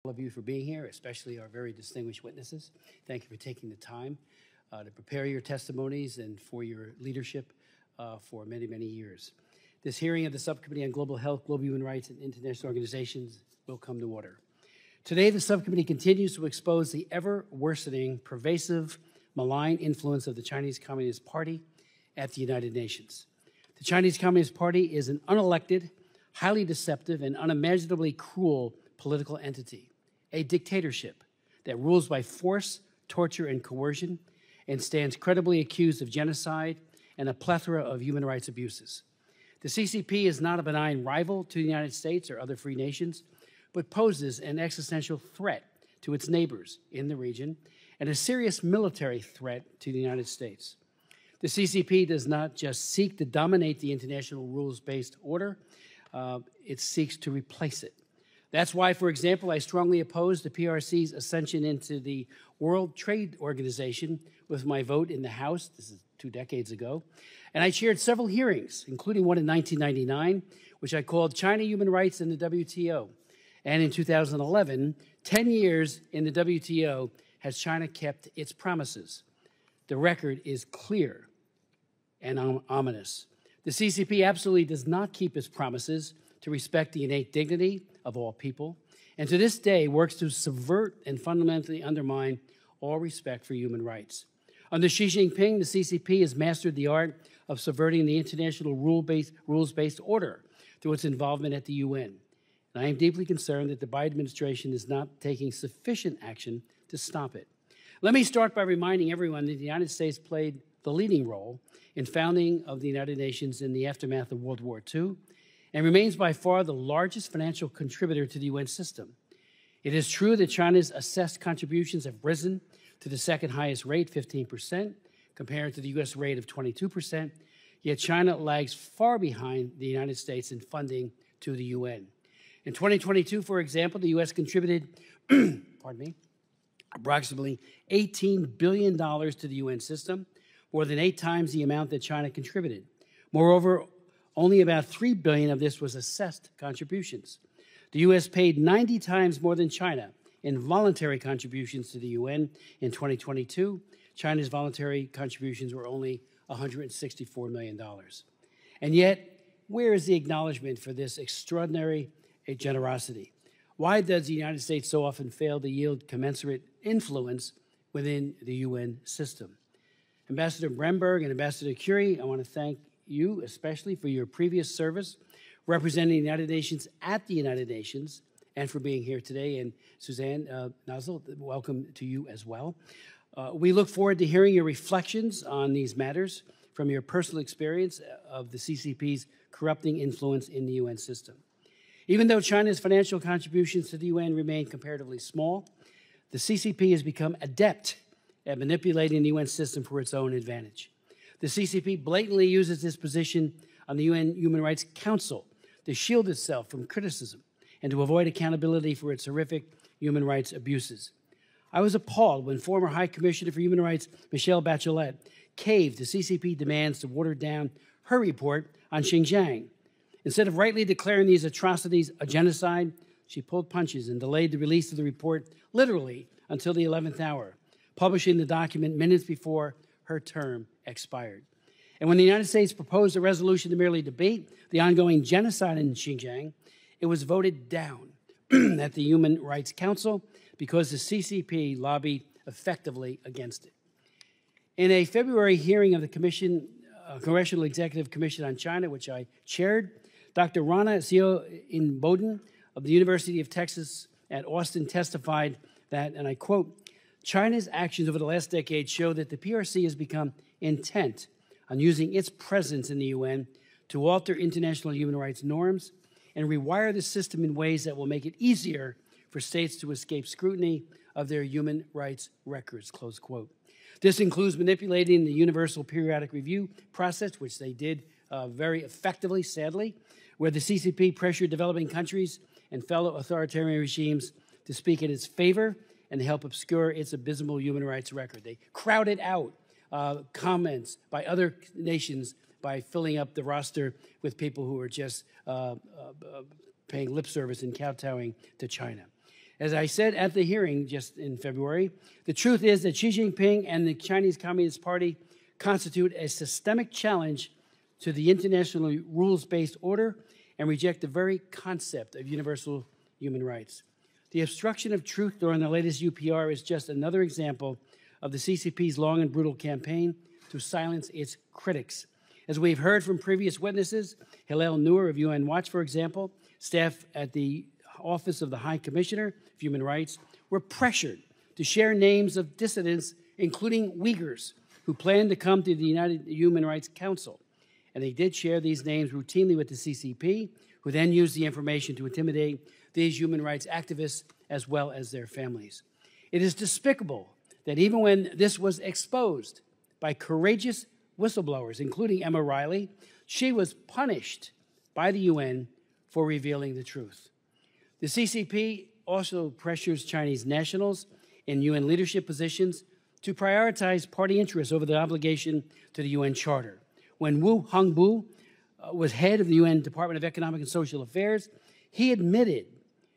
All of you for being here, especially our very distinguished witnesses. Thank you for taking the time to prepare your testimonies and for your leadership for many, many years. This hearing of the Subcommittee on Global Health, Global Human Rights, and International Organizations will come to order. Today, the subcommittee continues to expose the ever-worsening, pervasive, malign influence of the Chinese Communist Party at the United Nations. The Chinese Communist Party is an unelected, highly deceptive, and unimaginably cruel political entity, a dictatorship that rules by force, torture, and coercion, and stands credibly accused of genocide and a plethora of human rights abuses. The CCP is not a benign rival to the United States or other free nations, but poses an existential threat to its neighbors in the region and a serious military threat to the United States. The CCP does not just seek to dominate the international rules-based order, it seeks to replace it. That's why, for example, I strongly oppose the PRC's ascension into the World Trade Organization with my vote in the House. This is 2 decades ago. And I chaired several hearings, including one in 1999, which I called China Human Rights in the WTO. And in 2011, 10 years in the WTO, has China kept its promises? The record is clear and ominous. The CCP absolutely does not keep its promises to respect the innate dignity of all people, and to this day works to subvert and fundamentally undermine all respect for human rights. Under Xi Jinping, the CCP has mastered the art of subverting the international rules-based order through its involvement at the UN. And I am deeply concerned that the Biden administration is not taking sufficient action to stop it. Let me start by reminding everyone that the United States played the leading role in founding of the United Nations in the aftermath of World War II, and remains by far the largest financial contributor to the UN system. It is true that China's assessed contributions have risen to the second highest rate, 15%, compared to the U.S. rate of 22%, yet China lags far behind the United States in funding to the UN. In 2022, for example, the U.S. contributed, approximately $18 billion to the UN system, more than 8 times the amount that China contributed. Moreover, only about $3 billion of this was assessed contributions. The U.S. paid 90 times more than China in voluntary contributions to the UN in 2022. China's voluntary contributions were only $164 million. And yet, where is the acknowledgement for this extraordinary generosity? Why does the United States so often fail to yield commensurate influence within the UN system? Ambassador Bremberg and Ambassador Curie, I want to thank you especially for your previous service representing the United Nations at the United Nations and for being here today. And Suzanne Nozzle, welcome to you as well. We look forward to hearing your reflections on these matters from your personal experience of the CCP's corrupting influence in the UN system. Even though China's financial contributions to the UN remain comparatively small, the CCP has become adept at manipulating the UN system for its own advantage. The CCP blatantly uses its position on the UN Human Rights Council to shield itself from criticism and to avoid accountability for its horrific human rights abuses. I was appalled when former High Commissioner for Human Rights Michelle Bachelet caved to CCP demands to water down her report on Xinjiang. Instead of rightly declaring these atrocities a genocide, she pulled punches and delayed the release of the report literally until the 11th hour, publishing the document minutes before her term expired. And when the United States proposed a resolution to merely debate the ongoing genocide in Xinjiang, it was voted down at the Human Rights Council because the CCP lobbied effectively against it. In a February hearing of the Congressional Executive Commission on China, which I chaired, Dr. Rana Xiao-In-Boden of the University of Texas at Austin testified that, and I quote, China's actions over the last decade show that the PRC has become intent on using its presence in the UN to alter international human rights norms and rewire the system in ways that will make it easier for states to escape scrutiny of their human rights records, close quote. This includes manipulating the Universal Periodic Review process, which they did very effectively, sadly, where the CCP pressured developing countries and fellow authoritarian regimes to speak in its favor and help obscure its abysmal human rights record. They crowded out comments by other nations by filling up the roster with people who are just paying lip service and kowtowing to China. As I said at the hearing just in February, the truth is that Xi Jinping and the Chinese Communist Party constitute a systemic challenge to the international rules-based order and reject the very concept of universal human rights. The obstruction of truth during the latest UPR is just another example of the CCP's long and brutal campaign to silence its critics. As we've heard from previous witnesses, Hillel Noor of UN Watch, for example, staff at the Office of the High Commissioner of Human Rights were pressured to share names of dissidents, including Uyghurs, who planned to come to the United Human Rights Council. And they did share these names routinely with the CCP, who then used the information to intimidate these human rights activists as well as their families. It is despicable that even when this was exposed by courageous whistleblowers, including Emma Riley, she was punished by the UN for revealing the truth. The CCP also pressures Chinese nationals in UN leadership positions to prioritize party interests over the obligation to the UN Charter. When Wu Hongbu was head of the UN Department of Economic and Social Affairs, he admitted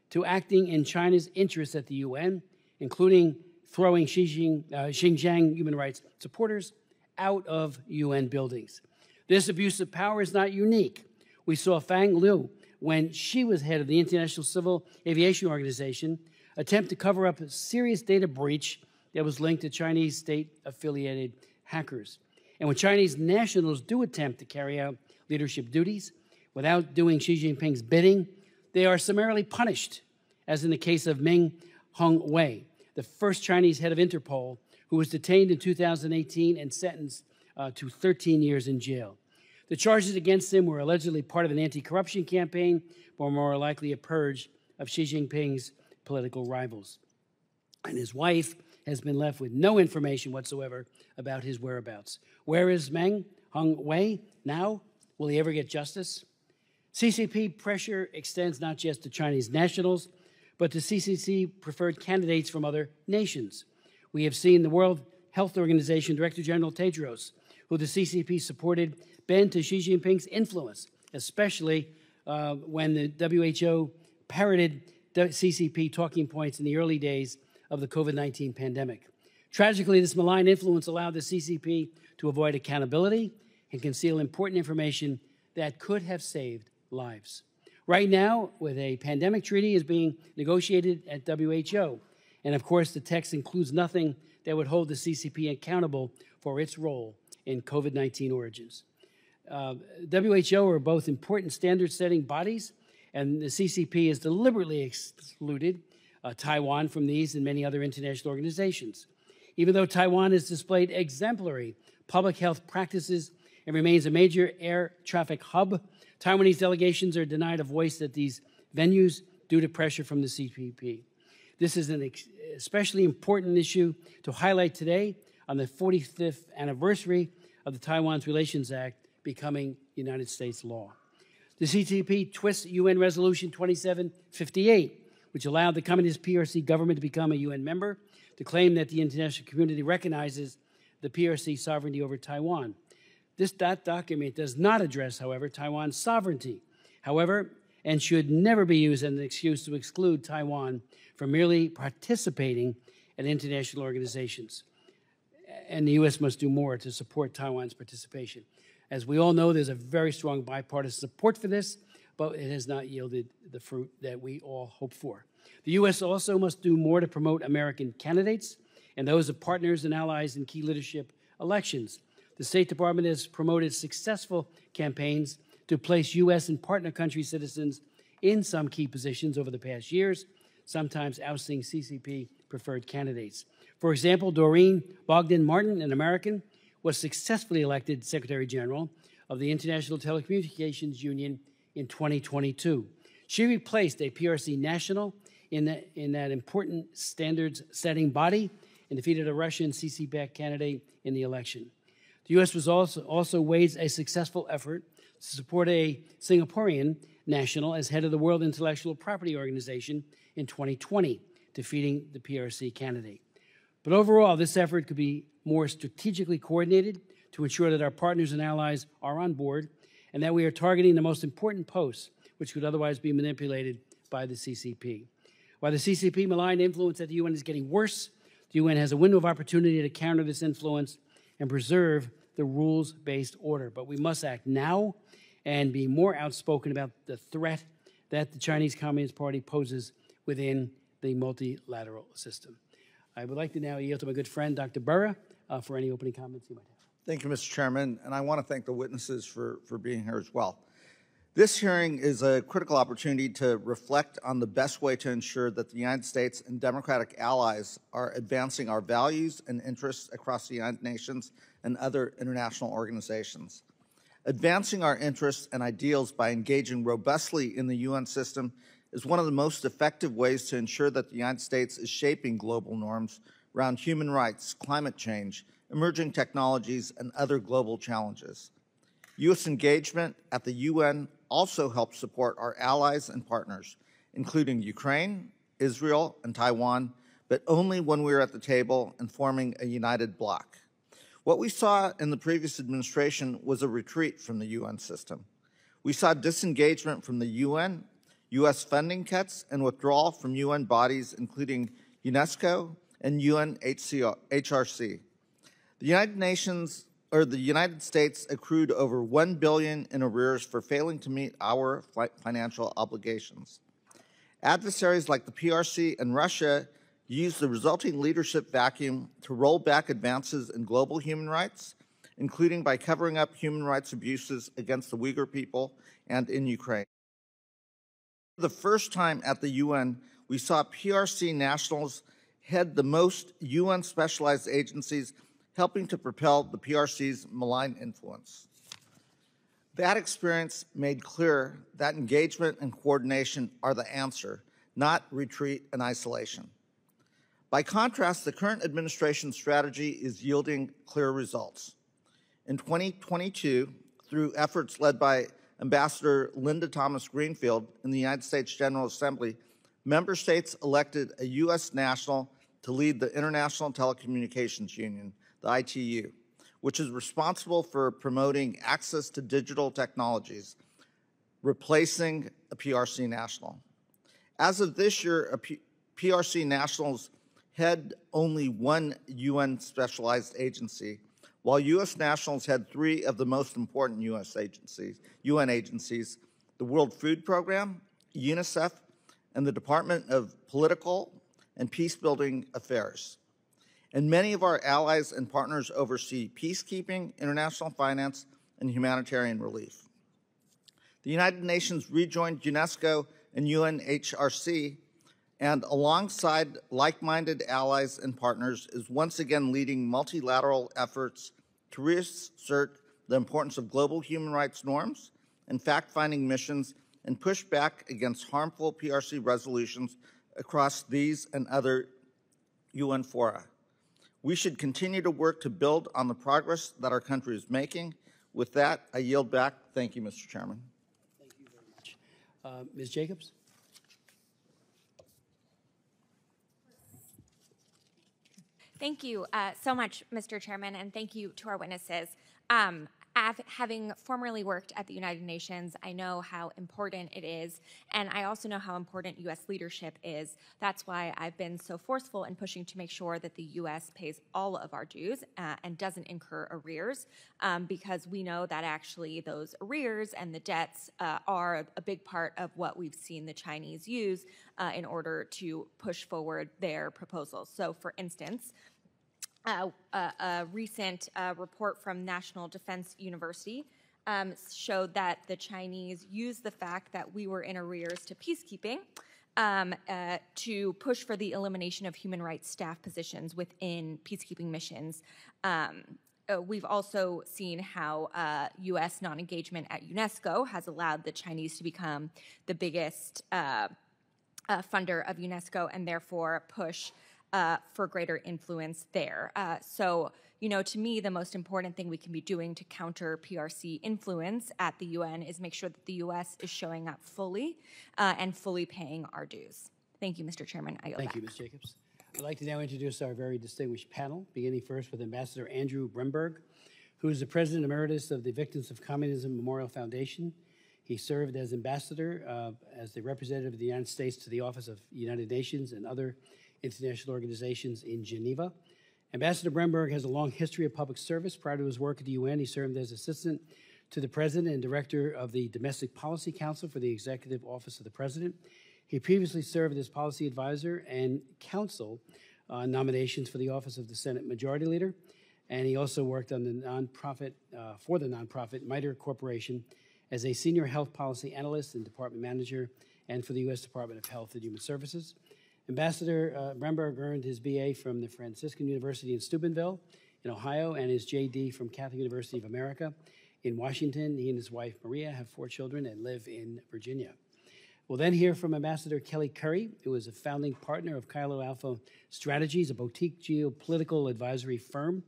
to acting in China's interests at the UN, including throwing Xinjiang human rights supporters out of UN buildings. This abuse of power is not unique. We saw Fang Liu, when she was head of the International Civil Aviation Organization, attempt to cover up a serious data breach that was linked to Chinese state-affiliated hackers. And when Chinese nationals do attempt to carry out leadership duties without doing Xi Jinping's bidding, they are summarily punished, as in the case of Meng Hongwei, the first Chinese head of Interpol, who was detained in 2018 and sentenced to 13 years in jail. The charges against him were allegedly part of an anti-corruption campaign, or more likely a purge of Xi Jinping's political rivals. And his wife has been left with no information whatsoever about his whereabouts. Where is Meng Hongwei now? Will he ever get justice? CCP pressure extends not just to Chinese nationals, but to CCC-preferred candidates from other nations. We have seen the World Health Organization Director General Tedros, who the CCP supported, bend to Xi Jinping's influence, especially when the WHO parroted CCP talking points in the early days of the COVID-19 pandemic. Tragically, this malign influence allowed the CCP to avoid accountability and conceal important information that could have saved lives. Right now, with a pandemic treaty is being negotiated at WHO, and of course the text includes nothing that would hold the CCP accountable for its role in COVID-19 origins. WHO are both important standard-setting bodies, and the CCP has deliberately excluded Taiwan from these and many other international organizations. Even though Taiwan has displayed exemplary public health practices and remains a major air traffic hub, Taiwanese delegations are denied a voice at these venues due to pressure from the CCP. This is an especially important issue to highlight today on the 45th anniversary of the Taiwan's Relations Act becoming United States law. The CCP twists UN Resolution 2758, which allowed the Communist PRC government to become a UN member, to claim that the international community recognizes the PRC sovereignty over Taiwan. That document does not address, however, Taiwan's sovereignty, and should never be used as an excuse to exclude Taiwan from merely participating in international organizations. And the U.S. must do more to support Taiwan's participation. As we all know, there's a very strong bipartisan support for this, but it has not yielded the fruit that we all hope for. The U.S. also must do more to promote American candidates and those of partners and allies in key leadership elections. The State Department has promoted successful campaigns to place U.S. and partner country citizens in some key positions over the past years, sometimes ousting CCP-preferred candidates. For example, Doreen Bogdan-Martin, an American, was successfully elected Secretary General of the International Telecommunications Union in 2022. She replaced a PRC national in that important standards-setting body and defeated a Russian CC-backed candidate in the election. The U.S. was also waged a successful effort to support a Singaporean national as head of the World Intellectual Property Organization in 2020, defeating the PRC candidate. But overall, this effort could be more strategically coordinated to ensure that our partners and allies are on board and that we are targeting the most important posts, which could otherwise be manipulated by the CCP. While the CCP malign influence at the UN is getting worse, the UN has a window of opportunity to counter this influence and preserve the rules-based order. But we must act now and be more outspoken about the threat that the Chinese Communist Party poses within the multilateral system. I would like to now yield to my good friend, Dr. Burra, for any opening comments you might have. Thank you, Mr. Chairman, and I want to thank the witnesses for being here as well. This hearing is a critical opportunity to reflect on the best way to ensure that the United States and democratic allies are advancing our values and interests across the United Nations and other international organizations. Advancing our interests and ideals by engaging robustly in the UN system is one of the most effective ways to ensure that the United States is shaping global norms around human rights, climate change, emerging technologies, and other global challenges. U.S. engagement at the UN also helps support our allies and partners, including Ukraine, Israel, and Taiwan, but only when we're at the table and forming a united bloc. What we saw in the previous administration was a retreat from the UN system. We saw disengagement from the UN, U.S. funding cuts, and withdrawal from UN bodies, including UNESCO and UNHRC. The United States accrued over $1 billion in arrears for failing to meet our financial obligations. Adversaries like the PRC and Russia used the resulting leadership vacuum to roll back advances in global human rights, including by covering up human rights abuses against the Uyghur people and in Ukraine. For the first time at the UN, we saw PRC nationals head the most UN specialized agencies, helping to propel the PRC's malign influence. That experience made clear that engagement and coordination are the answer, not retreat and isolation. By contrast, the current administration's strategy is yielding clear results. In 2022, through efforts led by Ambassador Linda Thomas-Greenfield in the United States General Assembly, member states elected a U.S. national to lead the International Telecommunications Union, the ITU, which is responsible for promoting access to digital technologies, replacing a PRC national. As of this year, PRC nationals head only one UN specialized agency, while U.S. nationals had three of the most important UN agencies, the World Food Program, UNICEF, and the Department of Political and Peacebuilding Affairs. And many of our allies and partners oversee peacekeeping, international finance, and humanitarian relief. The United Nations rejoined UNESCO and UNHRC, and alongside like-minded allies and partners is once again leading multilateral efforts to reassert the importance of global human rights norms and fact-finding missions and push back against harmful PRC resolutions across these and other UN fora. We should continue to work to build on the progress that our country is making. With that, I yield back. Thank you, Mr. Chairman. Thank you very much. Ms. Jacobs? Thank you so much, Mr. Chairman, and thank you to our witnesses. Having formerly worked at the United Nations, I know how important it is, and I also know how important U.S. leadership is. That's why I've been so forceful in pushing to make sure that the U.S. pays all of our dues and doesn't incur arrears, because we know that actually those arrears and the debts are a big part of what we've seen the Chinese use in order to push forward their proposals. So, for instance, a recent report from National Defense University showed that the Chinese used the fact that we were in arrears to peacekeeping to push for the elimination of human rights staff positions within peacekeeping missions. We've also seen how U.S. non-engagement at UNESCO has allowed the Chinese to become the biggest funder of UNESCO and therefore push for greater influence there. So, you know, to me, the most important thing we can be doing to counter PRC influence at the UN is make sure that the U.S. is showing up fully and fully paying our dues. Thank you, Mr. Chairman. I yield back. Thank you, Ms. Jacobs. I'd like to now introduce our very distinguished panel, beginning first with Ambassador Andrew Bremberg, who is the President Emeritus of the Victims of Communism Memorial Foundation. He served as ambassador, as the representative of the United States to the Office of United Nations and other international organizations in Geneva. Ambassador Bremberg has a long history of public service. Prior to his work at the UN, he served as assistant to the President and Director of the Domestic Policy Council for the Executive Office of the President. He previously served as policy advisor and counsel nominations for the Office of the Senate Majority Leader, and he also worked on the nonprofit for the nonprofit MITRE Corporation as a senior health policy analyst and department manager, and for the U.S. Department of Health and Human Services. Ambassador Bremberg earned his BA from the Franciscan University in Steubenville in Ohio and his JD from Catholic University of America in Washington. He and his wife, Maria, have 4 children and live in Virginia. We'll then hear from Ambassador Kelly Currie, who is a founding partner of Kylo Alpha Strategies, a boutique geopolitical advisory firm.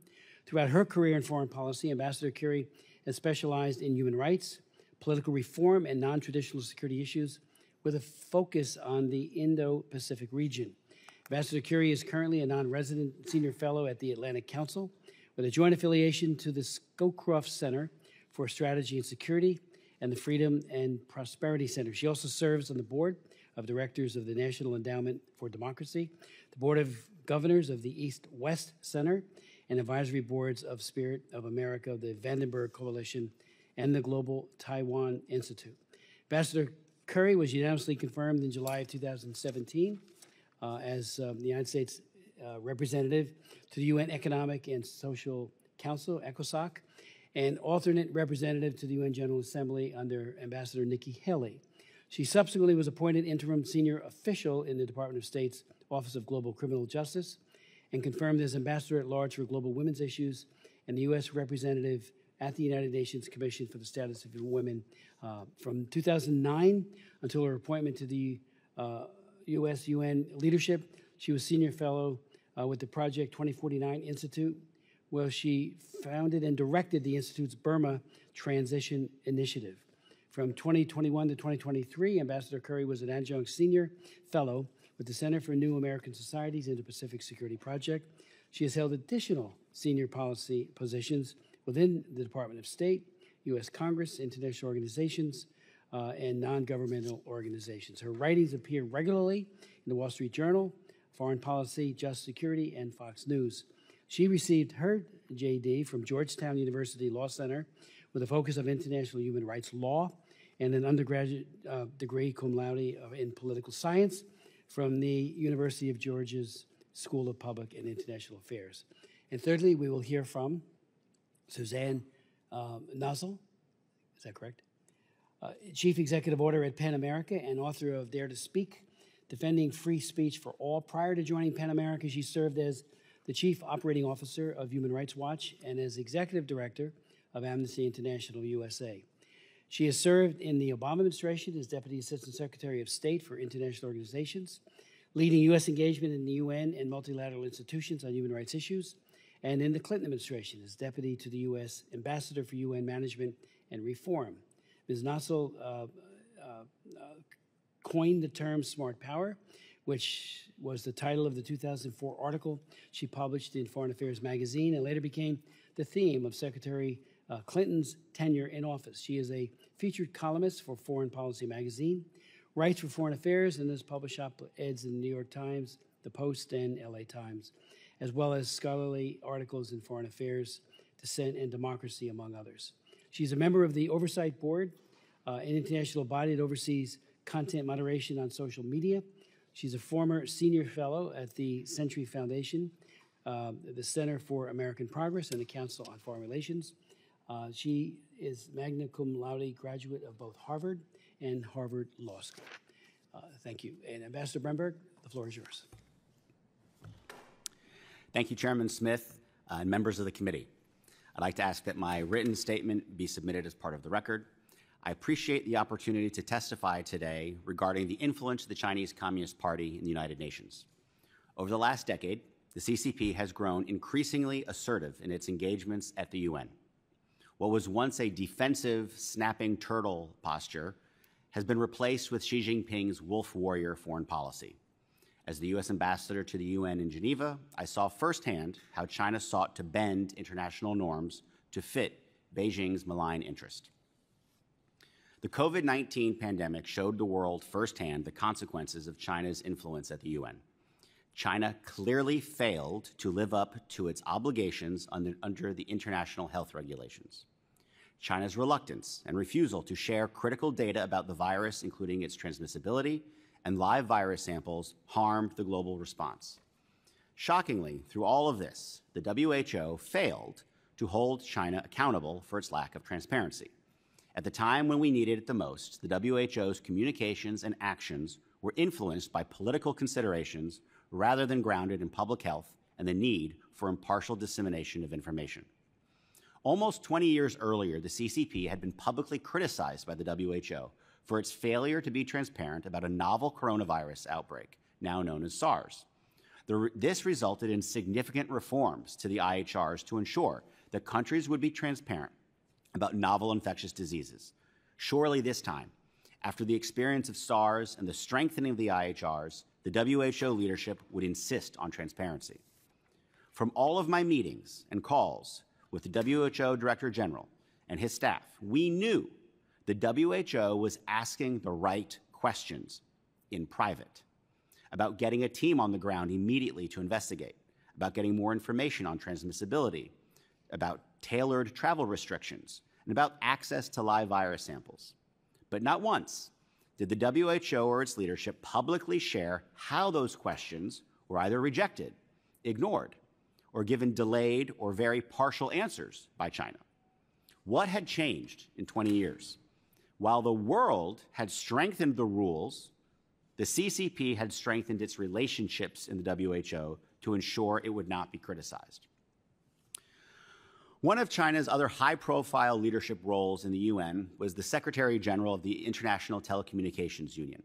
Throughout her career in foreign policy, Ambassador Currie has specialized in human rights, political reform, and non-traditional security issues with a focus on the Indo-Pacific region. Ambassador Currie is currently a non-resident senior fellow at the Atlantic Council with a joint affiliation to the Scowcroft Center for Strategy and Security and the Freedom and Prosperity Center. She also serves on the board of directors of the National Endowment for Democracy, the Board of Governors of the East-West Center, and advisory boards of Spirit of America, the Vandenberg Coalition, and the Global Taiwan Institute. Ambassador Currie was unanimously confirmed in July of 2017 as the United States representative to the UN Economic and Social Council, ECOSOC, and alternate representative to the UN General Assembly under Ambassador Nikki Haley. She subsequently was appointed interim senior official in the Department of State's Office of Global Criminal Justice and confirmed as ambassador at large for global women's issues and the U.S. representative at the United Nations Commission for the Status of Women from 2009 until her appointment to the U.S. UN leadership. She was senior fellow with the Project 2049 Institute, where she founded and directed the Institute's Burma Transition Initiative. From 2021 to 2023, Ambassador Currie was an adjunct senior fellow with the Center for New American Societies Indo-Pacific Security Project. She has held additional senior policy positions within the Department of State, U.S. Congress, international organizations, and non-governmental organizations. Her writings appear regularly in the Wall Street Journal, Foreign Policy, Just Security, and Fox News. She received her JD from Georgetown University Law Center with a focus of international human rights law and an undergraduate degree cum laude in political science from the University of Georgia's School of Public and International Affairs. And thirdly, we will hear from Suzanne Nozzle, is that correct? Chief Executive Order at PEN America and author of Dare to Speak, Defending Free Speech for All. Prior to joining PEN America, she served as the Chief Operating Officer of Human Rights Watch and as Executive Director of Amnesty International USA. She has served in the Obama administration as Deputy Assistant Secretary of State for International Organizations, leading U.S. engagement in the UN and multilateral institutions on human rights issues, and in the Clinton administration as Deputy to the U.S. Ambassador for UN Management and Reform. Ms. Nossel coined the term smart power, which was the title of the 2004 article she published in Foreign Affairs magazine and later became the theme of Secretary Clinton's tenure in office. She is a featured columnist for Foreign Policy magazine, writes for Foreign Affairs, and has published op-eds in the New York Times, The Post, and LA Times, as well as scholarly articles in Foreign Affairs, Dissent, and Democracy, among others. She's a member of the Oversight Board, an international body that oversees content moderation on social media. She's a former senior fellow at the Century Foundation, the Center for American Progress, and the Council on Foreign Relations. She is magna cum laude graduate of both Harvard and Harvard Law School. Thank you. And Ambassador Bremberg, the floor is yours. Thank you, Chairman Smith and members of the committee. I'd like to ask that my written statement be submitted as part of the record. I appreciate the opportunity to testify today regarding the influence of the Chinese Communist Party in the United Nations. Over the last decade, the CCP has grown increasingly assertive in its engagements at the UN. What was once a defensive, snapping turtle posture has been replaced with Xi Jinping's wolf warrior foreign policy. As the U.S. ambassador to the UN in Geneva, I saw firsthand how China sought to bend international norms to fit Beijing's malign interest. The COVID-19 pandemic showed the world firsthand the consequences of China's influence at the UN. China clearly failed to live up to its obligations under the international health regulations. China's reluctance and refusal to share critical data about the virus, including its transmissibility and live virus samples, harmed the global response. Shockingly, through all of this, the WHO failed to hold China accountable for its lack of transparency. At the time when we needed it the most, the WHO's communications and actions were influenced by political considerations rather than grounded in public health and the need for impartial dissemination of information. Almost 20 years earlier, the CCP had been publicly criticized by the WHO for its failure to be transparent about a novel coronavirus outbreak, now known as SARS. This resulted in significant reforms to the IHRs to ensure that countries would be transparent about novel infectious diseases. Surely this time, after the experience of SARS and the strengthening of the IHRs, the WHO leadership would insist on transparency. From all of my meetings and calls with the WHO Director General and his staff, we knew the WHO was asking the right questions in private about getting a team on the ground immediately to investigate, about getting more information on transmissibility, about tailored travel restrictions, and about access to live virus samples. But not once did the WHO or its leadership publicly share how those questions were either rejected, ignored, or given delayed or very partial answers by China. What had changed in 20 years? While the world had strengthened the rules, the CCP had strengthened its relationships in the WHO to ensure it would not be criticized. One of China's other high-profile leadership roles in the UN was the Secretary General of the International Telecommunications Union.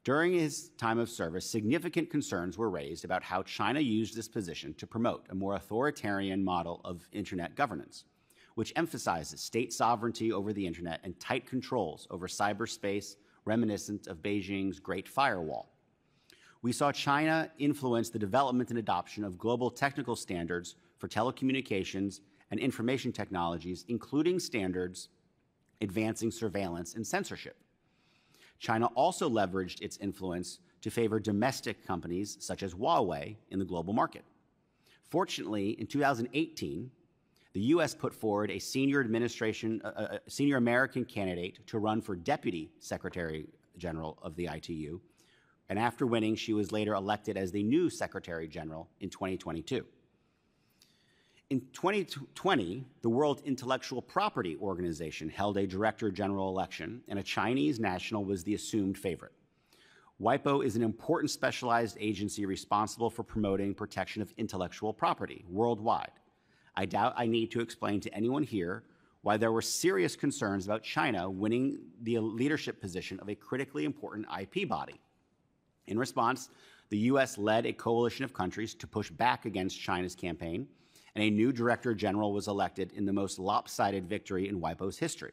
During his time of service, significant concerns were raised about how China used this position to promote a more authoritarian model of Internet governance, which emphasizes state sovereignty over the Internet and tight controls over cyberspace, reminiscent of Beijing's Great Firewall. We saw China influence the development and adoption of global technical standards for telecommunications and information technologies, including standards advancing surveillance and censorship. China also leveraged its influence to favor domestic companies such as Huawei in the global market. Fortunately, in 2018, the U.S. put forward a senior American candidate to run for Deputy Secretary General of the ITU, and after winning, she was later elected as the new Secretary General in 2022. In 2020, the World Intellectual Property Organization held a Director General election, and a Chinese national was the assumed favorite. WIPO is an important specialized agency responsible for promoting protection of intellectual property worldwide. I doubt I need to explain to anyone here why there were serious concerns about China winning the leadership position of a critically important IP body. In response, the U.S. led a coalition of countries to push back against China's campaign, and a new Director General was elected in the most lopsided victory in WIPO's history.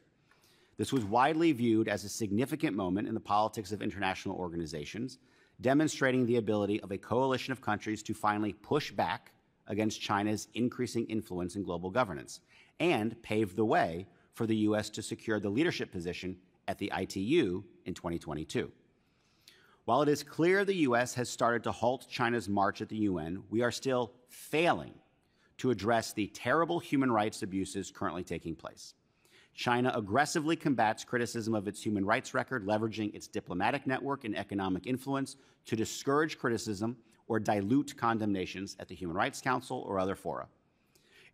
This was widely viewed as a significant moment in the politics of international organizations, demonstrating the ability of a coalition of countries to finally push back against China's increasing influence in global governance, and paved the way for the U.S. to secure the leadership position at the ITU in 2022. While it is clear the U.S. has started to halt China's march at the UN, we are still failing to address the terrible human rights abuses currently taking place. China aggressively combats criticism of its human rights record, leveraging its diplomatic network and economic influence to discourage criticism or dilute condemnations at the Human Rights Council or other fora.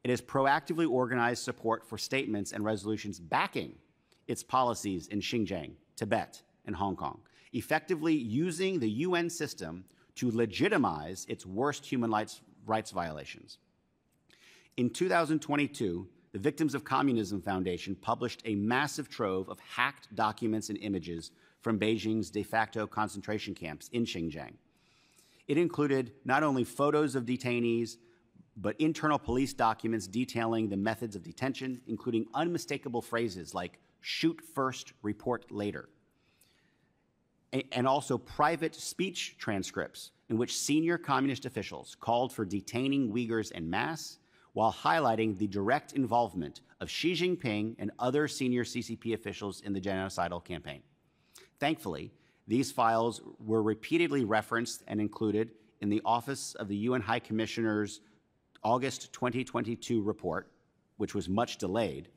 It has proactively organized support for statements and resolutions backing its policies in Xinjiang, Tibet, and Hong Kong, effectively using the UN system to legitimize its worst human rights violations. In 2022, the Victims of Communism Foundation published a massive trove of hacked documents and images from Beijing's de facto concentration camps in Xinjiang. It included not only photos of detainees, but internal police documents detailing the methods of detention, including unmistakable phrases like "shoot first, report later," and also private speech transcripts in which senior communist officials called for detaining Uyghurs en masse, while highlighting the direct involvement of Xi Jinping and other senior CCP officials in the genocidal campaign. Thankfully, these files were repeatedly referenced and included in the Office of the UN High Commissioner's August 2022 report, which was much delayed,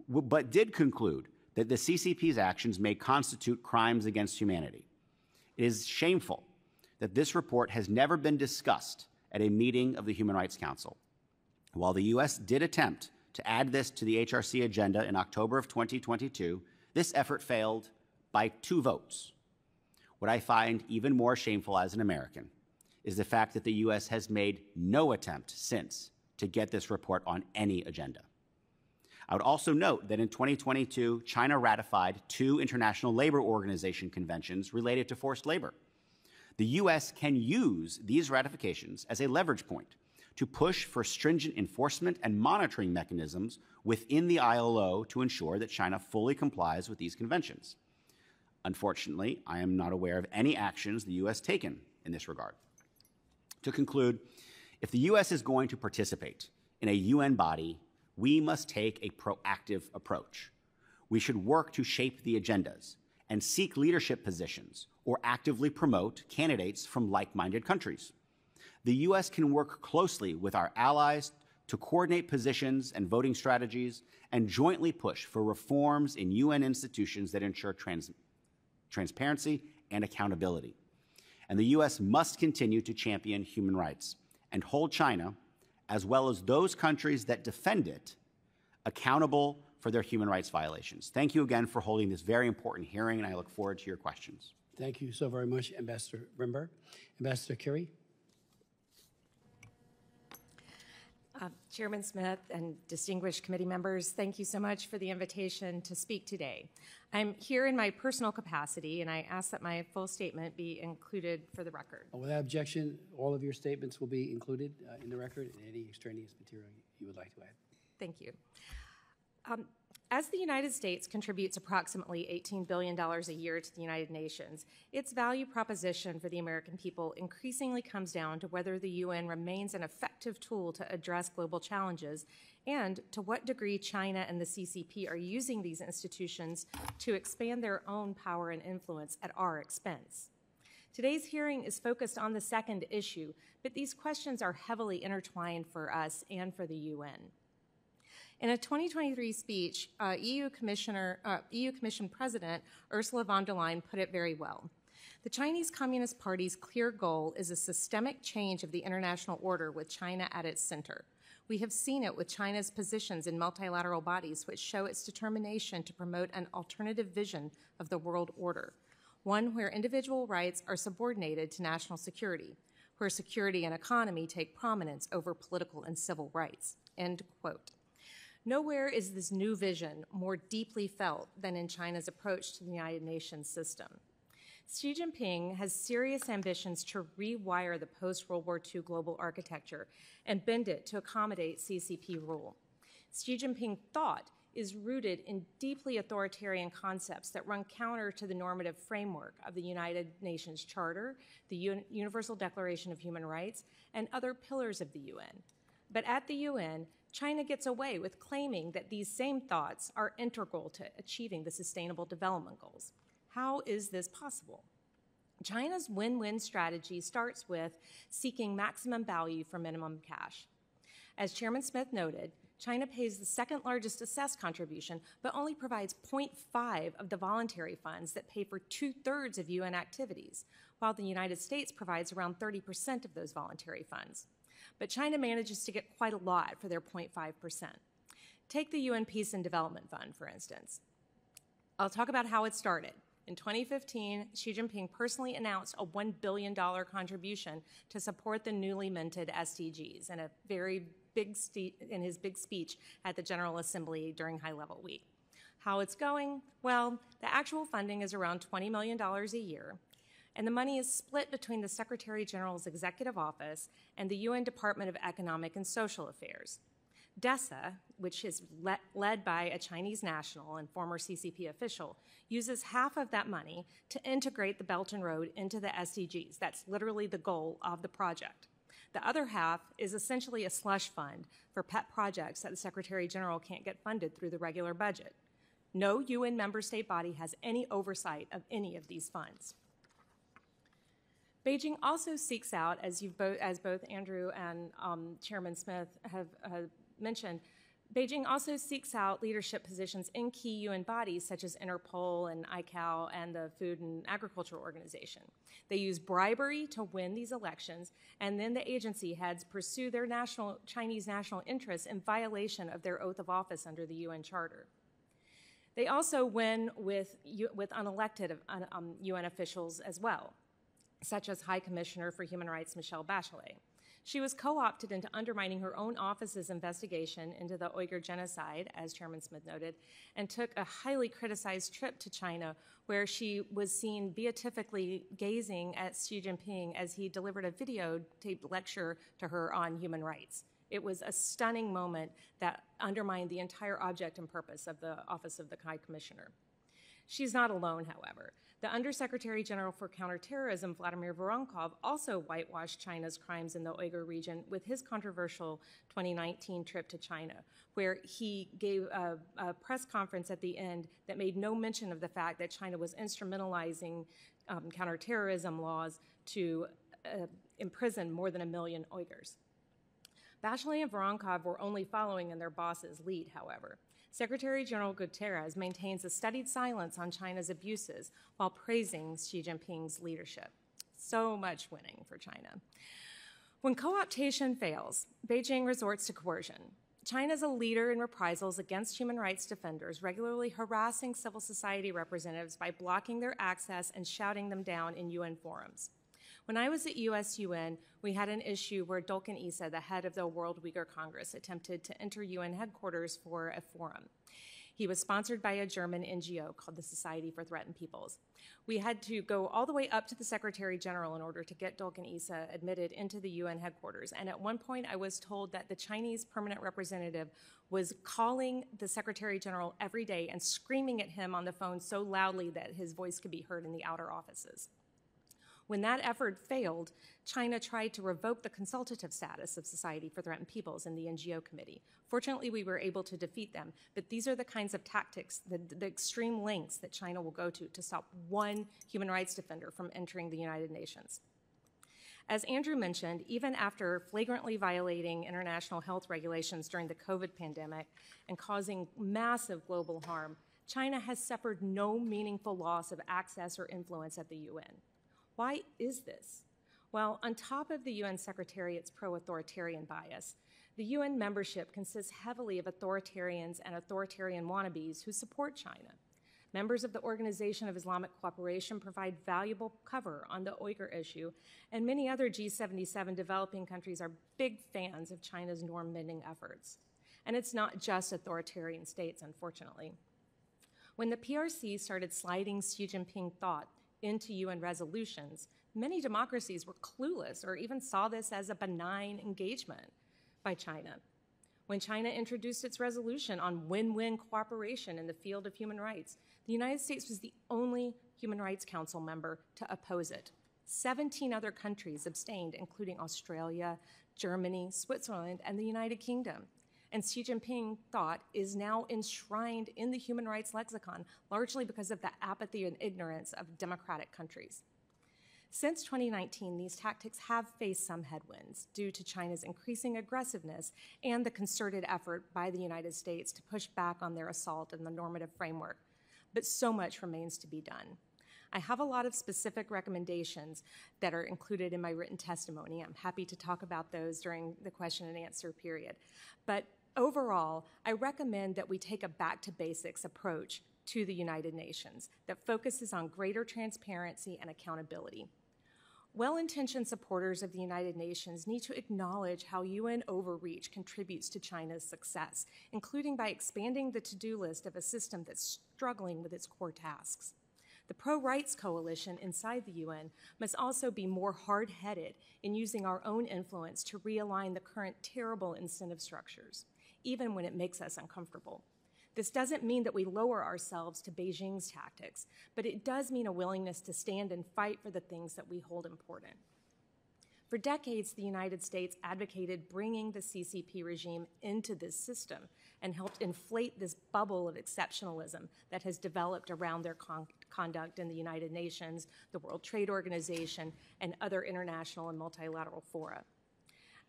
but did conclude that the CCP's actions may constitute crimes against humanity. It is shameful that this report has never been discussed at a meeting of the Human Rights Council. While the U.S. did attempt to add this to the HRC agenda in October of 2022, this effort failed by 2 votes. What I find even more shameful as an American is the fact that the U.S. has made no attempt since to get this report on any agenda. I would also note that in 2022, China ratified 2 International Labor Organization conventions related to forced labor. The U.S. can use these ratifications as a leverage point to push for stringent enforcement and monitoring mechanisms within the ILO to ensure that China fully complies with these conventions. Unfortunately, I am not aware of any actions the U.S. taken in this regard. To conclude, if the U.S. is going to participate in a UN body, we must take a proactive approach. We should work to shape the agendas and seek leadership positions or actively promote candidates from like-minded countries. The U.S. can work closely with our allies to coordinate positions and voting strategies and jointly push for reforms in UN institutions that ensure transparency and accountability. And the U.S. must continue to champion human rights and hold China, as well as those countries that defend it, accountable for their human rights violations. Thank you again for holding this very important hearing, and I look forward to your questions. Thank you so very much, Ambassador Rimberg. Ambassador Kerry. Chairman Smith and distinguished committee members, thank you so much for the invitation to speak today. I'm here in my personal capacity, and I ask that my full statement be included for the record. Without objection, all of your statements will be included in the record and any extraneous material you would like to add. Thank you. As the United States contributes approximately $18 billion a year to the United Nations, its value proposition for the American people increasingly comes down to whether the UN remains an effective tool to address global challenges and to what degree China and the CCP are using these institutions to expand their own power and influence at our expense. Today's hearing is focused on the second issue, but these questions are heavily intertwined for us and for the UN. In a 2023 speech, EU Commission President Ursula von der Leyen put it very well. The Chinese Communist Party's clear goal is a systemic change of the international order with China at its center. We have seen it with China's positions in multilateral bodies, which show its determination to promote an alternative vision of the world order, one where individual rights are subordinated to national security, where security and economy take prominence over political and civil rights." End quote. Nowhere is this new vision more deeply felt than in China's approach to the United Nations system. Xi Jinping has serious ambitions to rewire the post-World War II global architecture and bend it to accommodate CCP rule. Xi Jinping thought is rooted in deeply authoritarian concepts that run counter to the normative framework of the United Nations Charter, the Universal Declaration of Human Rights, and other pillars of the UN. But at the UN, China gets away with claiming that these same thoughts are integral to achieving the Sustainable Development Goals. How is this possible? China's win-win strategy starts with seeking maximum value for minimum cash. As Chairman Smith noted, China pays the second largest assessed contribution, but only provides 0.5 of the voluntary funds that pay for 2/3 of UN activities, while the United States provides around 30% of those voluntary funds. But China manages to get quite a lot for their 0.5%. Take the UN Peace and Development Fund, for instance. I'll talk about how it started. In 2015, Xi Jinping personally announced a $1 billion contribution to support the newly minted SDGs in his big speech at the General Assembly during High Level Week. How it's going? Well, the actual funding is around $20 million a year, and the money is split between the Secretary General's Executive Office and the UN Department of Economic and Social Affairs. DESA, which is led by a Chinese national and former CCP official, uses half of that money to integrate the Belt and Road into the SDGs. That's literally the goal of the project. The other half is essentially a slush fund for pet projects that the Secretary General can't get funded through the regular budget. No UN member state body has any oversight of any of these funds. Beijing also seeks out, as both Andrew and Chairman Smith have mentioned, Beijing also seeks out leadership positions in key UN bodies such as Interpol and ICAO and the Food and Agriculture Organization. They use bribery to win these elections, and then the agency heads pursue their Chinese national interests in violation of their oath of office under the UN Charter. They also win with unelected UN officials as well, such as High Commissioner for Human Rights Michelle Bachelet. She was co-opted into undermining her own office's investigation into the Uyghur genocide, as Chairman Smith noted, and took a highly criticized trip to China where she was seen beatifically gazing at Xi Jinping as he delivered a videotaped lecture to her on human rights. It was a stunning moment that undermined the entire object and purpose of the Office of the High Commissioner. She's not alone, however. The Undersecretary General for Counterterrorism, Vladimir Voronkov, also whitewashed China's crimes in the Uyghur region with his controversial 2019 trip to China, where he gave a press conference at the end that made no mention of the fact that China was instrumentalizing counterterrorism laws to imprison more than 1 million Uyghurs. Bachelet and Voronkov were only following in their boss's lead, however. Secretary General Guterres maintains a studied silence on China's abuses while praising Xi Jinping's leadership. So much winning for China. When co-optation fails, Beijing resorts to coercion. China is a leader in reprisals against human rights defenders, regularly harassing civil society representatives by blocking their access and shouting them down in UN forums. When I was at US-UN, we had an issue where Dolken Issa, the head of the World Uyghur Congress, attempted to enter UN headquarters for a forum. He was sponsored by a German NGO called the Society for Threatened Peoples. We had to go all the way up to the Secretary General in order to get Dolken Issa admitted into the UN headquarters. And at one point, I was told that the Chinese permanent representative was calling the Secretary General every day and screaming at him on the phone so loudly that his voice could be heard in the outer offices. When that effort failed, China tried to revoke the consultative status of Society for Threatened Peoples in the NGO committee. Fortunately, we were able to defeat them, but these are the kinds of tactics, the extreme lengths that China will go to stop one human rights defender from entering the United Nations. As Andrew mentioned, even after flagrantly violating international health regulations during the COVID pandemic and causing massive global harm, China has suffered no meaningful loss of access or influence at the UN. Why is this? Well, on top of the UN Secretariat's pro-authoritarian bias, the UN membership consists heavily of authoritarians and authoritarian wannabes who support China. Members of the Organization of Islamic Cooperation provide valuable cover on the Uyghur issue, and many other G77 developing countries are big fans of China's norm-bending efforts. And it's not just authoritarian states, unfortunately. When the PRC started sliding Xi Jinping thought into UN resolutions, many democracies were clueless or even saw this as a benign engagement by China. When China introduced its resolution on win-win cooperation in the field of human rights, the United States was the only Human Rights Council member to oppose it. 17 other countries abstained, including Australia, Germany, Switzerland, and the United Kingdom. And Xi Jinping thought is now enshrined in the human rights lexicon, largely because of the apathy and ignorance of democratic countries. Since 2019, these tactics have faced some headwinds due to China's increasing aggressiveness and the concerted effort by the United States to push back on their assault on the normative framework. But so much remains to be done. I have a lot of specific recommendations that are included in my written testimony. I'm happy to talk about those during the question and answer period. But overall, I recommend that we take a back-to-basics approach to the United Nations that focuses on greater transparency and accountability. Well-intentioned supporters of the United Nations need to acknowledge how UN overreach contributes to China's success, including by expanding the to-do list of a system that's struggling with its core tasks. The pro-rights coalition inside the UN must also be more hard-headed in using our own influence to realign the current terrible incentive structures, even when it makes us uncomfortable. This doesn't mean that we lower ourselves to Beijing's tactics, but it does mean a willingness to stand and fight for the things that we hold important. For decades, the United States advocated bringing the CCP regime into this system and helped inflate this bubble of exceptionalism that has developed around their conduct in the United Nations, the World Trade Organization, and other international and multilateral fora.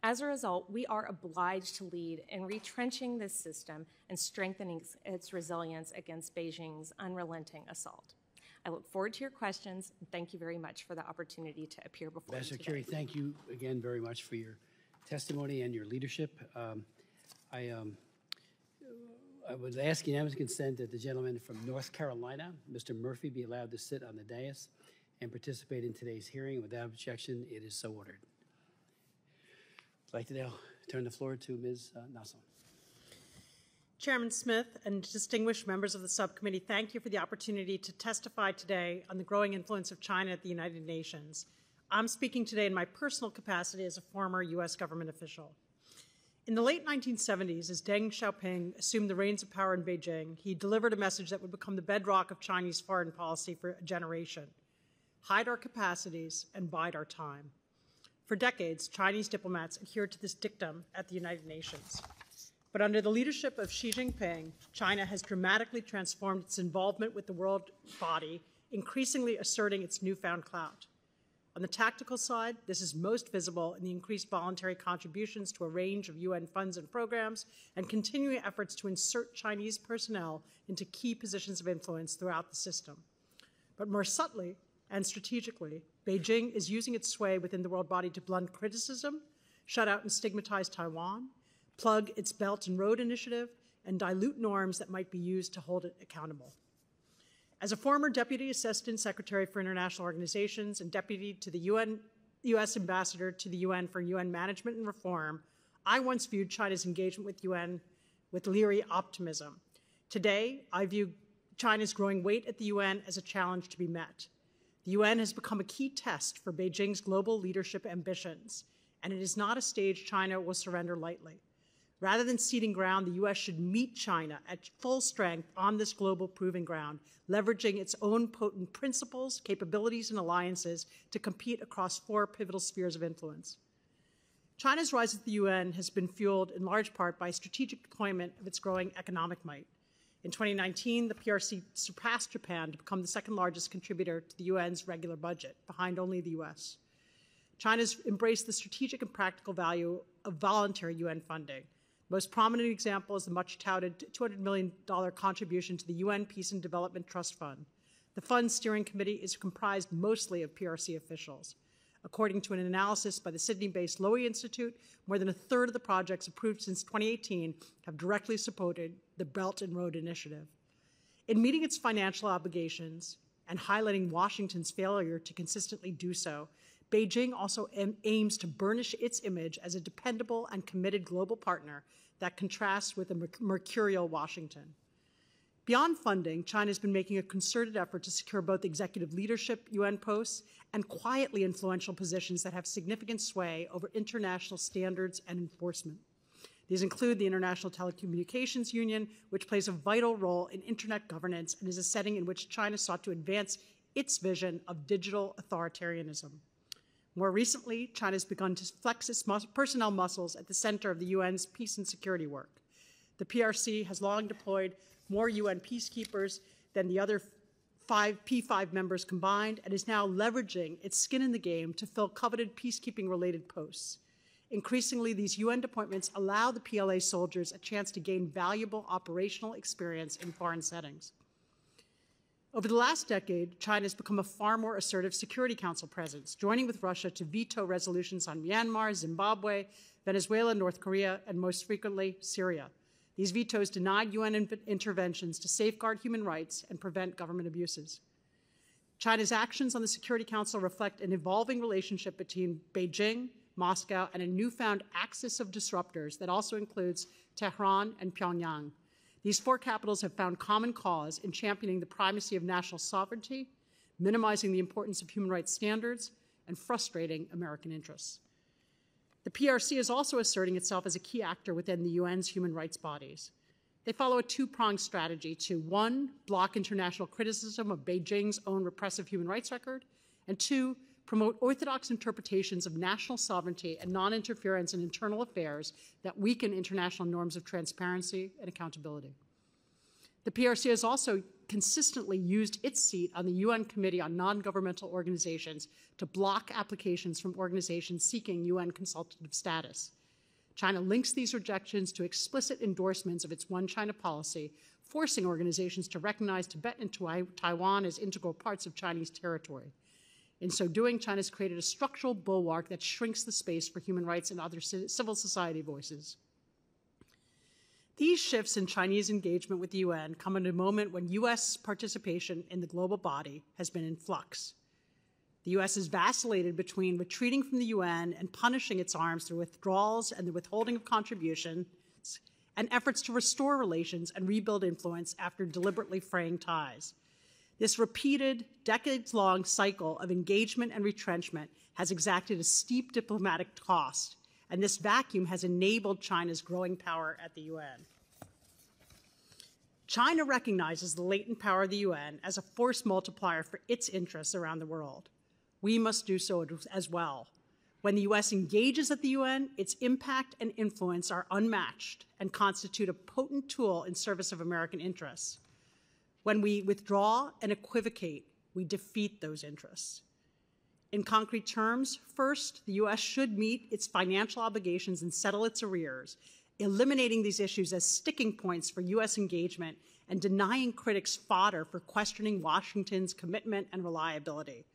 As a result, we are obliged to lead in retrenching this system and strengthening its resilience against Beijing's unrelenting assault. I look forward to your questions, and thank you very much for the opportunity to appear before you today. Ambassador Kerry, thank you again very much for your testimony and your leadership. I would ask unanimous consent that the gentleman from North Carolina, Mr. Murphy, be allowed to sit on the dais and participate in today's hearing. Without objection, it is so ordered. I'd like to now turn the floor to Ms. Nassau. Chairman Smith and distinguished members of the subcommittee, thank you for the opportunity to testify today on the growing influence of China at the United Nations. I'm speaking today in my personal capacity as a former U.S. government official. In the late 1970s, as Deng Xiaoping assumed the reins of power in Beijing, he delivered a message that would become the bedrock of Chinese foreign policy for a generation: hide our capacities and bide our time. For decades, Chinese diplomats adhered to this dictum at the United Nations. But under the leadership of Xi Jinping, China has dramatically transformed its involvement with the world body, increasingly asserting its newfound clout. On the tactical side, this is most visible in the increased voluntary contributions to a range of UN funds and programs and continuing efforts to insert Chinese personnel into key positions of influence throughout the system. But more subtly and strategically, Beijing is using its sway within the world body to blunt criticism, shut out and stigmatize Taiwan, plug its Belt and Road Initiative, and dilute norms that might be used to hold it accountable. As a former Deputy Assistant Secretary for International Organizations and Deputy to the U.S. Ambassador to the UN for UN Management and Reform, I once viewed China's engagement with UN with leery optimism. Today, I view China's growing weight at the UN as a challenge to be met. The UN has become a key test for Beijing's global leadership ambitions, and it is not a stage China will surrender lightly. Rather than ceding ground, the U.S. should meet China at full strength on this global proving ground, leveraging its own potent principles, capabilities, and alliances to compete across 4 pivotal spheres of influence. China's rise at the UN has been fueled in large part by strategic deployment of its growing economic might. In 2019, the PRC surpassed Japan to become the second largest contributor to the UN's regular budget, behind only the U.S. China's embraced the strategic and practical value of voluntary UN funding. Most prominent example is the much-touted $200 million contribution to the UN Peace and Development Trust Fund. The fund's steering committee is comprised mostly of PRC officials. According to an analysis by the Sydney-based Lowy Institute, more than a third of the projects approved since 2018 have directly supported the Belt and Road Initiative. In meeting its financial obligations and highlighting Washington's failure to consistently do so, Beijing also aims to burnish its image as a dependable and committed global partner that contrasts with a mercurial Washington. Beyond funding, China has been making a concerted effort to secure both executive leadership UN posts and quietly influential positions that have significant sway over international standards and enforcement. These include the International Telecommunications Union, which plays a vital role in internet governance and is a setting in which China sought to advance its vision of digital authoritarianism. More recently, China has begun to flex its personnel muscles at the center of the UN's peace and security work. The PRC has long deployed more UN peacekeepers than the other P5 members combined and is now leveraging its skin in the game to fill coveted peacekeeping-related posts. Increasingly, these UN deployments allow the PLA soldiers a chance to gain valuable operational experience in foreign settings. Over the last decade, China has become a far more assertive Security Council presence, joining with Russia to veto resolutions on Myanmar, Zimbabwe, Venezuela, North Korea, and most frequently, Syria. These vetoes denied UN interventions to safeguard human rights and prevent government abuses. China's actions on the Security Council reflect an evolving relationship between Beijing, Moscow, and a newfound axis of disruptors that also includes Tehran and Pyongyang. These 4 capitals have found common cause in championing the primacy of national sovereignty, minimizing the importance of human rights standards, and frustrating American interests. The PRC is also asserting itself as a key actor within the UN's human rights bodies. They follow a 2-pronged strategy to, 1, block international criticism of Beijing's own repressive human rights record, and 2, promote orthodox interpretations of national sovereignty and non-interference in internal affairs that weaken international norms of transparency and accountability. The PRC has also consistently used its seat on the UN Committee on Non-Governmental Organizations to block applications from organizations seeking UN consultative status. China links these rejections to explicit endorsements of its One China policy, forcing organizations to recognize Tibet and Taiwan as integral parts of Chinese territory. In so doing, China has created a structural bulwark that shrinks the space for human rights and other civil society voices. These shifts in Chinese engagement with the UN come at a moment when U.S. participation in the global body has been in flux. The U.S. has vacillated between retreating from the UN and punishing its arms through withdrawals and the withholding of contributions, and efforts to restore relations and rebuild influence after deliberately fraying ties. This repeated, decades-long cycle of engagement and retrenchment has exacted a steep diplomatic cost, and this vacuum has enabled China's growing power at the UN. China recognizes the latent power of the UN as a force multiplier for its interests around the world. We must do so as well. When the U.S. engages at the UN, its impact and influence are unmatched and constitute a potent tool in service of American interests. When we withdraw and equivocate, we defeat those interests. In concrete terms, first, the U.S. should meet its financial obligations and settle its arrears, eliminating these issues as sticking points for U.S. engagement and denying critics fodder for questioning Washington's commitment and reliability.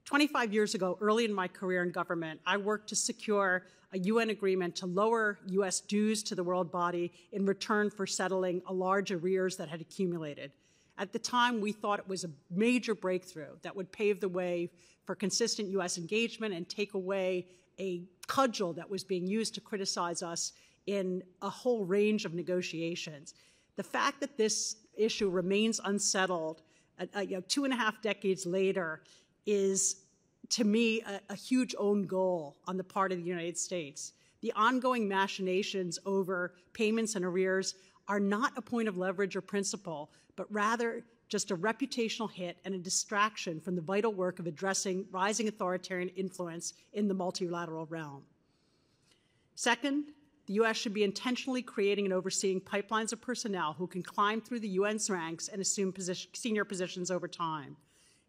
25 years ago, early in my career in government, I worked to secure a UN agreement to lower U.S. dues to the world body in return for settling a large arrears that had accumulated. At the time, we thought it was a major breakthrough that would pave the way for consistent U.S. engagement and take away a cudgel that was being used to criticize us in a whole range of negotiations. The fact that this issue remains unsettled 2.5 decades later is, to me, a huge own goal on the part of the United States. The ongoing machinations over payments and arrears are not a point of leverage or principle, but rather just a reputational hit and a distraction from the vital work of addressing rising authoritarian influence in the multilateral realm. Second, the U.S. should be intentionally creating and overseeing pipelines of personnel who can climb through the UN's ranks and assume senior positions over time.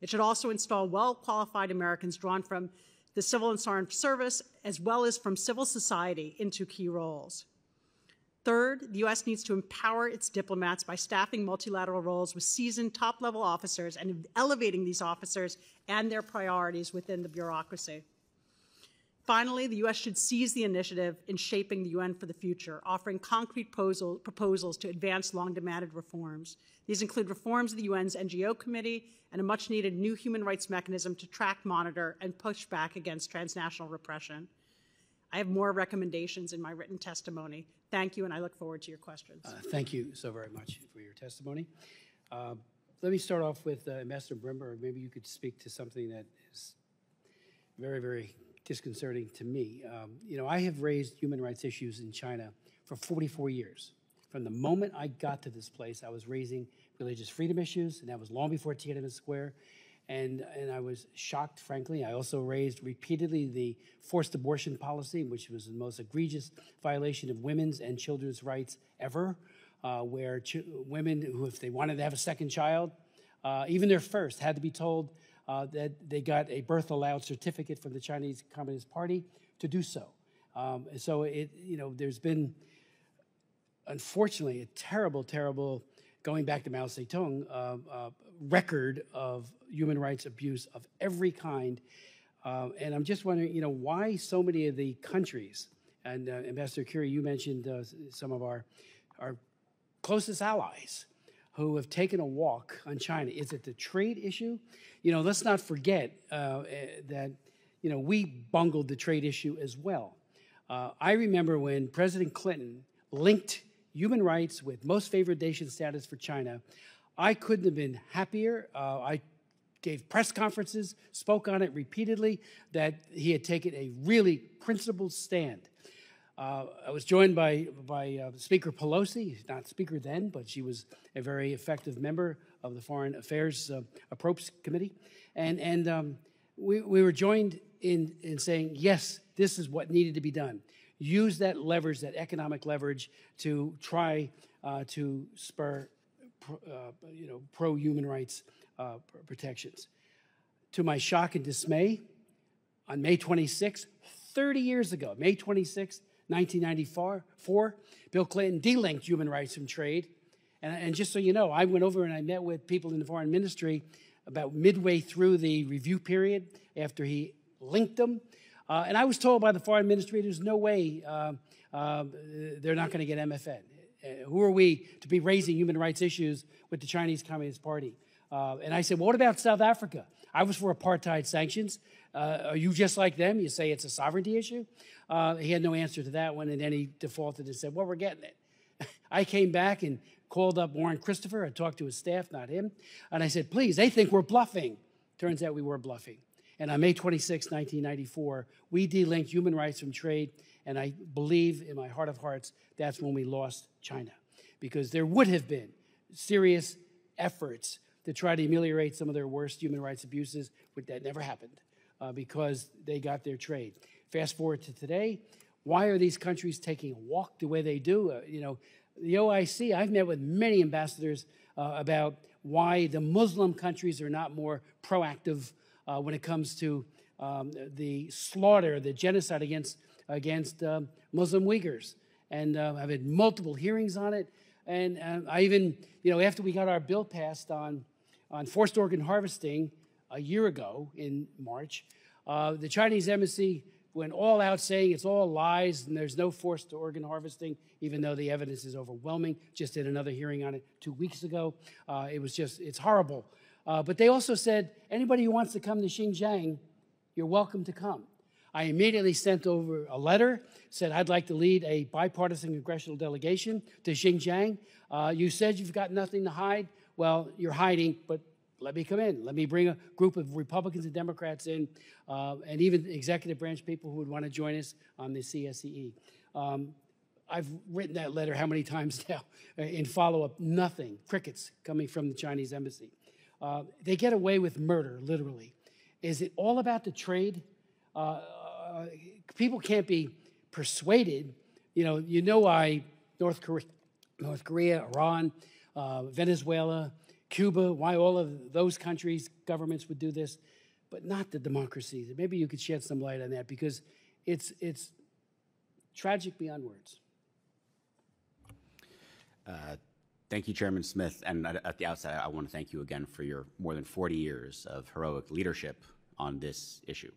It should also install well-qualified Americans drawn from the civil and foreign service, as well as from civil society, into key roles. Third, the U.S. needs to empower its diplomats by staffing multilateral roles with seasoned top-level officers and elevating these officers and their priorities within the bureaucracy. Finally, the U.S. should seize the initiative in shaping the UN for the future, offering concrete proposals to advance long-demanded reforms. These include reforms of the UN's NGO committee and a much-needed new human rights mechanism to track, monitor, and push back against transnational repression. I have more recommendations in my written testimony. Thank you, and I look forward to your questions. Thank you so very much for your testimony. Let me start off with Ambassador Brimber. Maybe you could speak to something that is very, very disconcerting to me. I have raised human rights issues in China for 44 years. From the moment I got to this place, I was raising religious freedom issues, and that was long before Tiananmen Square. And I was shocked, frankly. I also raised repeatedly the forced abortion policy, which was the most egregious violation of women's and children's rights ever, where women who, if they wanted to have a second child, even their first, had to be told that they got a birth allowed certificate from the Chinese Communist Party to do so. So there's been, unfortunately, a terrible, terrible, going back to Mao Zedong, record of human rights abuse of every kind. And I'm just wondering, why so many of the countries, and Ambassador Curie, you mentioned some of our closest allies who have taken a walk on China. Is it the trade issue? Let's not forget that, we bungled the trade issue as well. I remember when President Clinton linked human rights with most favored nation status for China. I couldn't have been happier. I gave press conferences, spoke on it repeatedly, that he had taken a really principled stand. I was joined by Speaker Pelosi, not Speaker then, but she was a very effective member of the Foreign Affairs Approach Committee. And we were joined in saying, yes, this is what needed to be done. Use that leverage, that economic leverage, to try to spur pro-human rights protections. To my shock and dismay, on May 26, 30 years ago, May 26, 1994, Bill Clinton delinked human rights from trade. And just so you know, I went over and I met with people in the foreign ministry about midway through the review period after he linked them. And I was told by the foreign ministry there's no way they're not going to get MFN. Who are we to be raising human rights issues with the Chinese Communist Party? And I said, well, what about South Africa? I was for apartheid sanctions. Are you just like them? You say it's a sovereignty issue? He had no answer to that one, and then he defaulted and said, well, we're getting it. I came back and called up Warren Christopher. I talked to his staff, not him. And I said, please, they think we're bluffing. Turns out we were bluffing. And on May 26, 1994, we delinked human rights from trade, and I believe in my heart of hearts that's when we lost China, because there would have been serious efforts to try to ameliorate some of their worst human rights abuses, but that never happened because they got their trade. Fast forward to today, why are these countries taking a walk the way they do? The OIC, I've met with many ambassadors about why the Muslim countries are not more proactive when it comes to the slaughter, the genocide against Muslim Uyghurs. And I've had multiple hearings on it. And I even, after we got our bill passed on forced organ harvesting a year ago in March, the Chinese embassy went all out saying it's all lies and there's no forced organ harvesting, even though the evidence is overwhelming. Just did another hearing on it 2 weeks ago. It's horrible. But they also said, anybody who wants to come to Xinjiang, you're welcome to come. I immediately sent over a letter, said I'd like to lead a bipartisan congressional delegation to Xinjiang. You said you've got nothing to hide. Well, you're hiding, but let me come in. Let me bring a group of Republicans and Democrats in, and even executive branch people who would want to join us on the CSEE. I've written that letter how many times now in follow-up? Nothing. Crickets coming from the Chinese embassy. They get away with murder, literally. Is it all about the trade? People can't be persuaded. Why North Korea, Iran, Venezuela, Cuba, why all of those countries' governments would do this, but not the democracies. Maybe you could shed some light on that, because it's tragic beyond words. Thank you, Chairman Smith. And at the outset, I want to thank you again for your more than 40 years of heroic leadership on this issue.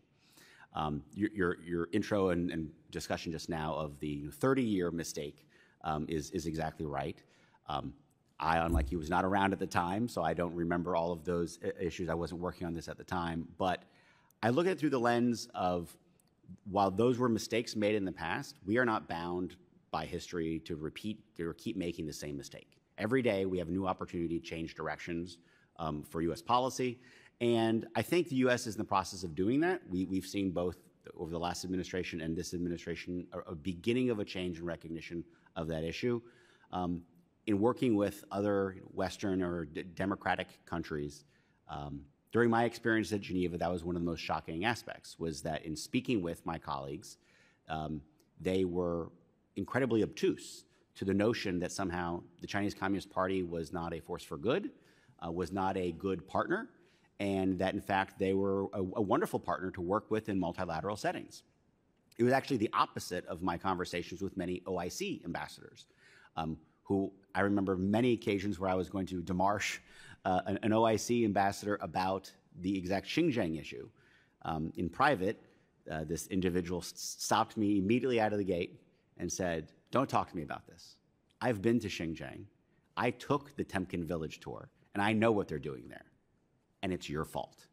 Your intro and discussion just now of the 30-year mistake is exactly right. I, unlike you, was not around at the time, so I don't remember all of those issues. I wasn't working on this at the time. But I look at it through the lens of, while those were mistakes made in the past, we are not bound by history to repeat or keep making the same mistake. Every day we have a new opportunity to change directions for U.S. policy. And I think the U.S. is in the process of doing that. We've seen both over the last administration and this administration a beginning of a change in recognition of that issue. In working with other Western or democratic countries, during my experience at Geneva, that was one of the most shocking aspects, was that in speaking with my colleagues, they were incredibly obtuse to the notion that somehow the Chinese Communist Party was not a force for good, was not a good partner, and that in fact they were a wonderful partner to work with in multilateral settings. It was actually the opposite of my conversations with many OIC ambassadors, who I remember many occasions where I was going to demarche an OIC ambassador about the exact Xinjiang issue. In private, this individual stopped me immediately out of the gate and said, "Don't talk to me about this. I've been to Xinjiang. I took the Temkin village tour, and I know what they're doing there. And it's your fault."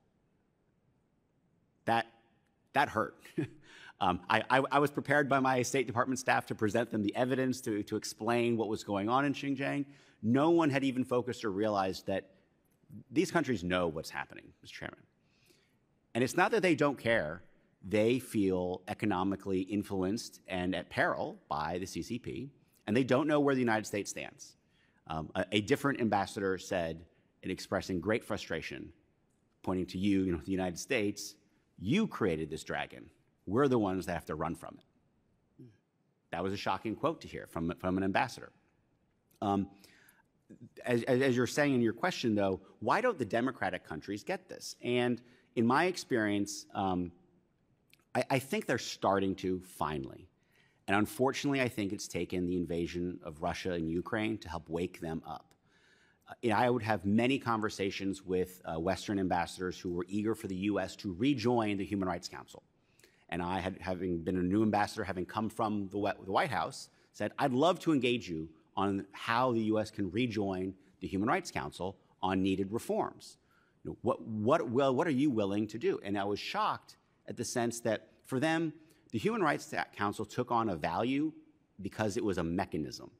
That hurt. I was prepared by my State Department staff to present them the evidence to explain what was going on in Xinjiang. No one had even focused or realized that these countries know what's happening, Mr. Chairman. And it's not that they don't care. They feel economically influenced and at peril by the CCP, and they don't know where the United States stands. A different ambassador said, in expressing great frustration, pointing to you, the United States, You created this dragon. We're the ones that have to run from it. That was a shocking quote to hear from an ambassador. As you're saying in your question, though, why don't the democratic countries get this? And in my experience, I think they're starting to finally. And unfortunately, I think it's taken the invasion of Russia and Ukraine to help wake them up. I would have many conversations with Western ambassadors who were eager for the U.S. to rejoin the Human Rights Council. And I, having been a new ambassador, having come from the White House, said, I'd love to engage you on how the U.S. can rejoin the Human Rights Council on needed reforms. You know, what are you willing to do? And I was shocked at the sense that for them, the Human Rights Council took on a value because it was a mechanism,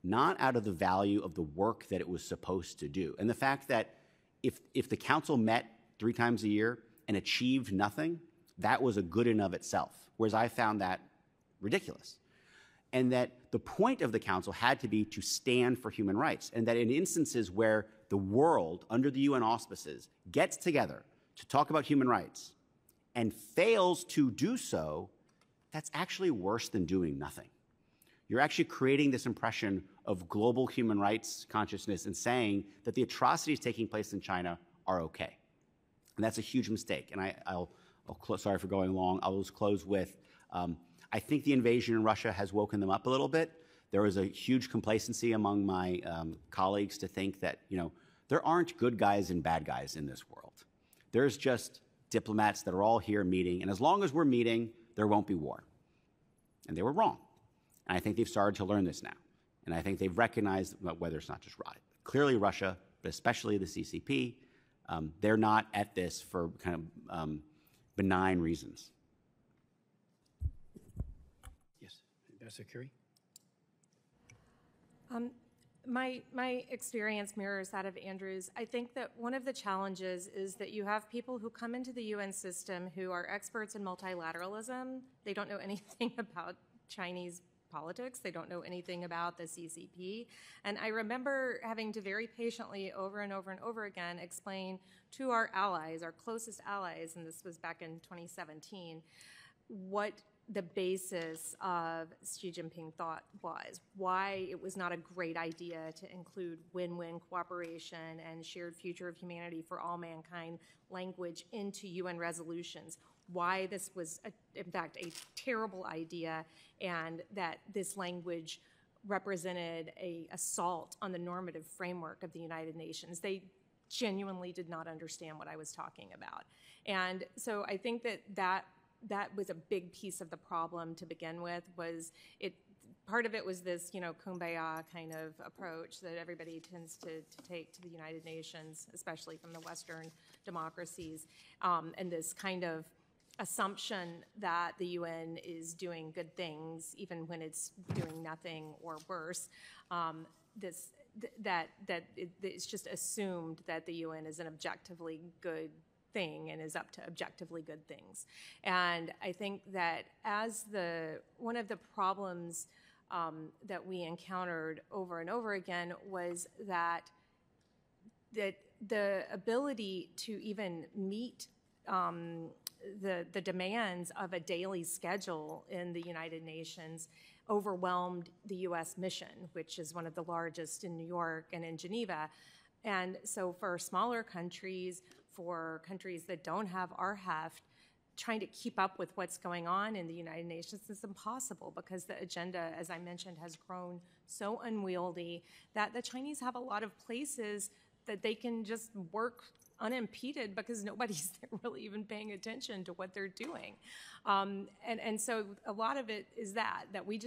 not out of the value of the work that it was supposed to do. And the fact that if the council met 3 times a year and achieved nothing, that was a good in of itself, whereas I found that ridiculous. And that the point of the council had to be to stand for human rights, and that in instances where the world, under the UN auspices, gets together to talk about human rights and fails to do so, that's actually worse than doing nothing. You're actually creating this impression of global human rights consciousness and saying that the atrocities taking place in China are okay. And that's a huge mistake. And sorry for going long, I'll just close with, I think the invasion in Russia has woken them up a little bit. There was a huge complacency among my colleagues to think that, you know, there aren't good guys and bad guys in this world. There's just diplomats that are all here meeting, and as long as we're meeting, there won't be war. And they were wrong. And I think they've started to learn this now. And I think they've recognized, whether it's not just clearly Russia, but especially the CCP, they're not at this for kind of benign reasons. Yes, Ambassador Curie. My experience mirrors that of Andrew's. I think that one of the challenges is that you have people who come into the UN system who are experts in multilateralism. They don't know anything about Chinese politics. They don't know anything about the CCP. And I remember having to very patiently over and over and over again explain to our allies, our closest allies, and this was back in 2017, what the basis of Xi Jinping thought was, why it was not a great idea to include win-win cooperation and shared future of humanity for all mankind language into UN resolutions, why this was, in fact, a terrible idea, and that this language represented an assault on the normative framework of the United Nations. They genuinely did not understand what I was talking about. And so I think that was a big piece of the problem to begin with. Part of it was this, kumbaya kind of approach that everybody tends to take to the United Nations, especially from the Western democracies, and this kind of assumption that the UN is doing good things even when it's doing nothing or worse. It's just assumed that the UN is an objectively good thing and is up to objectively good things. And I think that one of the problems that we encountered over and over again was that the ability to even meet the demands of a daily schedule in the United Nations overwhelmed the U.S. mission, which is one of the largest in New York and in Geneva. And so for smaller countries, for countries that don't have our heft, trying to keep up with what's going on in the United Nations is impossible because the agenda, as I mentioned, has grown so unwieldy that the Chinese have a lot of places that they can just work unimpeded because nobody's really even paying attention to what they're doing. And so a lot of it is that we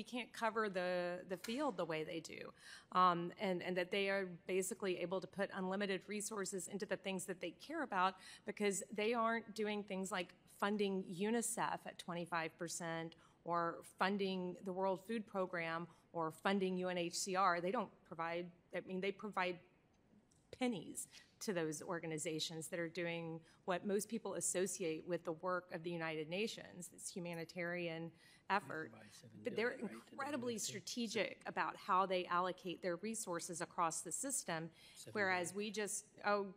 can't cover the field the way they do. And that they are basically able to put unlimited resources into the things that they care about because they aren't doing things like funding UNICEF at 25% or funding the World Food Program or funding UNHCR. They don't provide, they provide pennies to those organizations that are doing what most people associate with the work of the United Nations, this humanitarian effort. But they're incredibly strategic about how they allocate their resources across the system, whereas we just,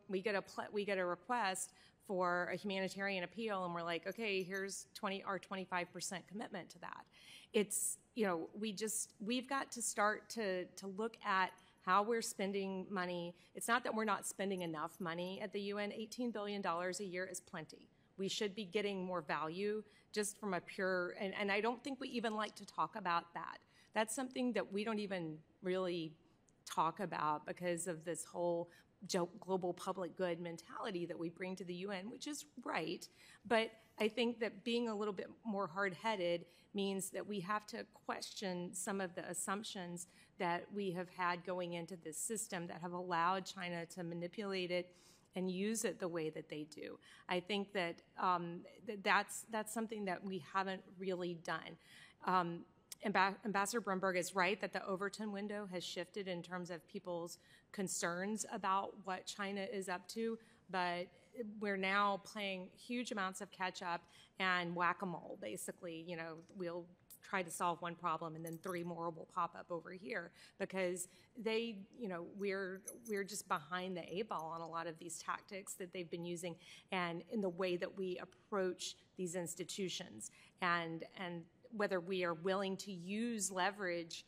we get a request for a humanitarian appeal, and we're like, okay, here's our 25% commitment to that. It's, you know, we've got to start to look at how we're spending money. It's not that we're not spending enough money at the UN. $18 billion a year is plenty. We should be getting more value just from a pure, and I don't think we even like to talk about that. That's something that we don't even really talk about because of this whole global public good mentality that we bring to the UN, which is right. But I think that being a little bit more hard-headed means that we have to question some of the assumptions that we have had going into this system that have allowed China to manipulate it and use it the way that they do. I think that that's something that we haven't really done. Ambassador Brumberg is right that the Overton window has shifted in terms of people's concerns about what China is up to, but we're now playing huge amounts of catch up and whack-a-mole, basically. You know, we'll try to solve one problem and then 3 more will pop up over here because they, you know, we're just behind the 8 ball on a lot of these tactics that they've been using and in the way that we approach these institutions and whether we are willing to use leverage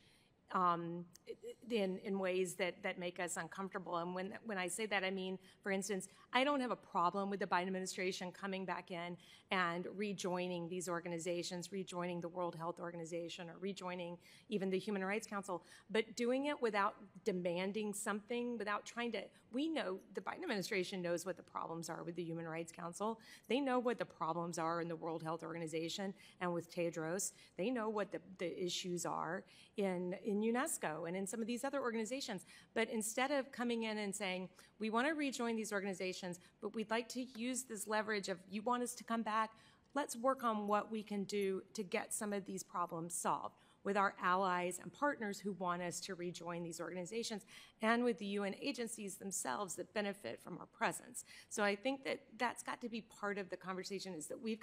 in ways that make us uncomfortable. And when I say that, I mean, for instance, I don't have a problem with the Biden administration coming back in and rejoining these organizations, rejoining the World Health Organization or rejoining even the Human Rights Council, but doing it without demanding something, without trying to, we know the Biden administration knows what the problems are with the Human Rights Council. They know what the problems are in the World Health Organization and with Tedros. They know what the issues are in UNESCO and in some of these other organizations. But instead of coming in and saying, we want to rejoin these organizations, but we'd like to use this leverage of you want us to come back, let's work on what we can do to get some of these problems solved with our allies and partners who want us to rejoin these organizations and with the UN agencies themselves that benefit from our presence. So I think that that's got to be part of the conversation is that we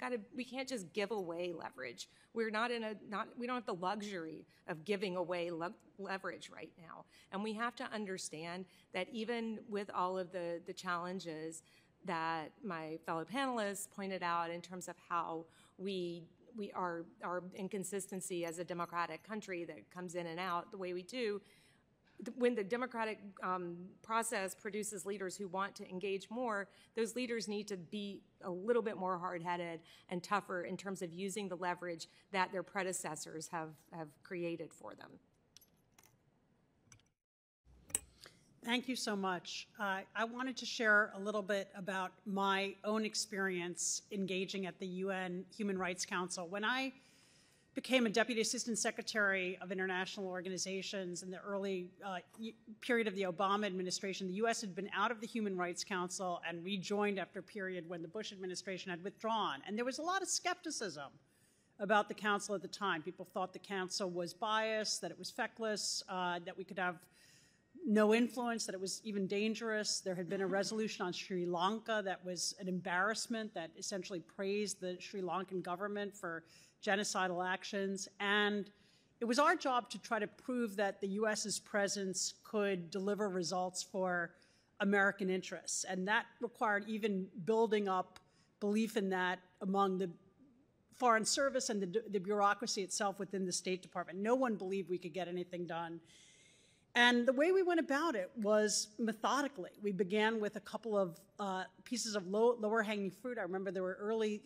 can't just give away leverage. We don't have the luxury of giving away leverage right now. And we have to understand that even with all of the challenges that my fellow panelists pointed out in terms of how our inconsistency as a democratic country that comes in and out the way we do, when the democratic process produces leaders who want to engage more, those leaders need to be a little bit more hard-headed and tougher in terms of using the leverage that their predecessors have created for them. Thank you so much. I wanted to share a little bit about my own experience engaging at the UN Human Rights Council. When I became a Deputy Assistant Secretary of International Organizations in the early period of the Obama administration, the U.S. had been out of the Human Rights Council and rejoined after a period when the Bush administration had withdrawn. And there was a lot of skepticism about the council at the time. People thought the council was biased, that it was feckless, that we could have no influence, that it was even dangerous. There had been a resolution on Sri Lanka that was an embarrassment that essentially praised the Sri Lankan government for genocidal actions. And it was our job to try to prove that the U.S.'s presence could deliver results for American interests. And that required even building up belief in that among the Foreign Service and the bureaucracy itself within the State Department. No one believed we could get anything done. And the way we went about it was methodically. We began with a couple of pieces of lower-hanging fruit. I remember there were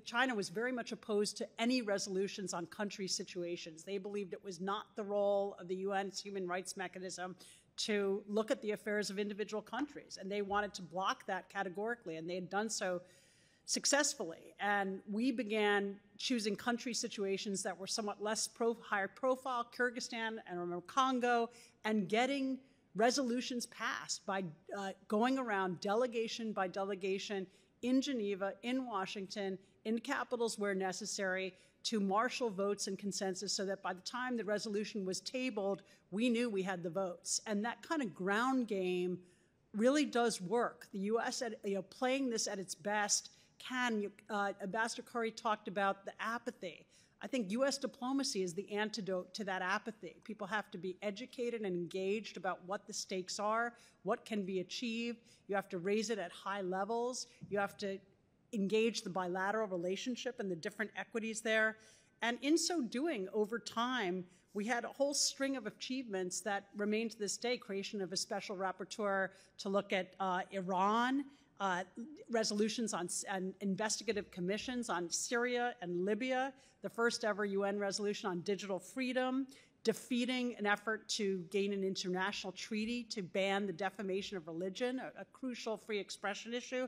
China was very much opposed to any resolutions on country situations. They believed it was not the role of the UN's human rights mechanism to look at the affairs of individual countries. And they wanted to block that categorically, and they had done so successfully. And we began choosing country situations that were somewhat less higher profile, Kyrgyzstan and remember Congo, and getting resolutions passed by going around delegation by delegation in Geneva, in Washington, in capitals where necessary, to marshal votes and consensus so that by the time the resolution was tabled, we knew we had the votes. And that kind of ground game really does work. The U.S. Playing this at its best can. Ambassador Curry talked about the apathy. I think U.S. diplomacy is the antidote to that apathy. People have to be educated and engaged about what the stakes are, what can be achieved. You have to raise it at high levels. You have to engage the bilateral relationship and the different equities there. And in so doing, over time, we had a whole string of achievements that remain to this day: creation of a special rapporteur to look at Iran, resolutions on and investigative commissions on Syria and Libya, the first ever UN resolution on digital freedom, defeating an effort to gain an international treaty to ban the defamation of religion, a crucial free expression issue.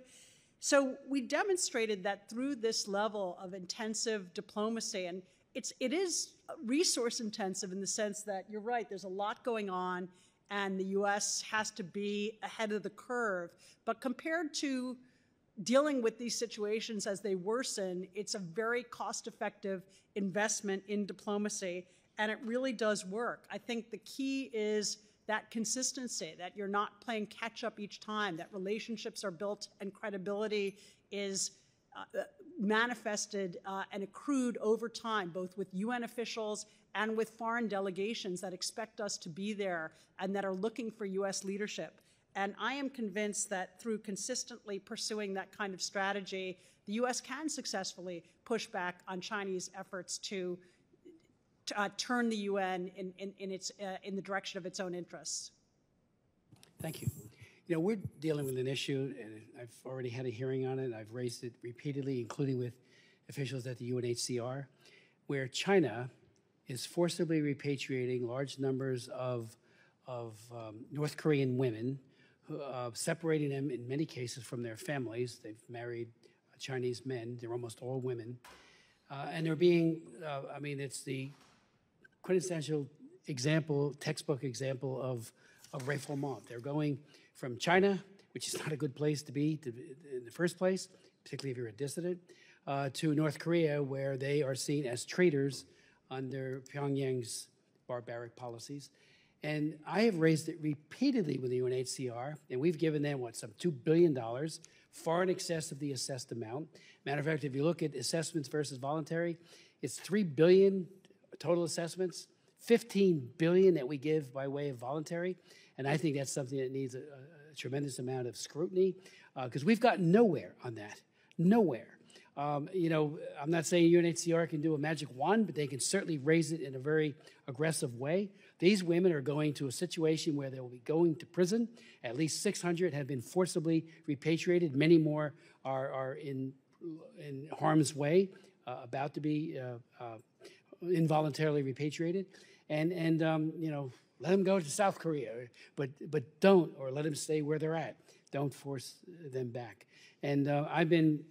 So we demonstrated that through this level of intensive diplomacy, and it is resource intensive in the sense that you're right, there's a lot going on, and the U.S. has to be ahead of the curve. But compared to dealing with these situations as they worsen, it's a very cost-effective investment in diplomacy, and it really does work. I think the key is that consistency, that you're not playing catch-up each time, that relationships are built and credibility is manifested and accrued over time, both with UN officials and with foreign delegations that expect us to be there and that are looking for U.S. leadership. And I am convinced that through consistently pursuing that kind of strategy, the U.S. can successfully push back on Chinese efforts to turn the UN in the direction of its own interests. Thank you. You know, we're dealing with an issue, and I've already had a hearing on it. I've raised it repeatedly, including with officials at the UNHCR, where China is forcibly repatriating large numbers of North Korean women, separating them in many cases from their families. They've married Chinese men. They're almost all women. And they're being, I mean, it's the quintessential example, textbook example of refoulement. They're going from China, which is not a good place to be in the first place, particularly if you're a dissident, to North Korea, where they are seen as traitors under Pyongyang's barbaric policies. And I have raised it repeatedly with the UNHCR, and we've given them, some $2 billion, far in excess of the assessed amount. Matter of fact, if you look at assessments versus voluntary, it's $3 billion total assessments, $15 billion that we give by way of voluntary. And I think that's something that needs a tremendous amount of scrutiny, because we've gotten nowhere on that, nowhere. You know, I'm not saying UNHCR can do a magic wand, but they can certainly raise it in a very aggressive way. These women are going to a situation where they will be going to prison. At least 600 have been forcibly repatriated. Many more are in harm's way, about to be involuntarily repatriated. And you know, let them go to South Korea, but don't, or let them stay where they're at. Don't force them back. And I've been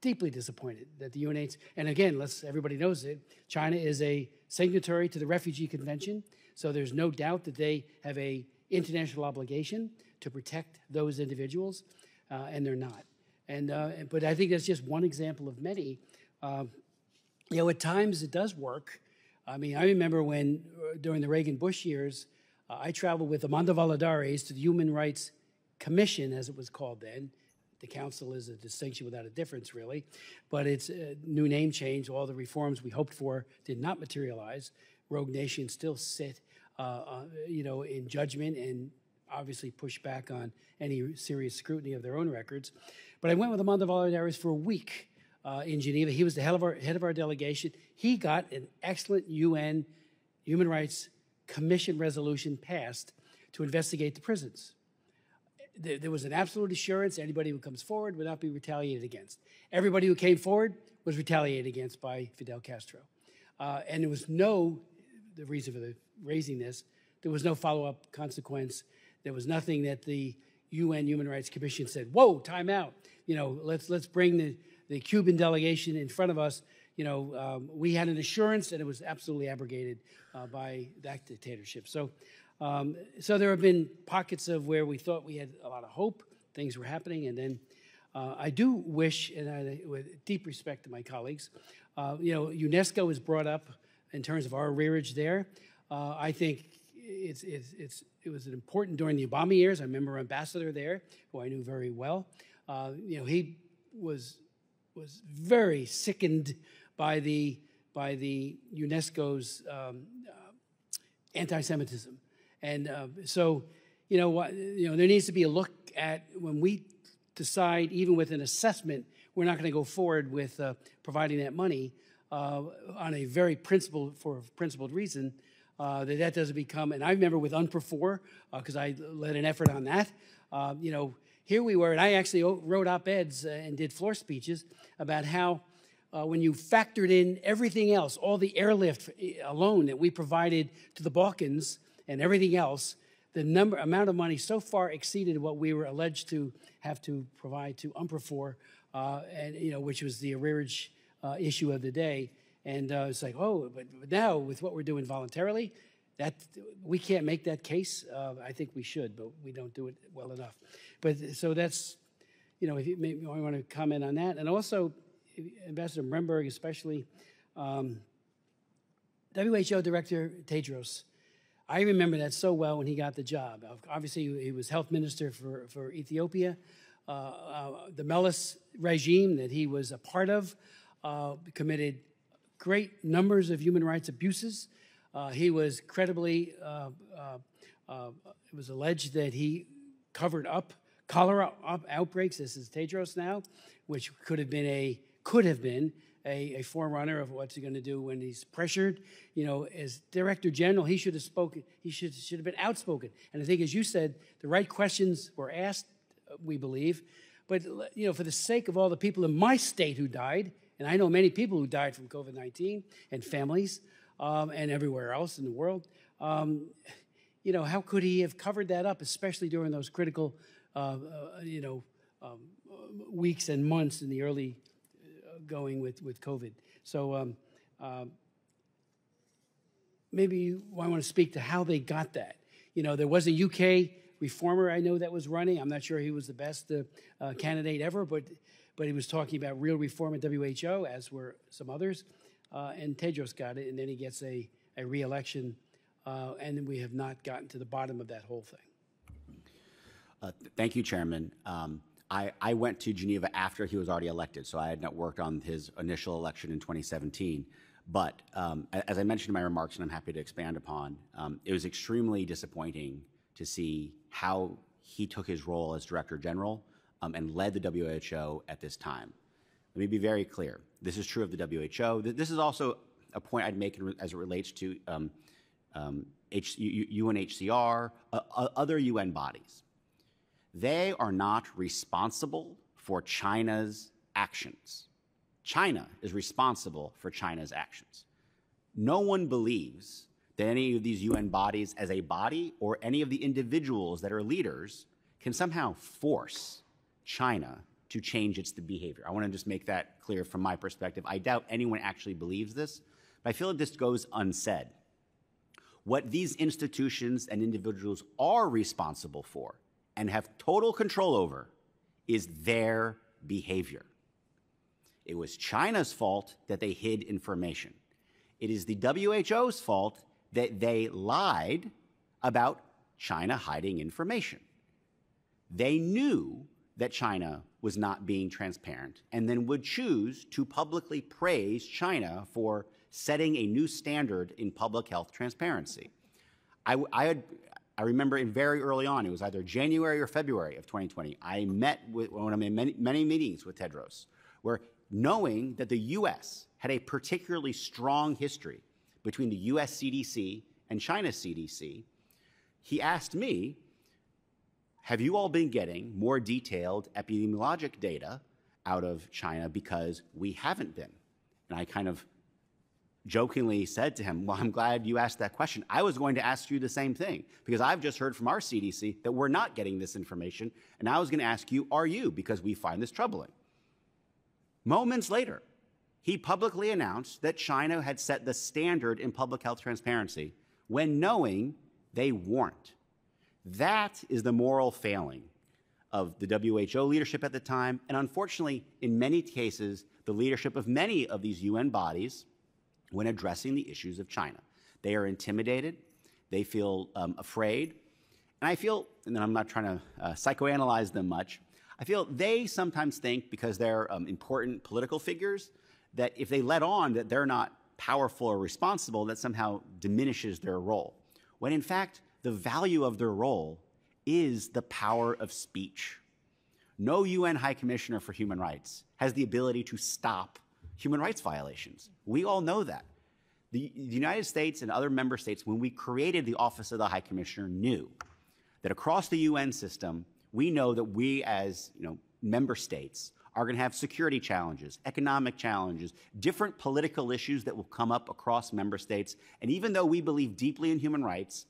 deeply disappointed that the UNHCR, and again, everybody knows it, China is a signatory to the Refugee Convention, so there's no doubt that they have an international obligation to protect those individuals, and they're not. But I think that's just one example of many. You know, at times it does work. I mean, I remember when, during the Reagan-Bush years, I traveled with Amanda Valladares to the Human Rights Commission, as it was called then. The council is a distinction without a difference, really. But it's a new name change. All the reforms we hoped for did not materialize. Rogue nations still sit, you know, in judgment and obviously push back on any serious scrutiny of their own records. But I went with Amanda Valladares for a week in Geneva. He was the head of our delegation. He got an excellent UN Human Rights Commission resolution passed to investigate the prisons. There was an absolute assurance anybody who comes forward would not be retaliated against. Everybody who came forward was retaliated against by Fidel Castro. And there was the reason for raising this, there was no follow-up consequence. There was nothing that the UN Human Rights Commission said, whoa, time out. You know, let's bring the Cuban delegation in front of us. You know, we had an assurance, and it was absolutely abrogated by that dictatorship. So there have been pockets of where we thought we had a lot of hope, things were happening, and then I do wish, and with deep respect to my colleagues, you know, UNESCO is brought up in terms of our rearage there. I think it was important during the Obama years. I remember Ambassador there, who I knew very well. You know, he was very sickened by the UNESCO's anti-Semitism. And so, you know, there needs to be a look at when we decide, even with an assessment, we're not going to go forward with providing that money on a very principled reason, that doesn't become, and I remember with UNPRO 4, because I led an effort on that, here we were, and I actually wrote op-eds and did floor speeches about how when you factored in everything else, all the airlift alone that we provided to the Balkans and everything else, the amount of money so far exceeded what we were alleged to have to provide to UNPRO 4, which was the arrearage issue of the day. And it's like, oh, but now with what we're doing voluntarily, that we can't make that case. I think we should, but we don't do it well enough. But so that's, if you maybe want to comment on that. And also, Ambassador Bremberg especially, WHO Director Tedros, I remember that so well when he got the job. Obviously, he was health minister for Ethiopia. The Melis regime that he was a part of committed great numbers of human rights abuses. He was credibly, it was alleged that he covered up cholera outbreaks. This is Tedros now, which could have been a forerunner of what's he going to do when he's pressured. As Director General, he should have spoken. He should have been outspoken. And I think, as you said, the right questions were asked, we believe. But, for the sake of all the people in my state who died, and I know many people who died from COVID-19 and families and everywhere else in the world, how could he have covered that up, especially during those critical, weeks and months in the early going with COVID? So maybe I want to speak to how they got that. There was a UK reformer I know that was running. I'm not sure he was the best candidate ever, but he was talking about real reform at WHO, as were some others. And Tedros got it, and then he gets a re-election, and we have not gotten to the bottom of that whole thing. Thank you, Chairman. I went to Geneva after he was already elected, so I had not worked on his initial election in 2017. But as I mentioned in my remarks, and I'm happy to expand upon, it was extremely disappointing to see how he took his role as Director General and led the WHO at this time. Let me be very clear. This is true of the WHO. This is also a point I'd make as it relates to UNHCR, other UN bodies. They are not responsible for China's actions. China is responsible for China's actions. No one believes that any of these UN bodies as a body or any of the individuals that are leaders can somehow force China to change its behavior. I want to just make that clear from my perspective. I doubt anyone actually believes this, but I feel like this goes unsaid. What these institutions and individuals are responsible for and have total control over is their behavior. It was China's fault that they hid information. It is the WHO's fault that they lied about China hiding information. They knew that China was not being transparent and then would choose to publicly praise China for setting a new standard in public health transparency. I remember very early on, it was either January or February of 2020, I met with one of my many meetings with Tedros, where knowing that the US had a particularly strong history between the US CDC and China's CDC, he asked me, have you all been getting more detailed epidemiologic data out of China because we haven't been? And I kind of jokingly said to him, well, I'm glad you asked that question. I was going to ask you the same thing because I've just heard from our CDC that we're not getting this information. And I was going to ask you, are you? Because we find this troubling. Moments later, he publicly announced that China had set the standard in public health transparency when knowing they weren't. That is the moral failing of the WHO leadership at the time, and unfortunately, in many cases, the leadership of many of these UN bodies when addressing the issues of China. They are intimidated, they feel afraid, and I feel, and I'm not trying to psychoanalyze them much, I feel they sometimes think, because they're important political figures, that if they let on that they're not powerful or responsible, that somehow diminishes their role. When in fact, the value of their role is the power of speech. No UN High Commissioner for Human Rights has the ability to stop human rights violations. We all know that. The United States and other member states, when we created the Office of the High Commissioner, knew that across the UN system, we know that we as member states are going to have security challenges, economic challenges, different political issues that will come up across member states. And even though we believe deeply in human rights,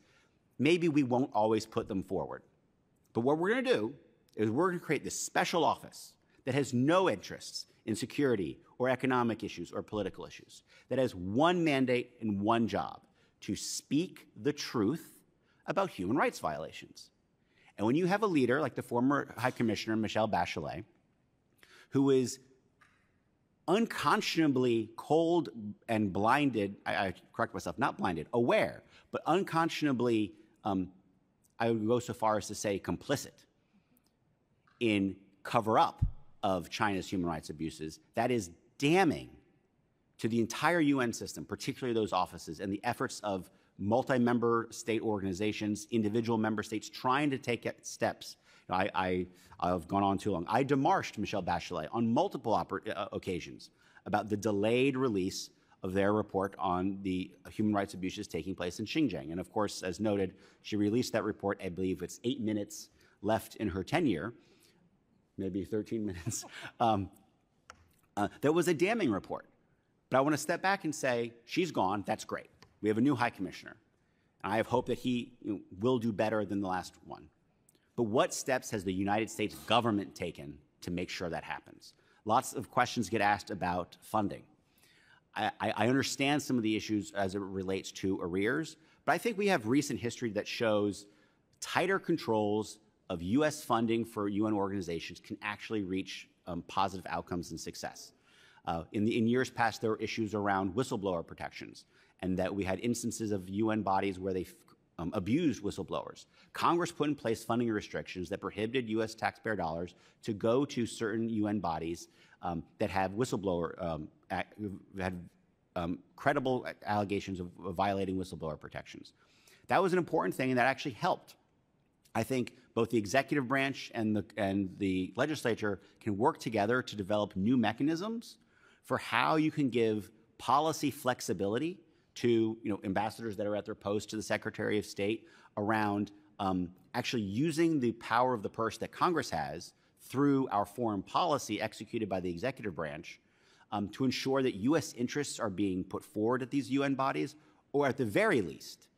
maybe we won't always put them forward. But what we're going to do is we're going to create this special office that has no interests in security or economic issues or political issues, that has one mandate and one job: to speak the truth about human rights violations. And when you have a leader like the former High Commissioner, Michelle Bachelet, who is unconscionably cold and blinded, I correct myself, not blinded, aware, but unconscionably, I would go so far as to say complicit in cover-up of China's human rights abuses, that is damning to the entire UN system, particularly those offices, and the efforts of multi-member state organizations, individual member states trying to take steps. I've gone on too long. I demarched Michelle Bachelet on multiple occasions about the delayed release of their report on the human rights abuses taking place in Xinjiang. And of course, as noted, she released that report, I believe it's 8 minutes left in her tenure, maybe 13 minutes. That was a damning report. But I want to step back and say, she's gone, that's great. We have a new High Commissioner. And I have hope that he will do better than the last one. But what steps has the United States government taken to make sure that happens? Lots of questions get asked about funding. I understand some of the issues as it relates to arrears, but I think we have recent history that shows tighter controls of U.S. funding for UN organizations can actually reach positive outcomes and success. In years past, there were issues around whistleblower protections, and that we had instances of UN bodies where they abused whistleblowers. Congress put in place funding restrictions that prohibited U.S. taxpayer dollars to go to certain UN bodies that have whistleblower, had credible allegations of violating whistleblower protections. That was an important thing, and that actually helped. I think both the executive branch and the legislature can work together to develop new mechanisms for how you can give policy flexibility to ambassadors that are at their post, to the Secretary of State, around actually using the power of the purse that Congress has through our foreign policy executed by the executive branch to ensure that U.S. interests are being put forward at these UN bodies, or at the very least,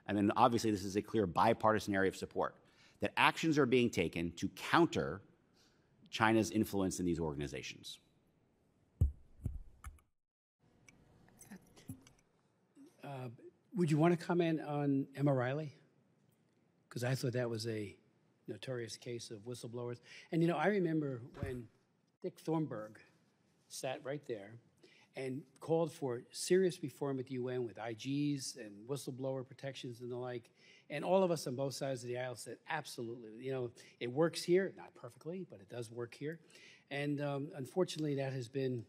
and then obviously this is a clear bipartisan area of support, that actions are being taken to counter China's influence in these organizations. Would you want to comment on Emma Riley? Because I thought that was a notorious case of whistleblowers. And I remember when Dick Thornburg sat right there and called for serious reform at the UN with IGs and whistleblower protections and the like. And all of us on both sides of the aisle said, absolutely. It works here, not perfectly, but it does work here. And unfortunately, that has been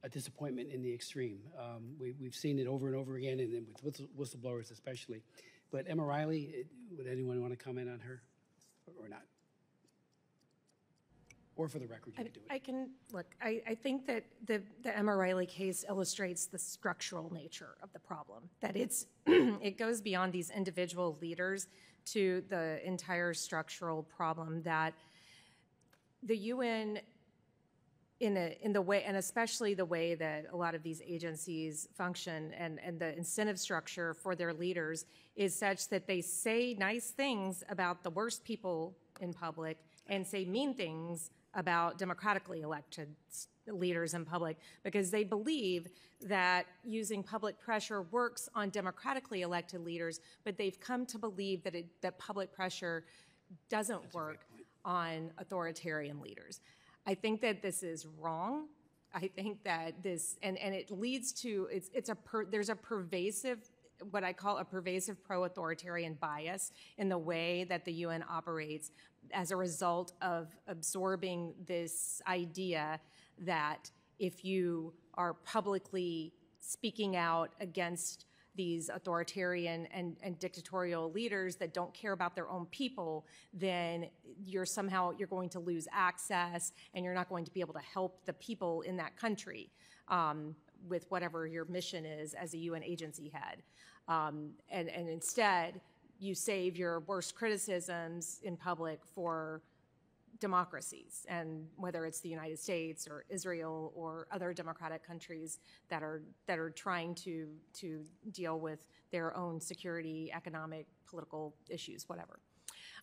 a disappointment in the extreme. We've seen it over and over again, and then with whistleblowers especially. But Emma Riley, would anyone want to comment on her or not? Or for the record, you can do it. I can, look, I think that the Emma Riley case illustrates the structural nature of the problem, that it goes beyond these individual leaders to the entire structural problem that the UN, in the way, and especially the way that a lot of these agencies function and the incentive structure for their leaders is such that they say nice things about the worst people in public and say mean things about democratically elected leaders in public, because they believe that using public pressure works on democratically elected leaders, but they've come to believe that public pressure doesn't work on authoritarian leaders. I think that this is wrong. I think that this, and it leads to, there's a pervasive, what I call a pervasive pro-authoritarian bias in the way that the UN operates as a result of absorbing this idea that if you are publicly speaking out against these authoritarian and dictatorial leaders that don't care about their own people, then you're going to lose access, and you're not going to be able to help the people in that country with whatever your mission is as a UN agency head. And instead, you save your worst criticisms in public for democracies, and whether it's the United States or Israel or other democratic countries that are trying to deal with their own security, economic, political issues, whatever.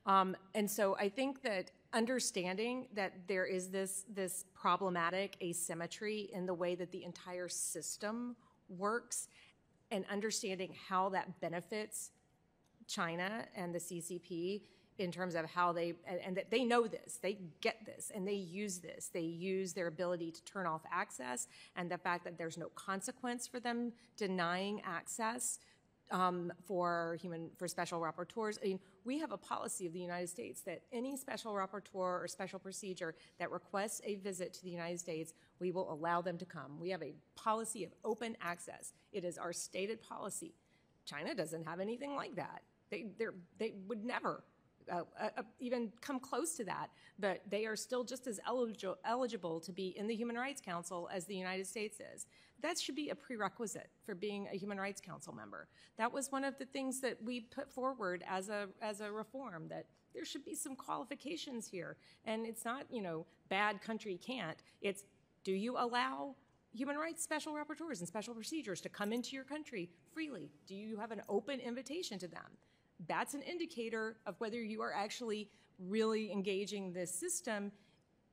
And so I think that understanding that there is this problematic asymmetry in the way that the entire system works, and understanding how that benefits China and the CCP in terms of how and that they know this, they get this, and they use this. They use their ability to turn off access, and the fact that there's no consequence for them denying access for special rapporteurs. I mean, we have a policy of the United States that any special rapporteur or special procedure that requests a visit to the United States, we will allow them to come. We have a policy of open access. It is our stated policy. China doesn't have anything like that. They would never even come close to that, but they are still just as eligible to be in the Human Rights Council as the United States is. That should be a prerequisite for being a Human Rights Council member. That was one of the things that we put forward as a reform, that there should be some qualifications here. And it's not, bad country can't. It's, do you allow human rights special rapporteurs and special procedures to come into your country freely? Do you have an open invitation to them? That's an indicator of whether you are actually really engaging this system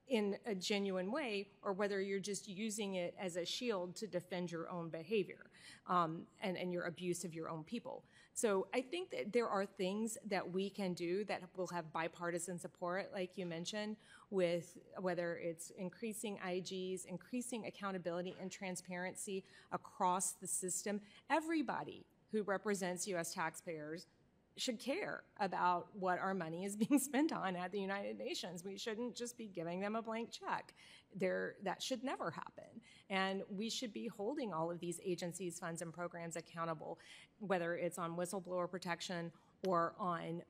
in a genuine way, or whether you're just using it as a shield to defend your own behavior and your abuse of your own people. So I think that there are things that we can do that will have bipartisan support, like you mentioned, with whether it's increasing IGs, increasing accountability and transparency across the system. Everybody who represents U.S. taxpayers should care about what our money is being spent on at the United Nations. We shouldn't just be giving them a blank check. That should never happen. And we should be holding all of these agencies, funds, and programs accountable, whether it's on whistleblower protection or on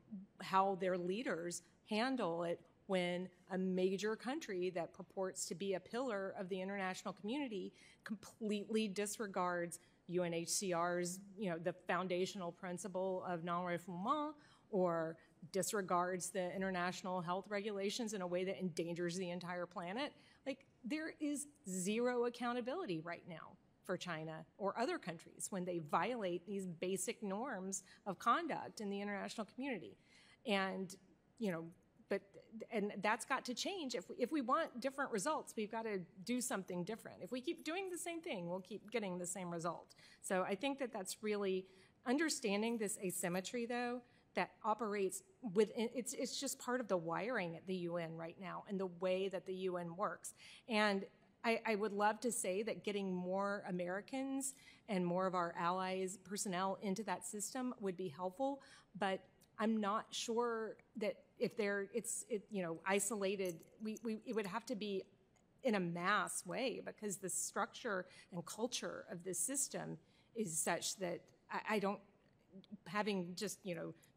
how their leaders handle it when a major country that purports to be a pillar of the international community completely disregards UNHCR's, the foundational principle of non-refoulement, or disregards the international health regulations in a way that endangers the entire planet. Like, there is zero accountability right now for China or other countries when they violate these basic norms of conduct in the international community. And, and that's got to change. If we want different results, we've got to do something different. If we keep doing the same thing, we'll keep getting the same result. So I think that that's really understanding this asymmetry, though, that operates within, it's just part of the wiring at the UN right now and the way that the UN works. And I would love to say that getting more Americans and more of our allies' personnel into that system would be helpful, but I'm not sure that if it's isolated, it would have to be in a mass way, because the structure and culture of this system is such that I don't, having just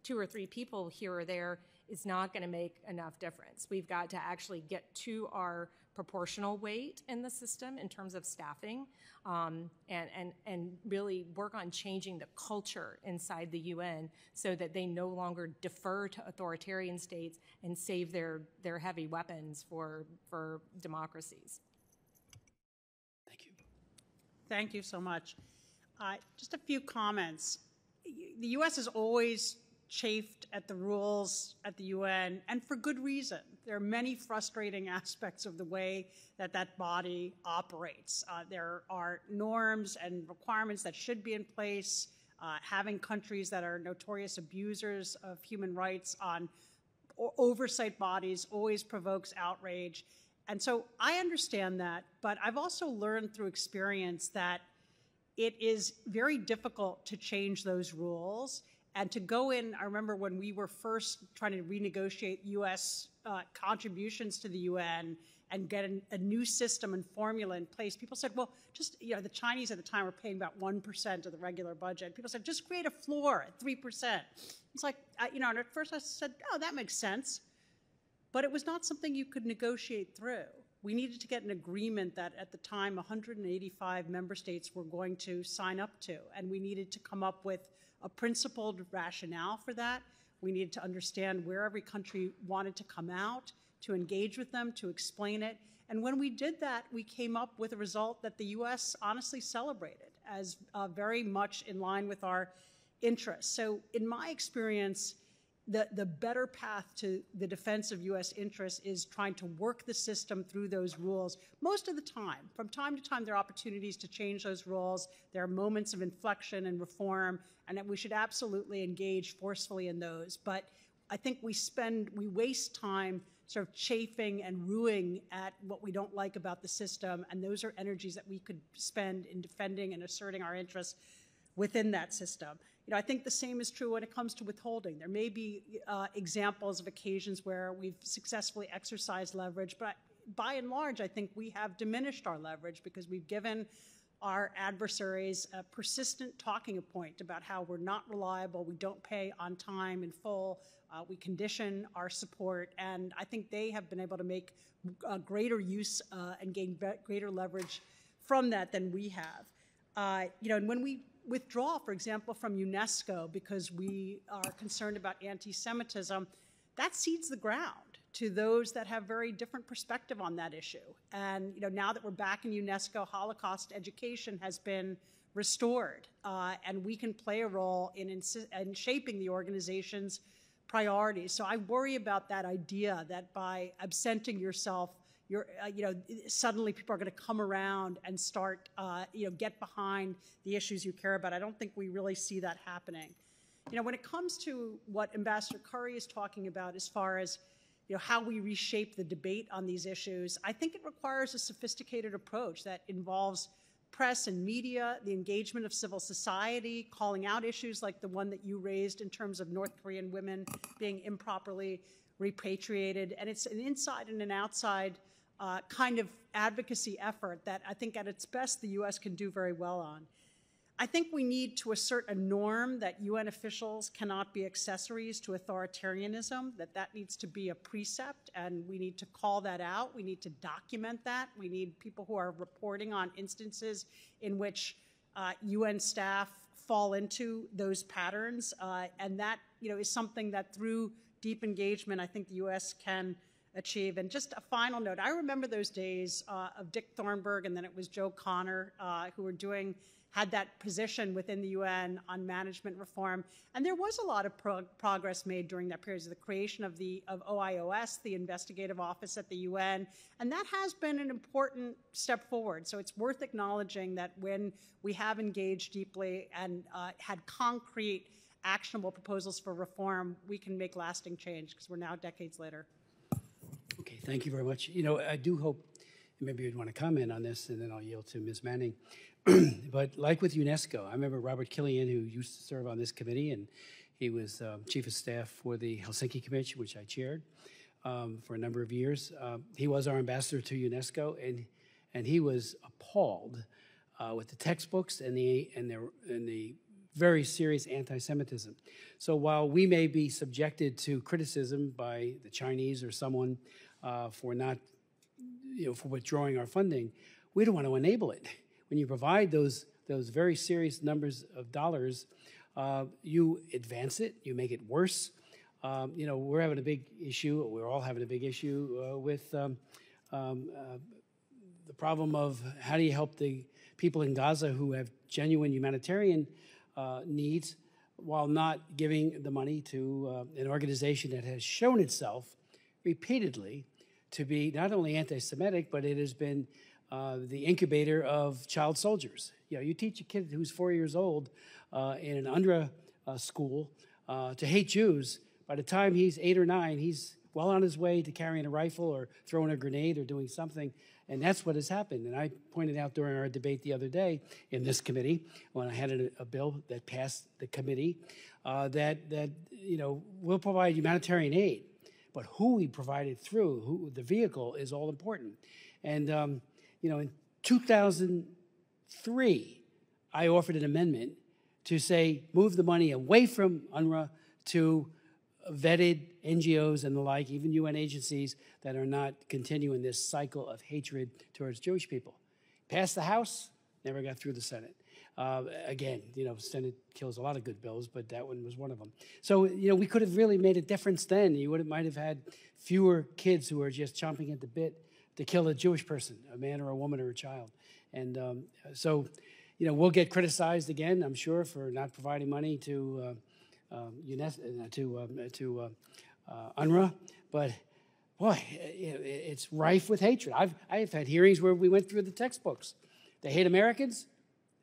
2 or 3 people here or there is not going to make enough difference. We've got to actually get to our proportional weight in the system in terms of staffing, and really work on changing the culture inside the UN so that they no longer defer to authoritarian states and save their heavy weapons for democracies. Thank you. Thank you so much. Just a few comments. The U.S. has always chafed at the rules at the UN, and for good reason. There are many frustrating aspects of the way that body operates. There are norms and requirements that should be in place. Having countries that are notorious abusers of human rights on oversight bodies always provokes outrage. And so I understand that, but I've also learned through experience that it is very difficult to change those rules. And to go in, I remember when we were first trying to renegotiate U.S. contributions to the UN, and get a new system and formula in place. People said, well, just, the Chinese at the time were paying about 1% of the regular budget. People said, just create a floor at 3%. It's like, and at first I said, oh, that makes sense. But it was not something you could negotiate through. We needed to get an agreement that at the time 185 member states were going to sign up to, and we needed to come up with a principled rationale for that. We needed to understand where every country wanted to come out, to engage with them, to explain it. And when we did that, we came up with a result that the U.S. honestly celebrated as very much in line with our interests. So in my experience, the better path to the defense of U.S. interests is trying to work the system through those rules most of the time. From time to time, there are opportunities to change those rules. There are moments of inflection and reform, and that we should absolutely engage forcefully in those. But I think we waste time sort of chafing and ruing at what we don't like about the system, and those are energies that we could spend in defending and asserting our interests within that system. I think the same is true when it comes to withholding. There may be examples of occasions where we've successfully exercised leverage, but by and large, I think we have diminished our leverage because we've given our adversaries a persistent talking point about how we're not reliable, we don't pay on time in full, we condition our support, and I think they have been able to make greater use and gain greater leverage from that than we have. And when we withdraw, for example, from UNESCO because we are concerned about anti-Semitism, that cedes the ground to those that have very different perspective on that issue. And now that we're back in UNESCO, Holocaust education has been restored, and we can play a role in shaping the organization's priorities. So I worry about that idea that by absenting yourself, suddenly people are going to come around and start, get behind the issues you care about. I don't think we really see that happening. When it comes to what Ambassador Curry is talking about as far as, how we reshape the debate on these issues, I think it requires a sophisticated approach that involves press and media, the engagement of civil society, calling out issues like the one that you raised in terms of North Korean women being improperly repatriated. And it's an inside and an outside kind of advocacy effort that I think at its best the U.S. can do very well on. I think we need to assert a norm that UN officials cannot be accessories to authoritarianism, that needs to be a precept, and we need to call that out. We need to document that. We need people who are reporting on instances in which UN staff fall into those patterns, and that is something that through deep engagement I think the U.S. can achieve. And just a final note, I remember those days of Dick Thornburgh and then it was Joe Connor who had that position within the UN on management reform. And there was a lot of progress made during that period, the creation of OIOS, the investigative office at the UN, and that has been an important step forward. So it's worth acknowledging that when we have engaged deeply and had concrete, actionable proposals for reform, we can make lasting change because we're now decades later. Okay, thank you very much. I do hope, maybe you'd want to comment on this, and then I'll yield to Ms. Manning. But like with UNESCO, I remember Robert Killian, who used to serve on this committee, and he was chief of staff for the Helsinki Commission, which I chaired for a number of years. He was our ambassador to UNESCO, and he was appalled with the textbooks and the very serious anti-Semitism. So while we may be subjected to criticism by the Chinese or someone for not, for withdrawing our funding, we don't want to enable it. When you provide those very serious numbers of dollars, you advance it, you make it worse. We're having a big issue, we're all having a big issue with the problem of how do you help the people in Gaza who have genuine humanitarian needs while not giving the money to an organization that has shown itself repeatedly to be not only anti-Semitic, but it has been the incubator of child soldiers. You teach a kid who's 4 years old in an UNRWA school to hate Jews. By the time he's 8 or 9, he's well on his way to carrying a rifle or throwing a grenade or doing something. And that's what has happened. And I pointed out during our debate the other day in this committee, when I had a bill that passed the committee, that we'll provide humanitarian aid, but who we provide it through, who the vehicle, is all important. And in 2003, I offered an amendment to say move the money away from UNRWA to vetted NGOs and the like, even UN agencies that are not continuing this cycle of hatred towards Jewish people. Passed the House, never got through the Senate. Again, Senate kills a lot of good bills, but that one was one of them. So, we could have really made a difference then. You might have had fewer kids who are just chomping at the bit to kill a Jewish person, a man or a woman or a child. And so, we'll get criticized again, I'm sure, for not providing money to UNRWA, but boy, it's rife with hatred. I've had hearings where we went through the textbooks. They hate Americans,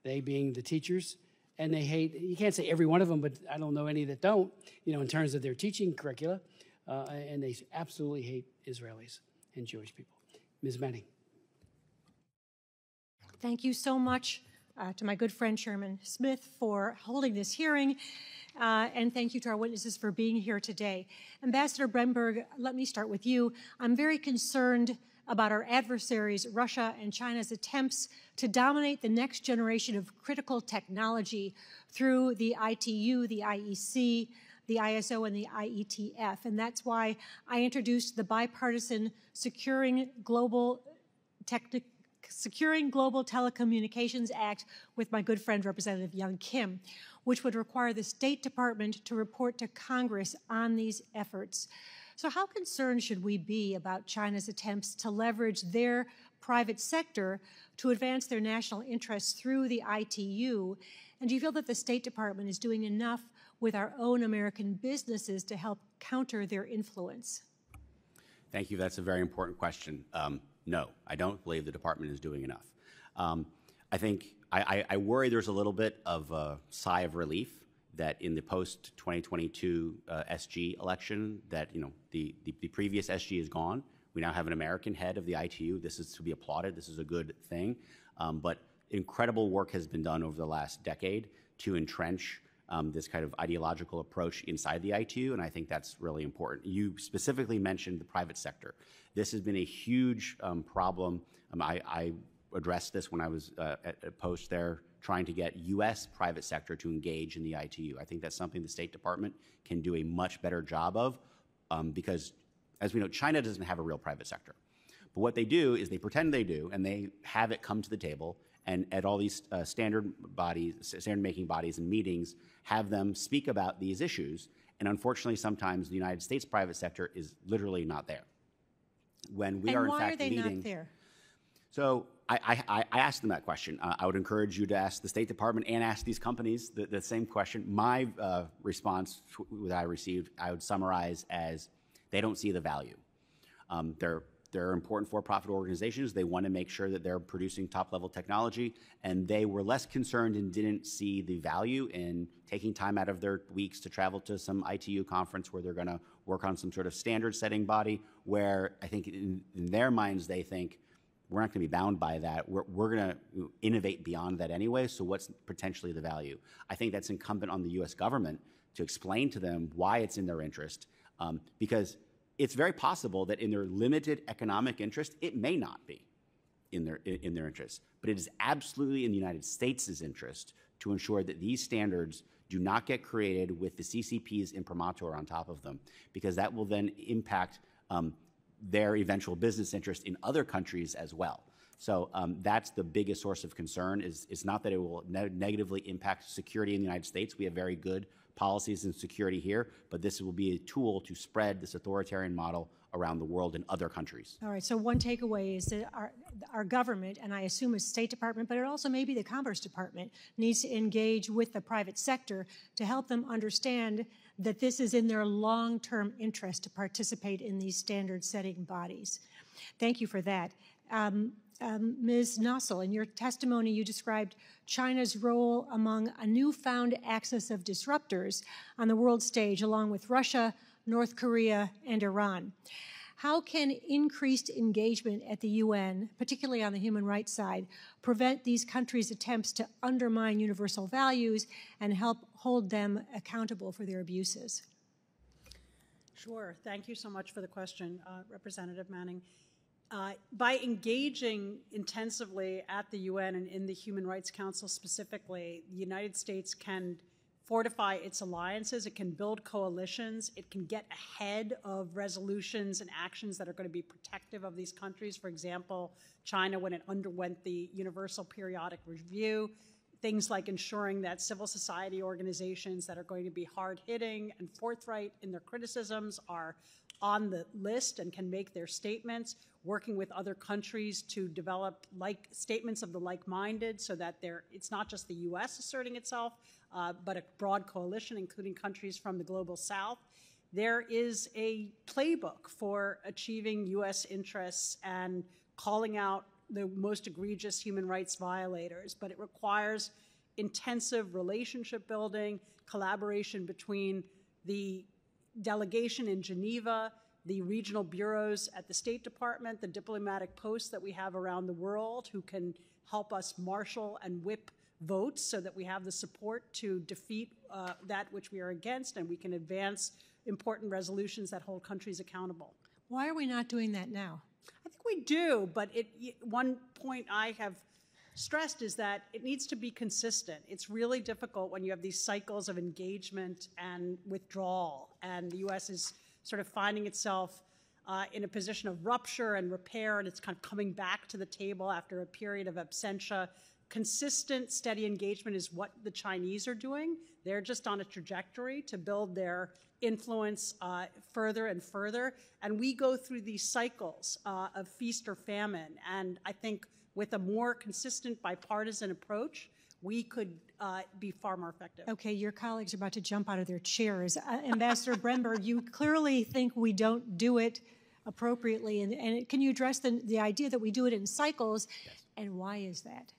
they being the teachers, and they hate, you can't say every one of them, but I don't know any that don't, in terms of their teaching curricula, and they absolutely hate Israelis and Jewish people. Ms. Manning. Thank you so much to my good friend Chairman Smith for holding this hearing, and thank you to our witnesses for being here today. Ambassador Bremberg, let me start with you. I'm very concerned about our adversaries, Russia and China's attempts to dominate the next generation of critical technology through the ITU, the IEC, the ISO, and the IETF. And that's why I introduced the bipartisan Securing Global Telecommunications Act with my good friend, Representative Young Kim, which would require the State Department to report to Congress on these efforts. So how concerned should we be about China's attempts to leverage their private sector to advance their national interests through the ITU? And do you feel that the State Department is doing enough with our own American businesses to help counter their influence? Thank you. That's a very important question. No, I don't believe the department is doing enough. I think I worry there's a little bit of a sigh of relief that in the post-2022 SG election that, the previous SG is gone. We now have an American head of the ITU. This is to be applauded. This is a good thing. But incredible work has been done over the last decade to entrench this kind of ideological approach inside the ITU, and I think that's really important. You specifically mentioned the private sector. This has been a huge problem. I addressed this when I was at a post there trying to get U.S. private sector to engage in the ITU. I think that's something the State Department can do a much better job of because, as we know, China doesn't have a real private sector. But what they do is they pretend they do, and they have it come to the table, and at all these standard-making bodies and meetings, have them speak about these issues. And unfortunately, sometimes the United States private sector is literally not there. When we are in fact leading. And why are they not there? So I asked them that question. I would encourage you to ask the State Department and ask these companies the same question. My response that I received, I would summarize as they don't see the value. They're important for-profit organizations. They want to make sure that they're producing top-level technology, and they were less concerned and didn't see the value in taking time out of their weeks to travel to some ITU conference where they're going to work on some sort of standard-setting body where I think in their minds they think, we're not going to be bound by that. We're going to innovate beyond that anyway, so what's potentially the value? I think that's incumbent on the U.S. government to explain to them why it's in their interest, because it's very possible that in their limited economic interest, it may not be in their interest, but it is absolutely in the United States' interest to ensure that these standards do not get created with the CCP's imprimatur on top of them, because that will then impact their eventual business interest in other countries as well. So that's the biggest source of concern. It's not that it will negatively impact security in the United States. We have very good policies and security here, but this will be a tool to spread this authoritarian model around the world in other countries. All right, so one takeaway is that our government, and I assume it's State Department, but it also may be the Commerce Department, needs to engage with the private sector to help them understand that this is in their long-term interest to participate in these standard-setting bodies. Thank you for that. Ms. Nossel, in your testimony, you described China's role among a newfound axis of disruptors on the world stage, along with Russia, North Korea, and Iran. How can increased engagement at the UN, particularly on the human rights side, prevent these countries' attempts to undermine universal values and help hold them accountable for their abuses? Sure. Thank you so much for the question, Representative Manning. By engaging intensively at the UN and in the Human Rights Council specifically, the United States can fortify its alliances, it can build coalitions, it can get ahead of resolutions and actions that are going to be protective of these countries. For example, China, when it underwent the Universal Periodic Review, things like ensuring that civil society organizations that are going to be hard-hitting and forthright in their criticisms are on the list and can make their statements, working with other countries to develop statements of the like-minded so that it's not just the U.S. asserting itself, but a broad coalition, including countries from the global south. There is a playbook for achieving U.S. interests and calling out the most egregious human rights violators, but it requires intensive relationship building, collaboration between the delegation in Geneva, the regional bureaus at the State Department, the diplomatic posts that we have around the world who can help us marshal and whip votes so that we have the support to defeat that which we are against and we can advance important resolutions that hold countries accountable. Why are we not doing that now? I think we do, but one point I have stressed is that it needs to be consistent. It's really difficult when you have these cycles of engagement and withdrawal, and the U.S. is sort of finding itself in a position of rupture and repair, and it's kind of coming back to the table after a period of absentia. Consistent, steady engagement is what the Chinese are doing. They're just on a trajectory to build their influence further and further. And we go through these cycles of feast or famine. And I think with a more consistent bipartisan approach, we could be far more effective. Okay, your colleagues are about to jump out of their chairs. Ambassador Bremberg, you clearly think we don't do it appropriately. And can you address the idea that we do it in cycles, and why is that?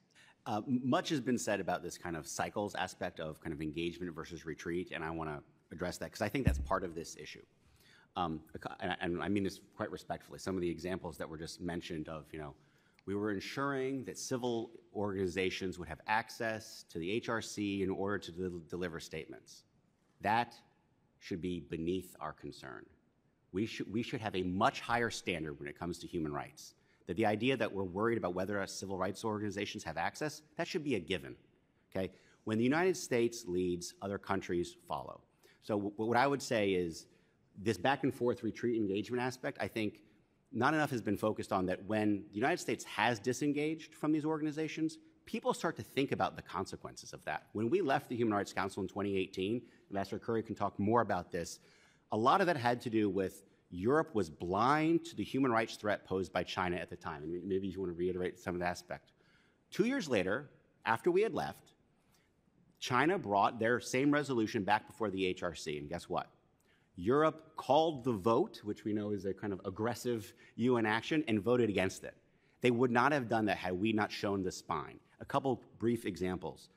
Much has been said about this kind of cycles aspect of kind of engagement versus retreat, and I want to address that because I think that's part of this issue. And I mean this quite respectfully. Some of the examples that were just mentioned of, we were ensuring that civil organizations would have access to the HRC in order to deliver statements. That should be beneath our concern. We should have a much higher standard when it comes to human rights. That the idea that we're worried about whether civil rights organizations have access, that should be a given, okay? When the United States leads, other countries follow. So what I would say is this back and forth retreat engagement aspect, I think not enough has been focused on that when the United States has disengaged from these organizations, people start to think about the consequences of that. When we left the Human Rights Council in 2018, Ambassador Curry can talk more about this, a lot of that had to do with Europe was blind to the human rights threat posed by China at the time. And maybe you want to reiterate some of the aspect. 2 years later, after we had left, China brought their same resolution back before the HRC, and guess what? Europe called the vote, which we know is a kind of aggressive UN action, and voted against it. They would not have done that had we not shown the spine. A couple brief examples.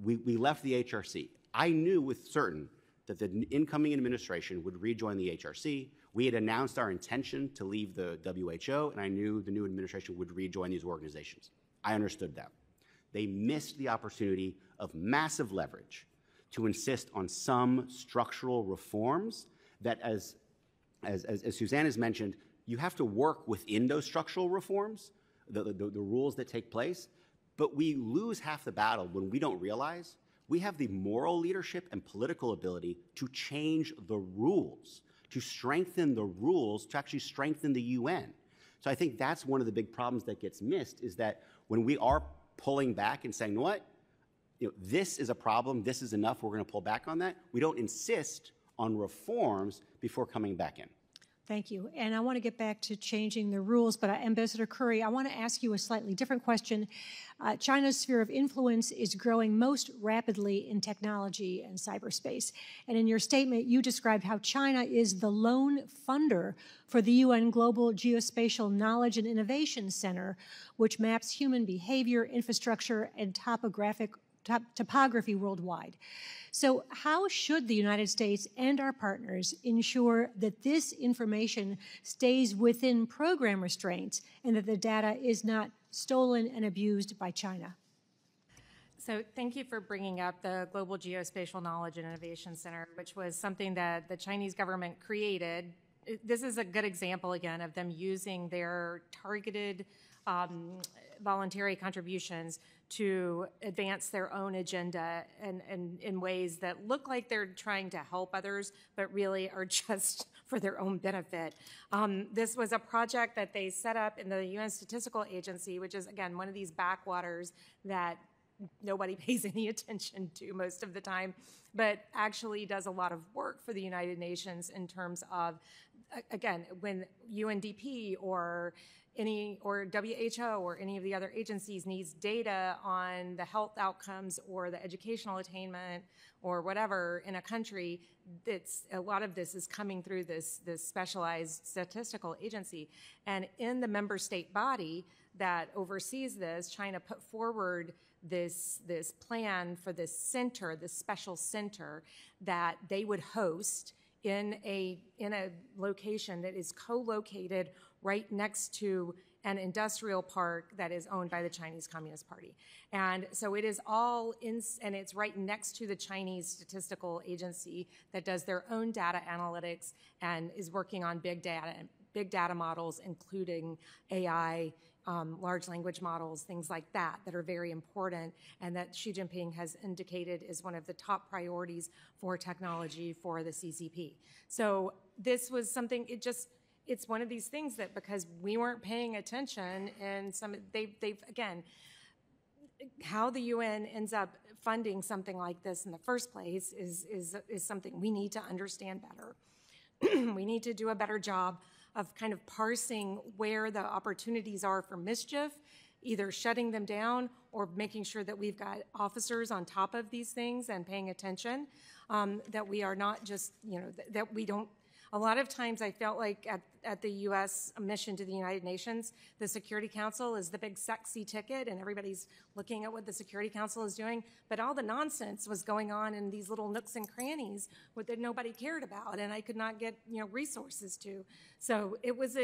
We left the HRC. I knew with certain that the incoming administration would rejoin the HRC. We had announced our intention to leave the WHO, and I knew the new administration would rejoin these organizations. I understood that. They missed the opportunity of massive leverage to insist on some structural reforms that, as Suzanne has mentioned, you have to work within those structural reforms, the rules that take place, but we lose half the battle when we don't realize we have the moral leadership and political ability to change the rules, to strengthen the rules, to actually strengthen the UN. So I think that's one of the big problems that gets missed is that when we are pulling back and saying, this is a problem, this is enough, we're going to pull back on that, we don't insist on reforms before coming back in. Thank you. And I want to get back to changing the rules, but Ambassador Curry, I want to ask you a slightly different question. China's sphere of influence is growing most rapidly in technology and cyberspace. And in your statement, you described how China is the lone funder for the UN Global Geospatial Knowledge and Innovation Center, which maps human behavior, infrastructure, and topography worldwide. So how should the United States and our partners ensure that this information stays within program restraints and that the data is not stolen and abused by China? So thank you for bringing up the Global Geospatial Knowledge and Innovation Center, which was something that the Chinese government created. This is a good example, again, of them using their targeted voluntary contributions to advance their own agenda and in ways that look like they're trying to help others, but really are just for their own benefit. This was a project that they set up in the UN Statistical Agency, which is, again, one of these backwaters that nobody pays any attention to most of the time, but actually does a lot of work for the United Nations in terms of, again, when UNDP or WHO or any of the other agencies needs data on the health outcomes or the educational attainment or whatever in a country, a lot of this is coming through this specialized statistical agency. And in the member state body that oversees this, China put forward this plan for this center, this special center that they would host in a location that is co-located right next to an industrial park that is owned by the Chinese Communist Party. And so it is all and it's right next to the Chinese Statistical Agency that does their own data analytics and is working on big data models, including AI, large language models, things like that are very important, and that Xi Jinping has indicated is one of the top priorities for technology for the CCP. So this was something, it's one of these things that because we weren't paying attention, and they've again, how the UN ends up funding something like this in the first place is something we need to understand better. We need to do a better job of kind of parsing where the opportunities are for mischief, either shutting them down or making sure that we've got officers on top of these things and paying attention, that we are not just, that we don't. A lot of times I felt like at the U.S. mission to the United Nations, the Security Council is the big sexy ticket and everybody's looking at what the Security Council is doing, but all the nonsense was going on in these little nooks and crannies that nobody cared about and I could not get, resources to. So it was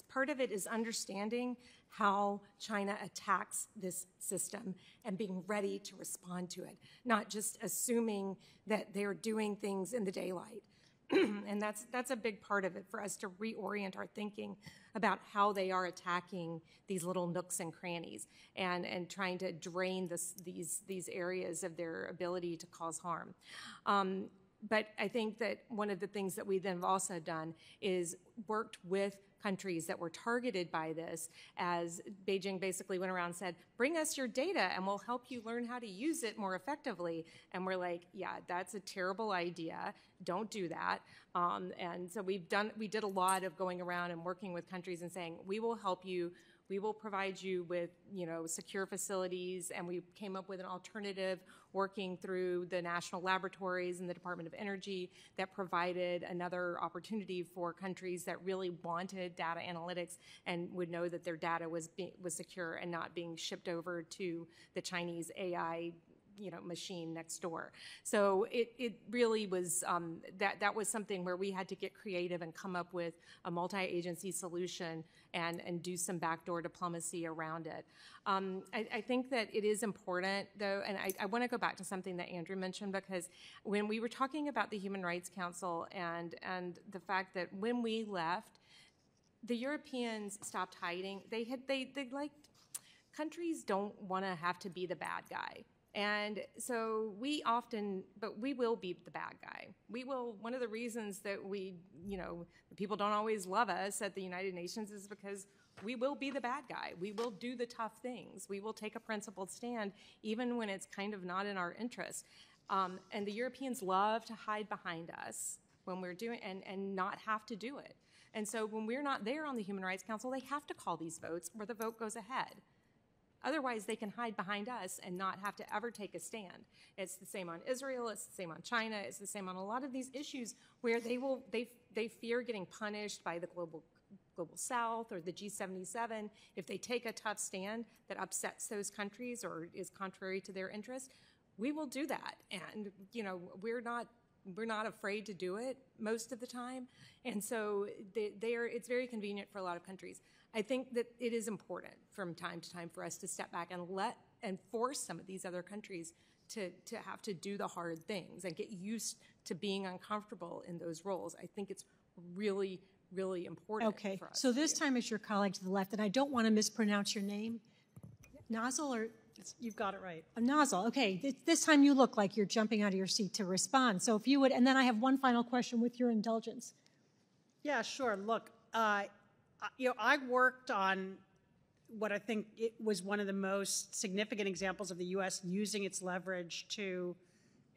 part of it is understanding how China attacks this system and being ready to respond to it, not just assuming that they're doing things in the daylight. And that's a big part of it for us to reorient our thinking about how they are attacking these little nooks and crannies and trying to drain these areas of their ability to cause harm. But I think that one of the things that we then have also done is worked with countries that were targeted by this, as Beijing basically went around and said, bring us your data and we'll help you learn how to use it more effectively. And we're like, yeah, that's a terrible idea. Don't do that. And so we did a lot of going around and working with countries and saying, we will help you. We will provide you with, secure facilities, and we came up with an alternative working through the national laboratories and the Department of Energy that provided another opportunity for countries that really wanted data analytics and would know that their data was secure and not being shipped over to the Chinese AI machine next door. So it really was, that was something where we had to get creative and come up with a multi-agency solution and do some backdoor diplomacy around it. I think that it is important, though, and I want to go back to something that Andrew mentioned, because when we were talking about the Human Rights Council and the fact that when we left, the Europeans stopped hiding. They countries don't want to have to be the bad guy. And so we will be the bad guy. One of the reasons that people don't always love us at the United Nations is because we will be the bad guy. We will do the tough things. We will take a principled stand, even when it's kind of not in our interest. And the Europeans love to hide behind us when we're doing, and not have to do it. And so when we're not there on the Human Rights Council, they have to call these votes where the vote goes ahead. Otherwise, they can hide behind us and not have to ever take a stand. It's the same on Israel. It's the same on China. It's the same on a lot of these issues where they fear getting punished by the global South or the G77 if they take a tough stand that upsets those countries or is contrary to their interests. We will do that, and we're not afraid to do it most of the time. And so it's very convenient for a lot of countries. I think that it is important from time to time for us to step back and let and force some of these other countries to have to do the hard things and get used to being uncomfortable in those roles. I think it's really, really important for us. So this time it's your colleague to the left, and I don't want to mispronounce your name. Nozzle or? You've got it right. Nozzle. Okay, this time you look like you're jumping out of your seat to respond. So if you would, and then I have one final question with your indulgence. Yeah, sure. Look, I worked on what I think it was one of the most significant examples of the U.S. using its leverage to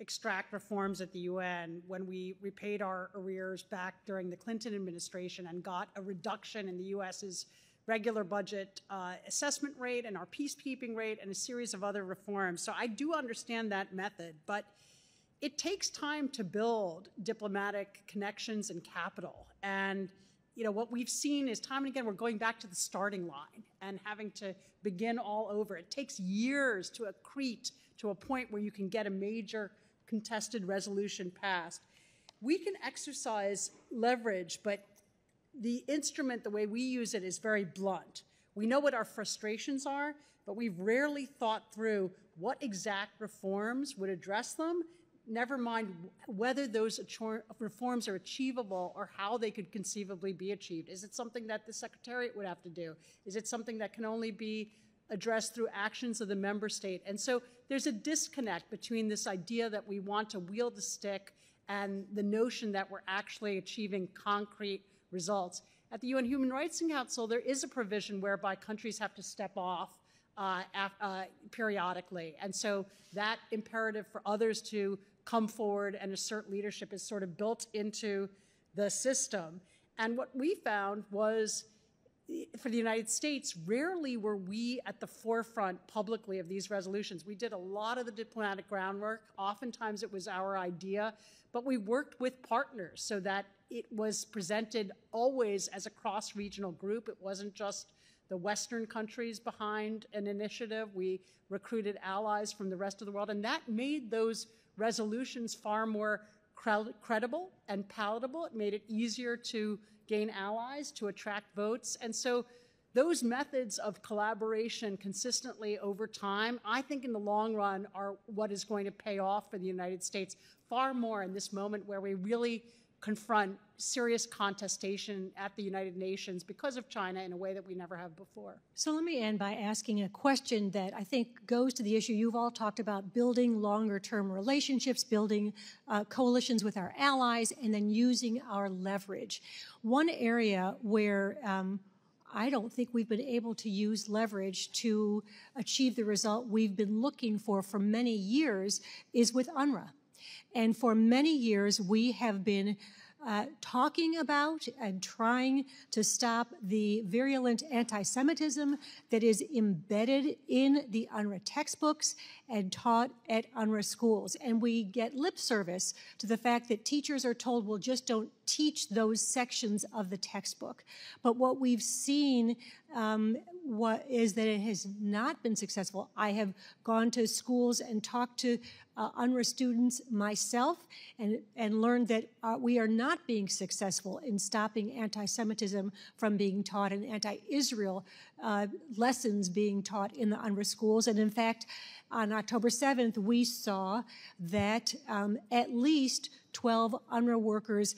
extract reforms at the UN when we repaid our arrears back during the Clinton administration and got a reduction in the U.S.'s regular budget assessment rate and our peacekeeping rate and a series of other reforms. So I do understand that method, but it takes time to build diplomatic connections and capital. And what we've seen is time and again, we're going back to the starting line and having to begin all over. It takes years to accrete to a point where you can get a major contested resolution passed. We can exercise leverage, but the instrument, the way we use it, is very blunt. We know what our frustrations are, but we've rarely thought through what exact reforms would address them, never mind whether those reforms are achievable or how they could conceivably be achieved. Is it something that the Secretariat would have to do? Is it something that can only be addressed through actions of the member state? And so there's a disconnect between this idea that we want to wield the stick and the notion that we're actually achieving concrete results. At the UN Human Rights Council, there is a provision whereby countries have to step off periodically. And so that imperative for others to come forward and assert leadership is sort of built into the system. And what we found was, for the United States, rarely were we at the forefront publicly of these resolutions. We did a lot of the diplomatic groundwork. Oftentimes it was our idea, but we worked with partners so that it was presented always as a cross-regional group. It wasn't just the Western countries behind an initiative. We recruited allies from the rest of the world, and that made those resolutions far more credible and palatable. It made it easier to gain allies, to attract votes. And so those methods of collaboration consistently over time, I think in the long run, are what is going to pay off for the United States far more in this moment where we really confront serious contestation at the United Nations because of China in a way that we never have before. So let me end by asking a question that I think goes to the issue you've all talked about: building longer-term relationships, building coalitions with our allies, and then using our leverage. One area where I don't think we've been able to use leverage to achieve the result we've been looking for many years is with UNRWA. And for many years, we have been talking about and trying to stop the virulent anti-Semitism that is embedded in the UNRWA textbooks and taught at UNRWA schools. And we get lip service to the fact that teachers are told, well, just don't teach those sections of the textbook. But what we've seen is that it has not been successful. I have gone to schools and talked to UNRWA students myself and learned that we are not being successful in stopping anti-Semitism from being taught and anti-Israel lessons being taught in the UNRWA schools. And in fact, on October 7th, we saw that at least 12 UNRWA workers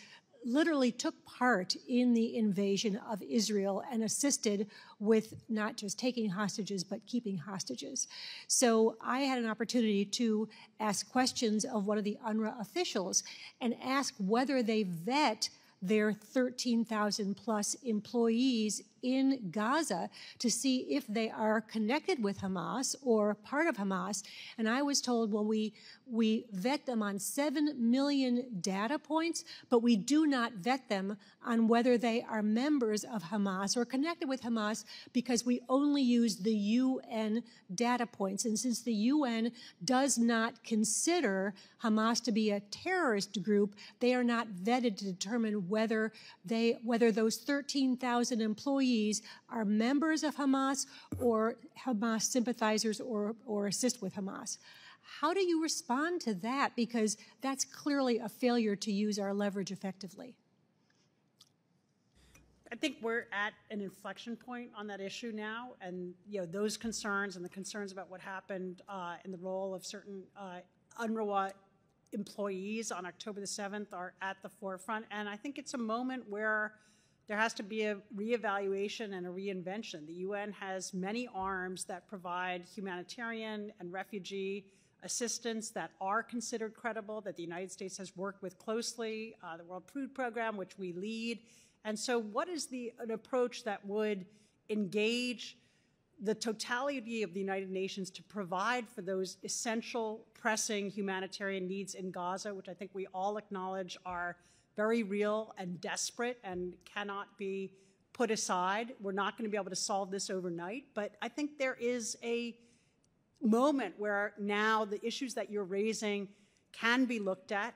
literally took part in the invasion of Israel and assisted with not just taking hostages, but keeping hostages. So I had an opportunity to ask questions of one of the UNRWA officials and ask whether they vet their 13,000 plus employees in Gaza to see if they are connected with Hamas or part of Hamas. And I was told, well, we vet them on 7 million data points, but we do not vet them on whether they are members of Hamas or connected with Hamas because we only use the UN data points. And since the UN does not consider Hamas to be a terrorist group, they are not vetted to determine whether those 13,000 employees are members of Hamas or Hamas sympathizers or assist with Hamas. How do you respond to that? Because that's clearly a failure to use our leverage effectively. I think we're at an inflection point on that issue now, and those concerns and the concerns about what happened in the role of certain UNRWA employees on October the 7th are at the forefront. And I think it's a moment where there has to be a reevaluation and a reinvention. The UN has many arms that provide humanitarian and refugee assistance that are considered credible, that the United States has worked with closely, the World Food Program, which we lead. And so what is an approach that would engage the totality of the United Nations to provide for those essential, pressing humanitarian needs in Gaza, which I think we all acknowledge are very real and desperate and cannot be put aside. We're not going to be able to solve this overnight, but I think there is a moment where now the issues that you're raising can be looked at,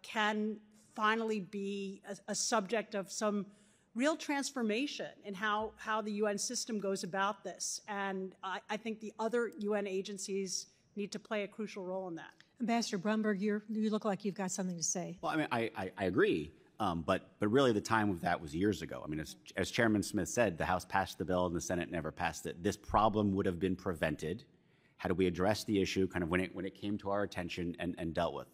can finally be a subject of some real transformation in how the UN system goes about this. And I think the other UN agencies need to play a crucial role in that. Ambassador Brumberg, you look like you've got something to say. Well, I mean, I agree, but really the time of that was years ago. I mean, as Chairman Smith said, the House passed the bill and the Senate never passed it. This problem would have been prevented had we addressed the issue kind of when it came to our attention and dealt with.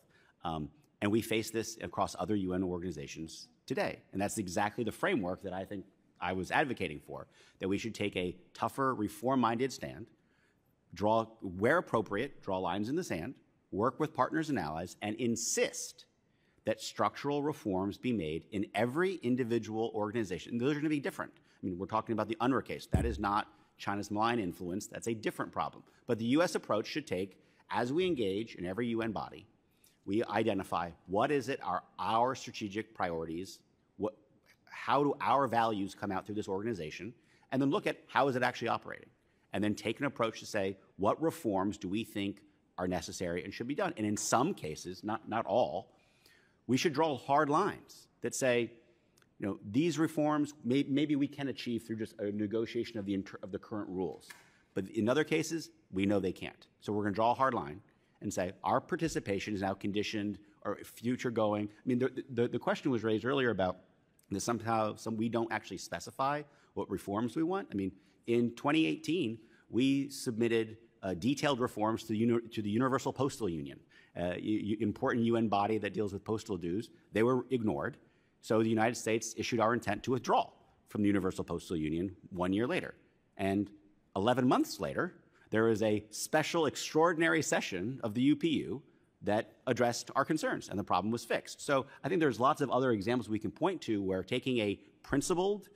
And we face this across other UN organizations today. And that's exactly the framework that I think I was advocating for, that we should take a tougher, reform-minded stand, where appropriate, draw lines in the sand, work with partners and allies, and insist that structural reforms be made in every individual organization. And those are going to be different. I mean, we're talking about the UNRWA case. That is not China's malign influence. That's a different problem. But the U.S. approach should take, as we engage in every UN body, we identify what is it our strategic priorities, how do our values come out through this organization, and then look at how is it actually operating, and then take an approach to say what reforms do we think are necessary and should be done. And in some cases, not all, we should draw hard lines that say, these reforms maybe we can achieve through just a negotiation of the current rules, but in other cases we know they can't. So we're going to draw a hard line and say our participation is now conditioned or future going. I mean, the question was raised earlier about that somehow we don't actually specify what reforms we want. I mean, in 2018, we submitted detailed reforms to the Universal Postal Union, important UN body that deals with postal dues. They were ignored. So the United States issued our intent to withdraw from the Universal Postal Union 1 year later. And 11 months later, there was a special extraordinary session of the UPU that addressed our concerns, and the problem was fixed. So I think there's lots of other examples we can point to where taking a principled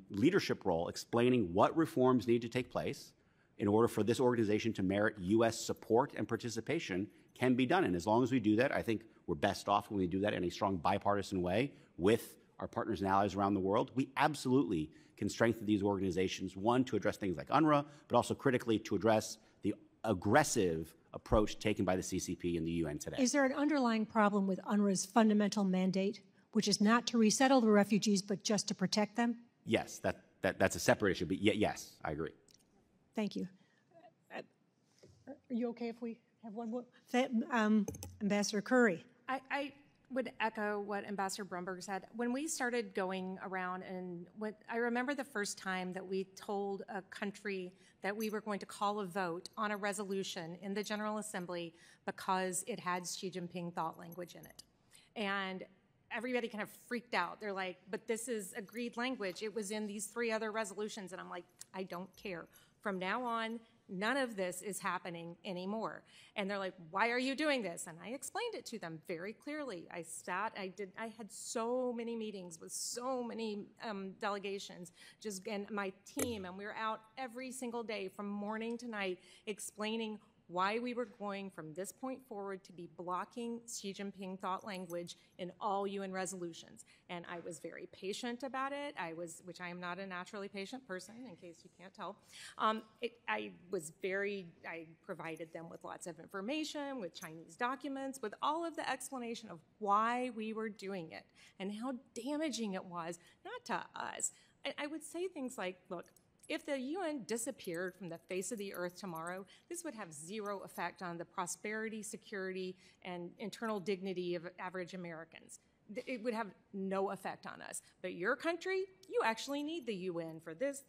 leadership role, explaining what reforms need to take place in order for this organization to merit U.S. support and participation can be done. And as long as we do that, I think we're best off when we do that in a strong bipartisan way with our partners and allies around the world. We absolutely can strengthen these organizations, one, to address things like UNRWA, but also critically to address the aggressive approach taken by the CCP and the UN today. Is there an underlying problem with UNRWA's fundamental mandate, which is not to resettle the refugees, but just to protect them? Yes, that's a separate issue, but yes, I agree. Thank you. Are you okay if we have one more? Ambassador Curry. I would echo what Ambassador Brumberg said. When we started going around, and I remember the first time that we told a country that we were going to call a vote on a resolution in the General Assembly because it had Xi Jinping thought language in it. And everybody kind of freaked out. They're like, but this is agreed language. It was in these 3 other resolutions. And I'm like, I don't care. From now on, none of this is happening anymore. And they're like, why are you doing this? And I explained it to them very clearly. I had so many meetings with so many delegations, and my team, and we were out every single day from morning to night explaining why we were going from this point forward to be blocking Xi Jinping thought language in all UN resolutions. And I was very patient about it. Which I am not a naturally patient person, in case you can't tell. I provided them with lots of information, with Chinese documents, with all of the explanation of why we were doing it and how damaging it was, not to us. I would say things like, look, if the UN disappeared from the face of the earth tomorrow, this would have zero effect on the prosperity, security, and internal dignity of average Americans. it would have no effect on us. But your country, you actually need the UN for this,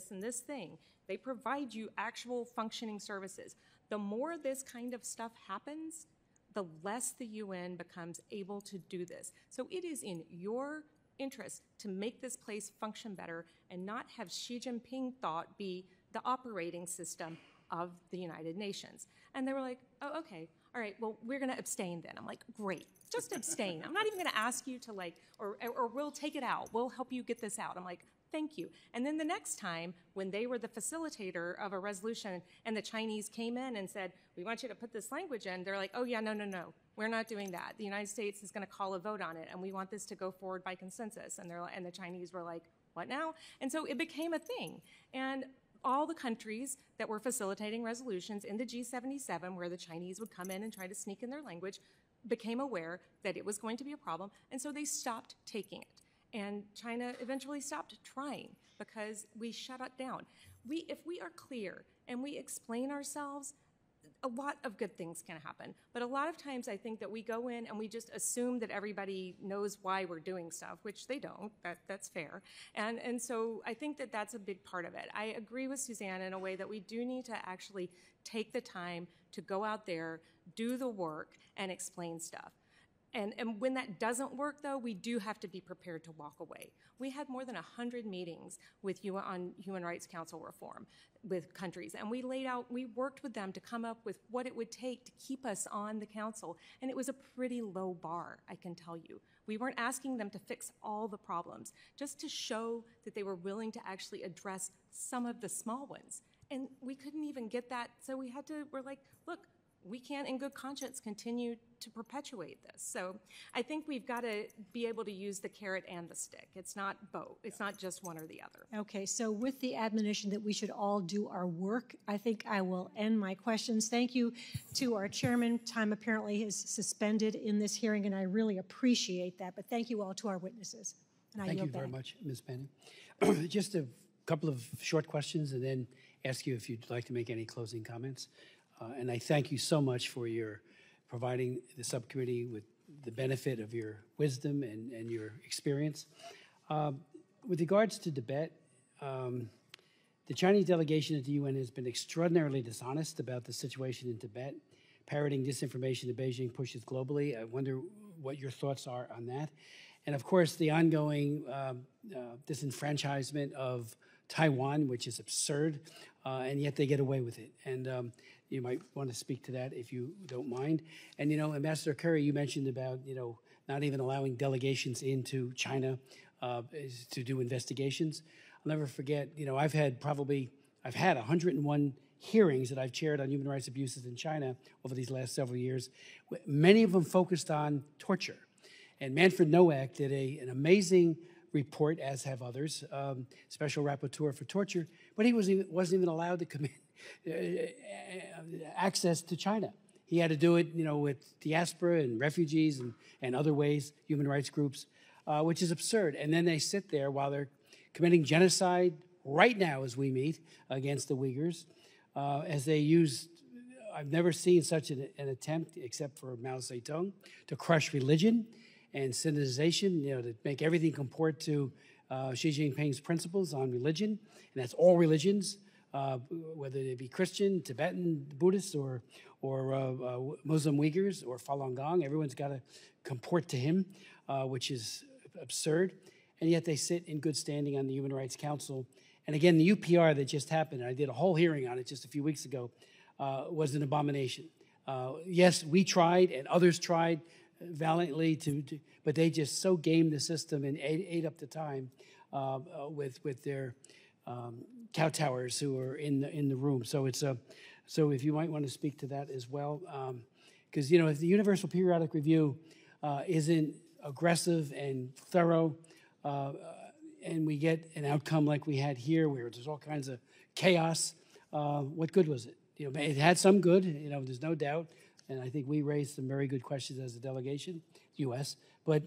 and this thing. They provide you actual functioning services. The more this kind of stuff happens, the less the UN becomes able to do this. So it is in your interest to make this place function better and not have Xi Jinping thought be the operating system of the United Nations. And they were like, oh, okay, all right, well, we're gonna abstain then. I'm like, great, just abstain. I'm not even gonna ask you to or we'll take it out. We'll help you get this out. I'm like, thank you. And then the next time, when they were the facilitator of a resolution and the Chinese came in and said, we want you to put this language in, they're like, oh yeah, no, we're not doing that. The United States is gonna call a vote on it and we want this to go forward by consensus. And the Chinese were like, what now? And so it became a thing. And all the countries that were facilitating resolutions in the G77, where the Chinese would come in and try to sneak in their language, became aware that it was going to be a problem, and so they stopped taking it. And China eventually stopped trying because we shut it down. If we are clear and we explain ourselves, a lot of good things can happen. But a lot of times I think that we go in and we just assume that everybody knows why we're doing stuff, which they don't. That's fair. And so I think that that's a big part of it. I agree with Suzanne in a way that we do need to actually take the time to go out there, do the work, and explain stuff. And when that doesn't work, though, we do have to be prepared to walk away. We had more than 100 meetings with you on Human Rights Council reform with countries, and we worked with them to come up with what it would take to keep us on the council, and it was a pretty low bar, I can tell you. We weren't asking them to fix all the problems, just to show that they were willing to actually address some of the small ones. And we couldn't even get that, so we're like, look, we can't in good conscience continue to perpetuate this. So I think we've got to be able to use the carrot and the stick. It's not both. It's not just one or the other. Okay, so with the admonition that we should all do our work, I think I will end my questions. Thank you to our chairman. Time apparently is suspended in this hearing, and I really appreciate that. But thank you all to our witnesses. And thank you very much, Ms. Manning. Just a couple of short questions and then ask you if you'd like to make any closing comments. And I thank you so much for your providing the subcommittee with the benefit of your wisdom and your experience. With regards to Tibet, the Chinese delegation at the UN has been extraordinarily dishonest about the situation in Tibet, parroting disinformation that Beijing pushes globally. I wonder what your thoughts are on that. And of course, the ongoing disenfranchisement of Taiwan, which is absurd, and yet they get away with it. And you might want to speak to that if you don't mind. And, Ambassador Curry, you mentioned about, not even allowing delegations into China to do investigations. I'll never forget, I've had 101 hearings that I've chaired on human rights abuses in China over these last several years. Many of them focused on torture. And Manfred Nowak did an amazing report, as have others, special rapporteur for torture, but he wasn't even allowed to commit access to China. He had to do it, with diaspora and refugees and other ways, human rights groups, which is absurd. And then they sit there while they're committing genocide right now as we meet against the Uyghurs, as they use, I've never seen such an attempt, except for Mao Zedong, to crush religion and Sinization, to make everything comport to Xi Jinping's principles on religion, and that's all religions, whether they be Christian, Tibetan, Buddhist, or Muslim Uyghurs, or Falun Gong. Everyone's got to comport to him, which is absurd. And yet they sit in good standing on the Human Rights Council. And again, the UPR that just happened, I did a whole hearing on it just a few weeks ago, was an abomination. Yes, we tried, and others tried valiantly but they just so gamed the system and ate up the time with their kowtowers who are in the room. So so if you might want to speak to that as well, because if the Universal Periodic Review isn't aggressive and thorough, and we get an outcome like we had here, where there's all kinds of chaos, what good was it? It had some good. There's no doubt. And I think we raised some very good questions as a delegation, U.S. But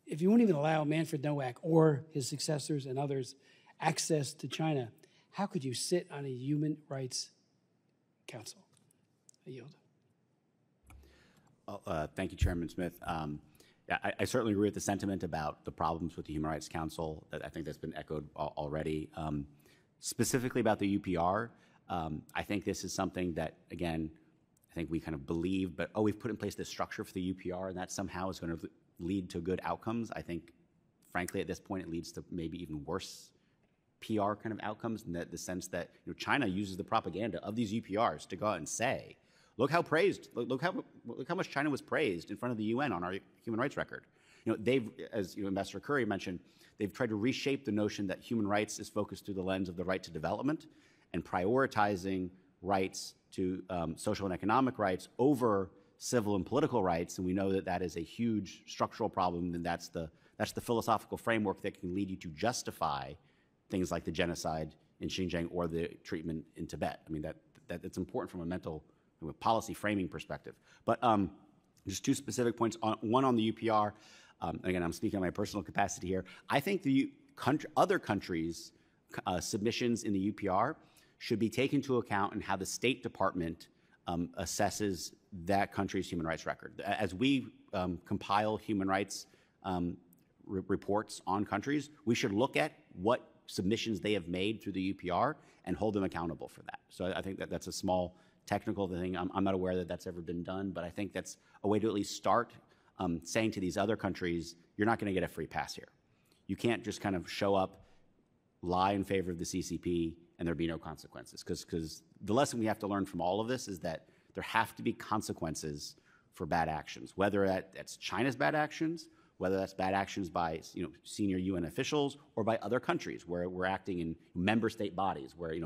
if you won't even allow Manfred Nowak or his successors and others access to China, how could you sit on a Human Rights Council? I yield. Thank you, Chairman Smith. I certainly agree with the sentiment about the problems with the Human Rights Council. I think that's been echoed already. Specifically about the UPR, I think this is something that, again, I think we kind of believe, but we've put in place this structure for the UPR, and that somehow is going to lead to good outcomes. I think, frankly, at this point, it leads to maybe even worse PR kind of outcomes in the sense that China uses the propaganda of these UPRs to go out and say, look how praised, look how much China was praised in front of the UN on our human rights record. They've, as Ambassador Curry mentioned, they've tried to reshape the notion that human rights is focused through the lens of the right to development and prioritizing rights to social and economic rights over civil and political rights. And we know that that is a huge structural problem, and that's the philosophical framework that can lead you to justify things like the genocide in Xinjiang or the treatment in Tibet. I mean, that's important from a policy framing perspective. But just two specific points. One on the UPR. Again, I'm speaking on my personal capacity here. I think the other countries' submissions in the UPR should be taken into account in how the State Department assesses that country's human rights record. As we compile human rights reports on countries, we should look at what submissions they have made through the UPR and hold them accountable for that. So I think that's a small technical thing. I'm not aware that that's ever been done, but I think that's a way to at least start saying to these other countries, you're not going to get a free pass here. You can't just kind of show up, lie in favor of the CCP, and there be no consequences. Because the lesson we have to learn from all of this is that there have to be consequences for bad actions, whether that's China's bad actions, whether that's bad actions by senior UN officials or by other countries where we're acting in member state bodies where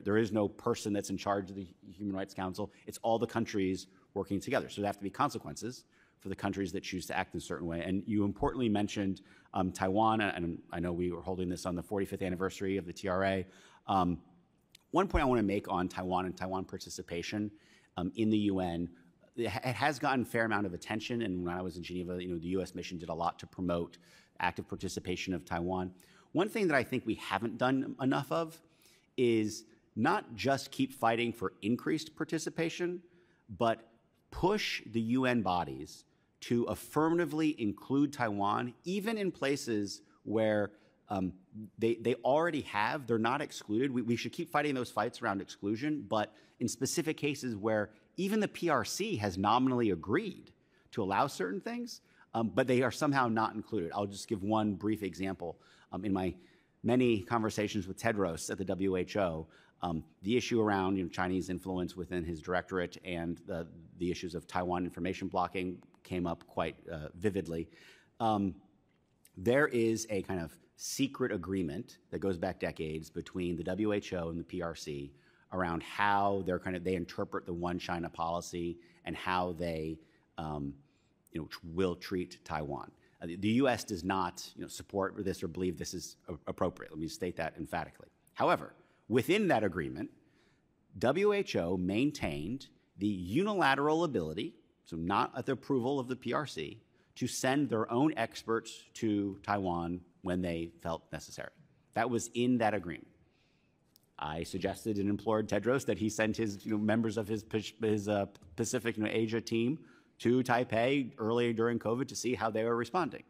there is no person that's in charge of the Human Rights Council. It's all the countries working together. So there have to be consequences for the countries that choose to act in a certain way. And you importantly mentioned Taiwan, and I know we were holding this on the 45th anniversary of the TRA. One point I want to make on Taiwan and Taiwan participation in the UN, it has gotten a fair amount of attention, and when I was in Geneva, the U.S. mission did a lot to promote active participation of Taiwan. One thing that I think we haven't done enough of is not just keep fighting for increased participation, but push the UN bodies to affirmatively include Taiwan, even in places where they already have, they're not excluded. We should keep fighting those fights around exclusion, but in specific cases where even the PRC has nominally agreed to allow certain things, but they are somehow not included. I'll just give one brief example. In my many conversations with Tedros at the WHO, the issue around Chinese influence within his directorate and the issues of Taiwan information blocking came up quite vividly. There is a kind of secret agreement that goes back decades between the WHO and the PRC around how they interpret the one China policy and how they will treat Taiwan. The U.S. does not support this or believe this is appropriate. Let me state that emphatically. However, within that agreement, WHO maintained the unilateral ability, so not at the approval of the PRC, to send their own experts to Taiwan when they felt necessary. That was in that agreement. I suggested and implored Tedros that he send his members of his Pacific Asia team to Taipei early during COVID to see how they were responding.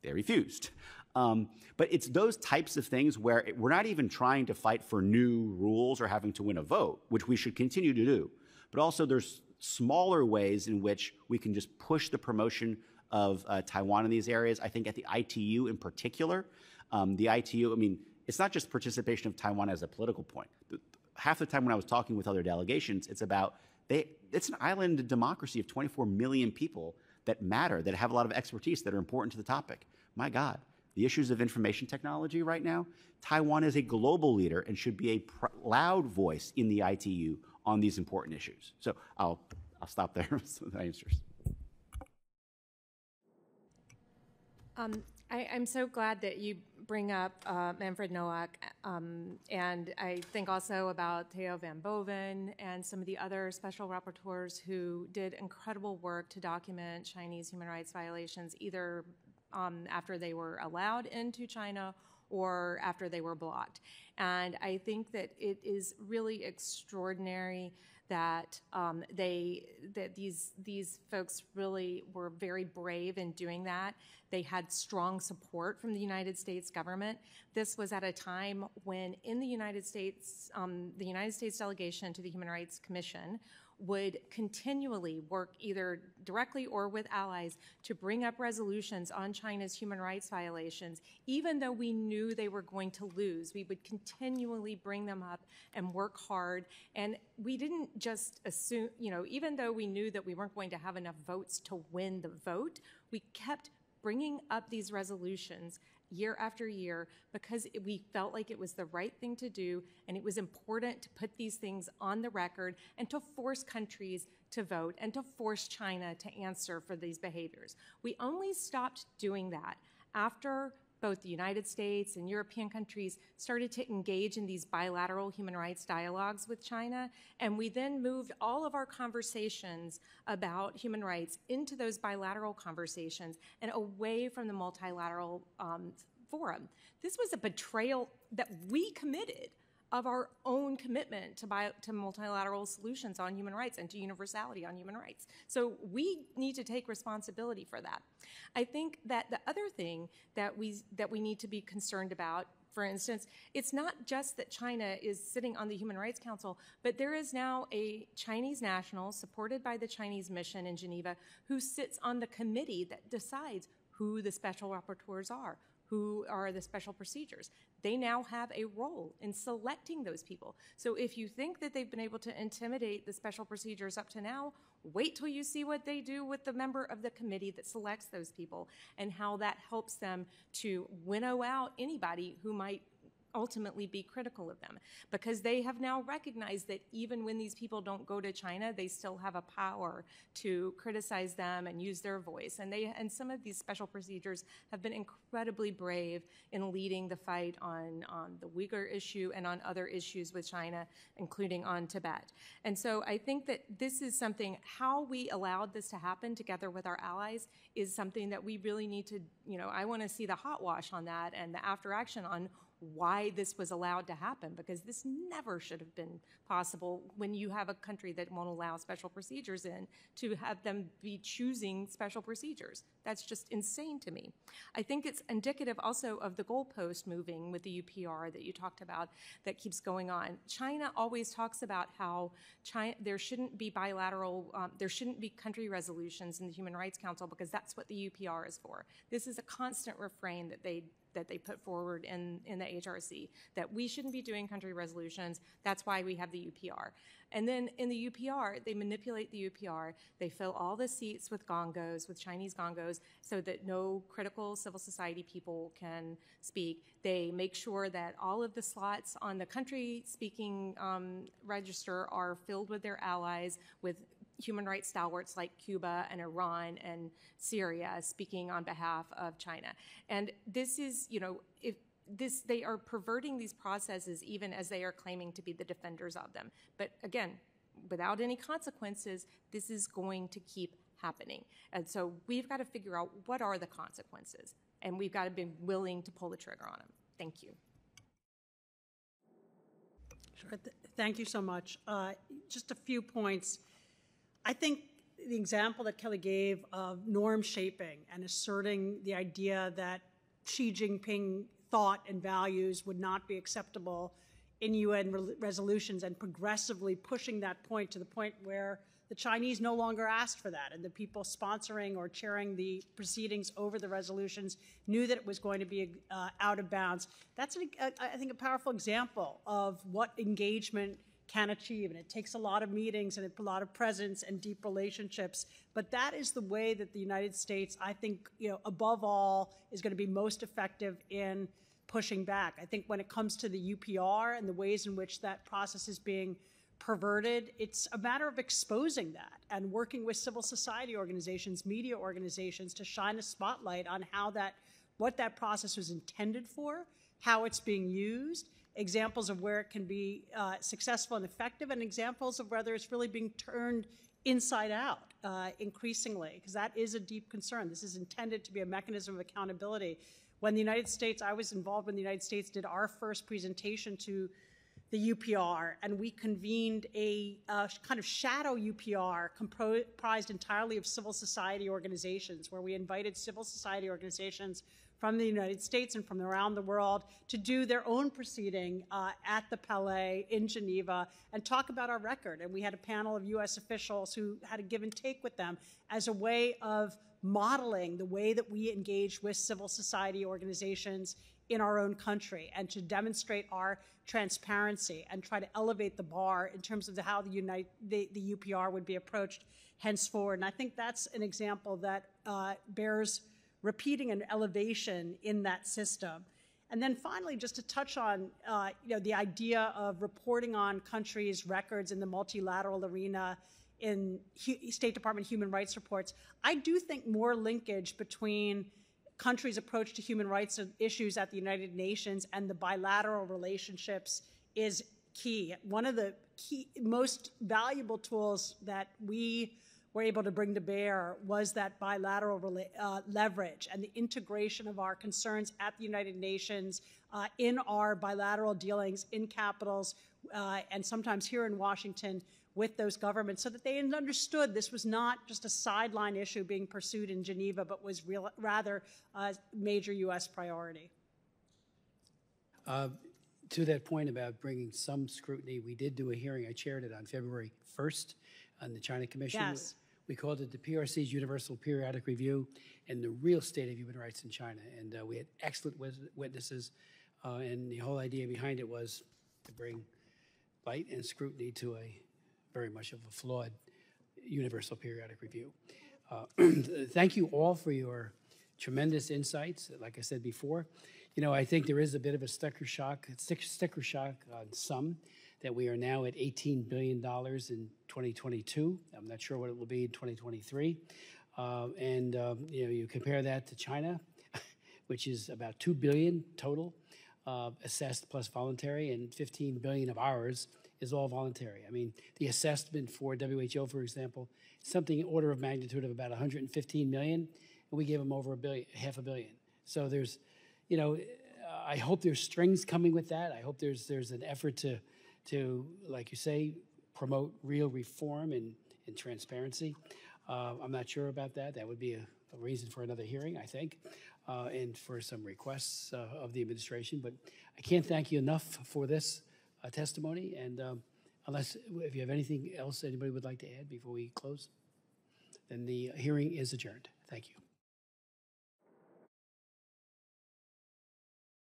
They refused. But it's those types of things where we're not even trying to fight for new rules or having to win a vote, which we should continue to do. But also there's smaller ways in which we can just push the promotion of Taiwan in these areas. I think at the ITU in particular, the ITU, it's not just participation of Taiwan as a political point. Half the time when I was talking with other delegations, it's about, it's an island democracy of 24 million people that matter, that have a lot of expertise, that are important to the topic. My God, the issues of information technology right now, Taiwan is a global leader and should be a loud voice in the ITU on these important issues. So I'll stop there with my answers. I'm so glad that you bring up Manfred Nowak, and I think also about Theo van Boven and some of the other special rapporteurs who did incredible work to document Chinese human rights violations, either after they were allowed into China or after they were blocked. And I think that it is really extraordinary that these folks really were very brave in doing that. They had strong support from the United States government. This was at a time when in the United States delegation to the Human Rights Commission would continually work either directly or with allies to bring up resolutions on China's human rights violations. Even though we knew they were going to lose, we would continually bring them up and work hard. And we didn't just assume, even though we knew that we weren't going to have enough votes to win the vote, we kept bringing up these resolutions year after year because we felt like it was the right thing to do, and it was important to put these things on the record and to force countries to vote and to force China to answer for these behaviors. We only stopped doing that after both the United States and European countries started to engage in these bilateral human rights dialogues with China, and we then moved all of our conversations about human rights into those bilateral conversations and away from the multilateral forum. This was a betrayal that we committed of our own commitment to multilateral solutions on human rights and to universality on human rights. So we need to take responsibility for that. I think that the other thing that we need to be concerned about, for instance, it's not just that China is sitting on the Human Rights Council, but there is now a Chinese national supported by the Chinese mission in Geneva who sits on the committee that decides who the special rapporteurs are, who are the special procedures. They now have a role in selecting those people. So if you think that they've been able to intimidate the special procedures up to now, wait till you see what they do with the member of the committee that selects those people and how that helps them to winnow out anybody who might ultimately be critical of them, because they have now recognized that even when these people don't go to China, they still have a power to criticize them and use their voice. And some of these special procedures have been incredibly brave in leading the fight on the Uyghur issue and on other issues with China, including on Tibet. And so I think that this is something, how we allowed this to happen together with our allies is something that we really need to, I want to see the hot wash on that and the after action on why this was allowed to happen, because this never should have been possible when you have a country that won't allow special procedures in, to have them be choosing special procedures. That's just insane to me. I think it's indicative also of the goalpost moving with the UPR that you talked about that keeps going on. China always talks about how there shouldn't be bilateral, there shouldn't be country resolutions in the Human Rights Council because that's what the UPR is for. This is a constant refrain that they put forward in the HRC, that we shouldn't be doing country resolutions. That's why we have the UPR. And then in the UPR, they manipulate the UPR. They fill all the seats with gongos, with Chinese gongos, so that no critical civil society people can speak. They make sure that all of the slots on the country-speaking register are filled with their allies, with human rights stalwarts like Cuba and Iran and Syria speaking on behalf of China. And this is, they are perverting these processes even as they are claiming to be the defenders of them. But again, without any consequences, this is going to keep happening. And so we've got to figure out what are the consequences, and we've got to be willing to pull the trigger on them. Thank you. Sure. Thank you so much. Just a few points. I think the example that Kelly gave of norm shaping and asserting the idea that Xi Jinping thought and values would not be acceptable in UN resolutions, and progressively pushing that point to the point where the Chinese no longer asked for that, and the people sponsoring or chairing the proceedings over the resolutions knew that it was going to be out of bounds. That's, I think, a powerful example of what engagement can achieve, and it takes a lot of meetings and a lot of presence and deep relationships, but that is the way that the United States, I think, above all, is going to be most effective in pushing back. I think when it comes to the UPR and the ways in which that process is being perverted, it's a matter of exposing that and working with civil society organizations, media organizations, to shine a spotlight on what that process was intended for, how it's being used, examples of where it can be successful and effective, and examples of whether it's really being turned inside out increasingly, because that is a deep concern. This is intended to be a mechanism of accountability. When the United States, I was involved when the United States did our first presentation to the UPR, and we convened a kind of shadow UPR comprised entirely of civil society organizations, where we invited civil society organizations from the United States and from around the world to do their own proceeding at the Palais in Geneva and talk about our record. And we had a panel of U.S. officials who had a give and take with them as a way of modeling the way that we engage with civil society organizations in our own country, and to demonstrate our transparency and try to elevate the bar in terms of how the UPR would be approached henceforward. And I think that's an example that bears repeating an elevation in that system. And then finally, just to touch on the idea of reporting on countries' records in the multilateral arena in State Department human rights reports, I do think more linkage between countries' approach to human rights issues at the United Nations and the bilateral relationships is key. One of the most valuable tools that we were able to bring to bear was that bilateral leverage and the integration of our concerns at the United Nations in our bilateral dealings in capitals and sometimes here in Washington with those governments, so that they understood this was not just a sideline issue being pursued in Geneva, but was rather a major U.S. priority. To that point about bringing some scrutiny, we did do a hearing. I chaired it on February 1st on the China Commission. Yes. We called it the PRC's Universal Periodic Review and the real state of human rights in China. And we had excellent witnesses, and the whole idea behind it was to bring light and scrutiny to a very much of a flawed Universal Periodic Review. Thank you all for your tremendous insights. Like I said before, I think there is a bit of a sticker shock on some, that we are now at $18 billion in 2022. I'm not sure what it will be in 2023. You compare that to China, which is about $2 billion total, assessed plus voluntary, and $15 billion of ours is all voluntary. I mean, the assessment for WHO, for example, something in order of magnitude of about 115 million, and we gave them over half a billion. So there's, I hope there's strings coming with that. I hope there's an effort to, like you say, promote real reform and transparency. I'm not sure about that. That would be a reason for another hearing, I think, and for some requests of the administration. But I can't thank you enough for this testimony, and unless if you have anything else anybody would like to add before we close, then the hearing is adjourned. Thank you.